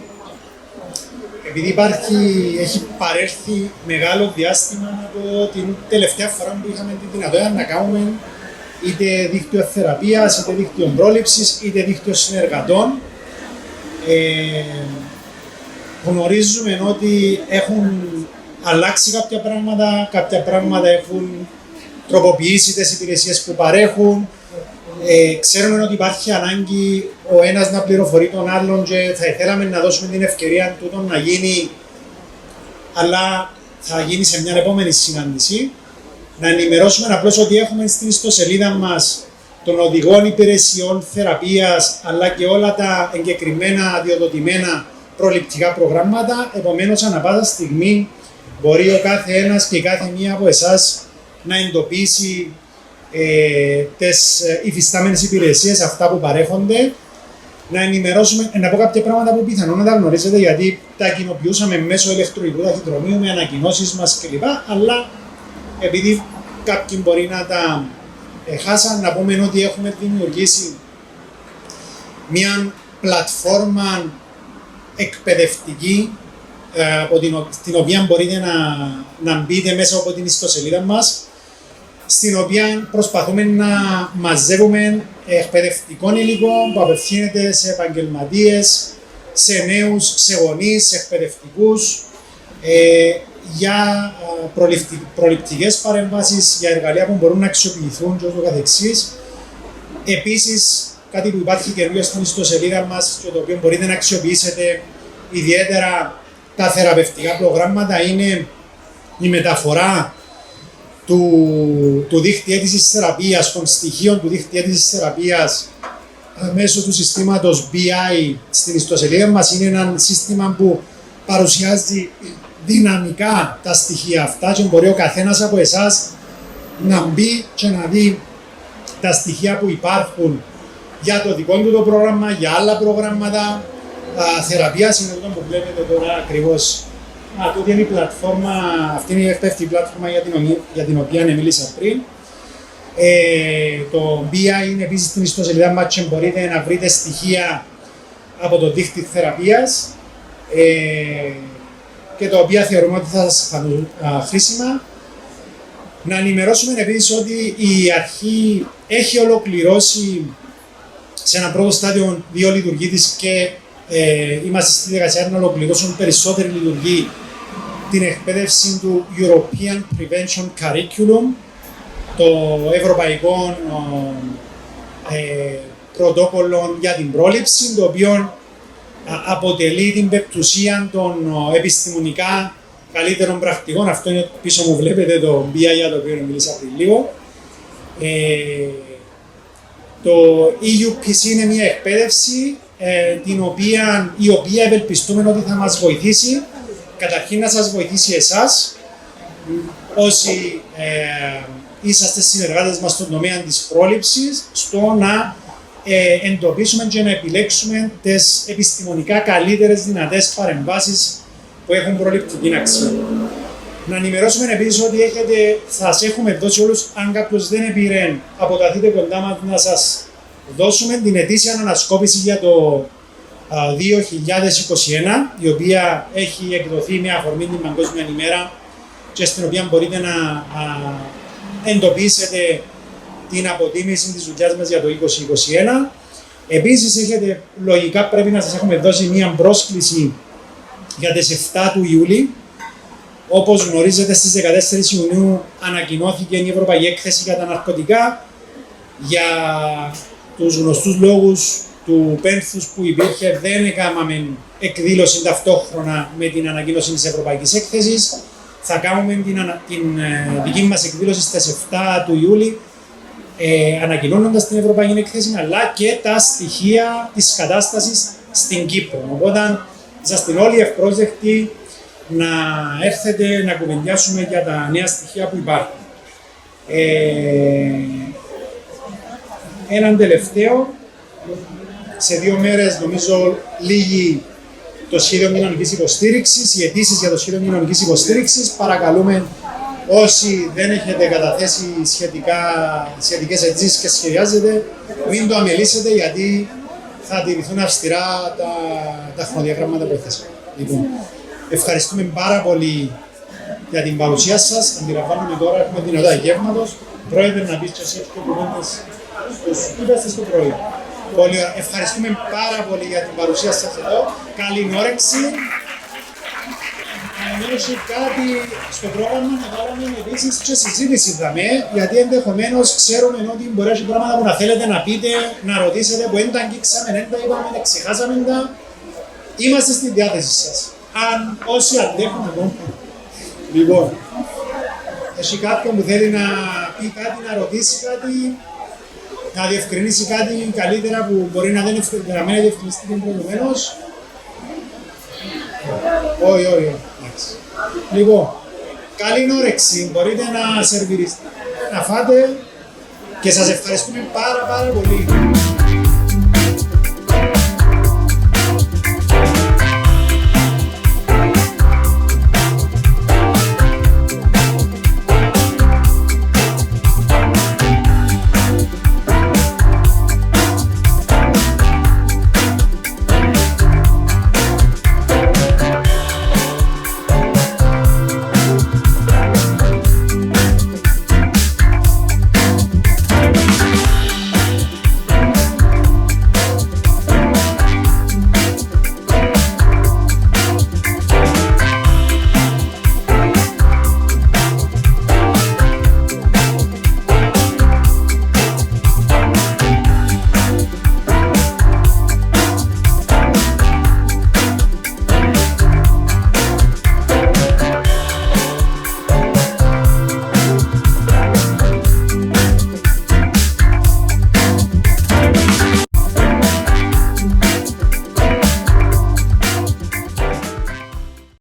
Speaker 8: επειδή έχει παρέρθει μεγάλο διάστημα από την τελευταία φορά που είχαμε τη δυνατότητα να κάνουμε είτε δίκτυο θεραπείας, είτε δίκτυο πρόληψης, είτε δίκτυο συνεργατών. Γνωρίζουμε ότι έχουν αλλάξει κάποια πράγματα έχουν τροποποιήσει τις υπηρεσίες που παρέχουν. Ξέρουμε ότι υπάρχει ανάγκη ο ένας να πληροφορεί τον άλλον και θα ήθελαμε να δώσουμε την ευκαιρία τούτο να γίνει, αλλά θα γίνει σε μια επόμενη συνάντηση. Να ενημερώσουμε απλώς ότι έχουμε στην ιστοσελίδα μας των οδηγών υπηρεσιών θεραπείας, αλλά και όλα τα εγκεκριμένα αδειοδοτημένα προληπτικά προγράμματα. Επομένως, ανά πάσα στιγμή μπορεί ο κάθε ένας και η κάθε μία από εσάς να εντοπίσει τις υφιστάμενες υπηρεσίες, αυτά που παρέχονται. Να ενημερώσουμε, να πω κάποια πράγματα που πιθανόν να τα γνωρίζετε, γιατί τα κοινοποιούσαμε μέσω ηλεκτρονικού ταχυδρομείου με ανακοινώσεις μας κλπ. Αλλά επειδή κάποιοι μπορεί να τα χάσαν, να πούμε ότι έχουμε δημιουργήσει μια πλατφόρμα εκπαιδευτική στην οποία μπορείτε να μπείτε μέσα από την ιστοσελίδα μας, στην οποία προσπαθούμε να μαζεύουμε εκπαιδευτικό υλικό που απευθύνεται σε επαγγελματίες, σε νέους, σε γονείς, σε εκπαιδευτικούς, για προληπτικές παρεμβάσεις, για εργαλεία που μπορούν να αξιοποιηθούν και ούτω καθεξής. Επίσης, κάτι που υπάρχει καινούριο στην ιστοσελίδα μας και το οποίο μπορείτε να αξιοποιήσετε ιδιαίτερα τα θεραπευτικά προγράμματα είναι η μεταφορά του δίκτυου αίτησης θεραπείας, των στοιχείων του δίκτυου αίτησης θεραπείας μέσω του συστήματος BI στην ιστοσελίδα μας. Είναι ένα σύστημα που παρουσιάζει δυναμικά τα στοιχεία αυτά και μπορεί ο καθένας από εσάς να μπει και να δει τα στοιχεία που υπάρχουν για το δικό του το πρόγραμμα, για άλλα προγράμματα θεραπείας. Είναι αυτό που βλέπετε τώρα ακριβώς. Τούτη είναι η πλατφόρμα, αυτή είναι η εκπαιδευτική πλατφόρμα για την οποία μίλησα πριν. Το BI είναι επίσης στην ιστοσελίδα μας και μπορείτε να βρείτε στοιχεία από το δίκτυο θεραπείας και τα οποία θεωρούμε ότι θα σας φανούν χρήσιμα. Να ενημερώσουμε επίσης ότι η αρχή έχει ολοκληρώσει σε ένα πρώτο στάδιο 2 λειτουργίες της και είμαστε στη διαδικασία να ολοκληρώσουν περισσότερη λειτουργή την εκπαίδευση του European Prevention Curriculum, το ευρωπαϊκό πρωτόκολλο για την πρόληψη, το οποίο
Speaker 2: αποτελεί την πεπτουσία των επιστημονικά καλύτερων πρακτικών. Αυτό είναι πίσω μου βλέπετε το BI για το οποίο μίλησα πριν λίγο. Το EUPC είναι μια εκπαίδευση η οποία ευελπιστούμε ότι θα μας βοηθήσει, καταρχήν να σας βοηθήσει εσάς, όσοι είσαστε συνεργάτες μας στον τομέα της πρόληψης, στο να εντοπίσουμε και να επιλέξουμε τις επιστημονικά καλύτερες δυνατές παρεμβάσεις που έχουν προληπτική αξία. Να ενημερώσουμε επίσης ότι θα σας έχουμε δώσει όλους, αν κάποιος δεν επήρε, αποταθείτε κοντά μας να σας δώσουμε την ετήσια ανασκόπηση για το 2021, η οποία έχει εκδοθεί με αφορμή την Παγκόσμια ημέρα και στην οποία μπορείτε να εντοπίσετε την αποτίμηση της δουλειάς μας για το 2021. Επίσης, λογικά πρέπει να σας έχουμε δώσει μία πρόσκληση για τις 7 του Ιούλη. Όπως γνωρίζετε, στις 14 Ιουνίου ανακοινώθηκε η Ευρωπαϊκή Έκθεση για τα ναρκωτικά. Για τους γνωστούς λόγους του πένθους που υπήρχε, δεν έκαναμε εκδήλωση ταυτόχρονα με την ανακοίνωση της Ευρωπαϊκής Έκθεσης. Θα κάνουμε την δική μας εκδήλωση στις 7 του Ιούλη, ανακοινώνοντας την Ευρωπαϊκή Έκθεση, αλλά και τα στοιχεία της κατάστασης στην Κύπρο. Οπότε, είσαστε όλοι ευπρόσδεκτοι να έρθετε να κουβεντιάσουμε για τα νέα στοιχεία που υπάρχουν. Έναν τελευταίο, σε 2 μέρες νομίζω λύγει το σχέδιο κοινωνικής υποστήριξης, οι αιτήσεις για το σχέδιο κοινωνικής υποστήριξης. Παρακαλούμε όσοι δεν έχετε καταθέσει σχετικές αιτήσεις και σχεδιάζετε, μην το αμελήσετε, γιατί θα τηρηθούν αυστηρά τα χρονοδιαγράμματα που έθεσα. Λοιπόν, ευχαριστούμε πάρα πολύ για την παρουσία σας. Αντιλαμβάνομαι τώρα έχουμε δυνατότητα γεύματος. Πρόεδρε, να πεις και εσύ και κουβέντες στο πρωί. Πολύ ωραία. Ευχαριστούμε πάρα πολύ για την παρουσία σας εδώ. Καλή όρεξη. Αν έχει κάτι στο πρόγραμμα, να βάλουμε επίσης και συζήτηση δαμέ, γιατί ενδεχομένως ξέρουμε ότι μπορεί να έχει πράγματα που να θέλετε να πείτε, να ρωτήσετε, που δεν τα αγγίξαμε, δεν τα είπαμε, δεν ξεχάσαμε τα. Είμαστε στη διάθεση σας. Αν όσοι αντέχουν ακόμα. Λοιπόν, έχει κάποιον που θέλει να πει κάτι, να ρωτήσει κάτι, να διευκρινίσει κάτι καλύτερα που μπορεί να μην διευκρινιστεί προηγουμένως. Όχι. Λοιπόν, καλή όρεξη. Μπορείτε να σερβιριστείτε, να φάτε και σας ευχαριστούμε πάρα πολύ.